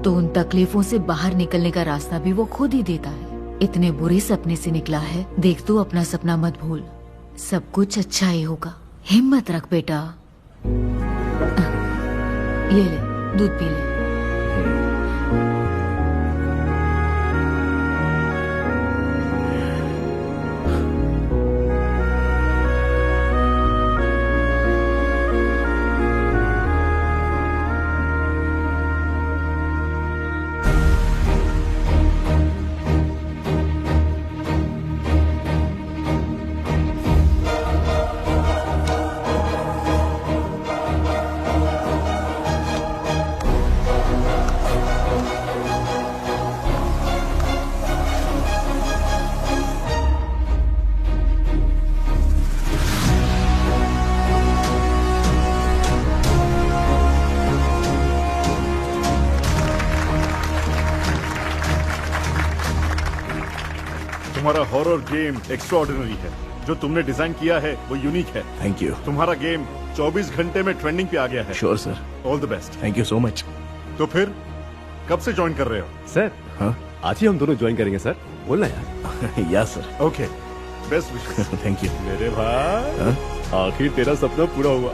तो उन तकलीफों से बाहर निकलने का रास्ता भी वो खुद ही देता है। इतने बुरे सपने से निकला है, देख तू अपना सपना मत भूल, सब कुछ अच्छा ही होगा। हिम्मत रख बेटा। ये ले, दूध पी ले। तुम्हारा हॉरर गेम एक्स्ट्राऑर्डिनरी है। जो तुमने डिजाइन किया है वो यूनिक है। Thank you. तुम्हारा गेम 24 घंटे में ट्रेंडिंग पे आ गया है। Sure sir. All the best. Thank you so much. तो फिर कब से ज्वाइन कर रहे हो? सर हाँ आज ही हम दोनों ज्वाइन करेंगे सर, बोलना यार। या sir. Okay, best wishes. Thank you. मेरे भाई आखिर तेरा सपना पूरा हुआ।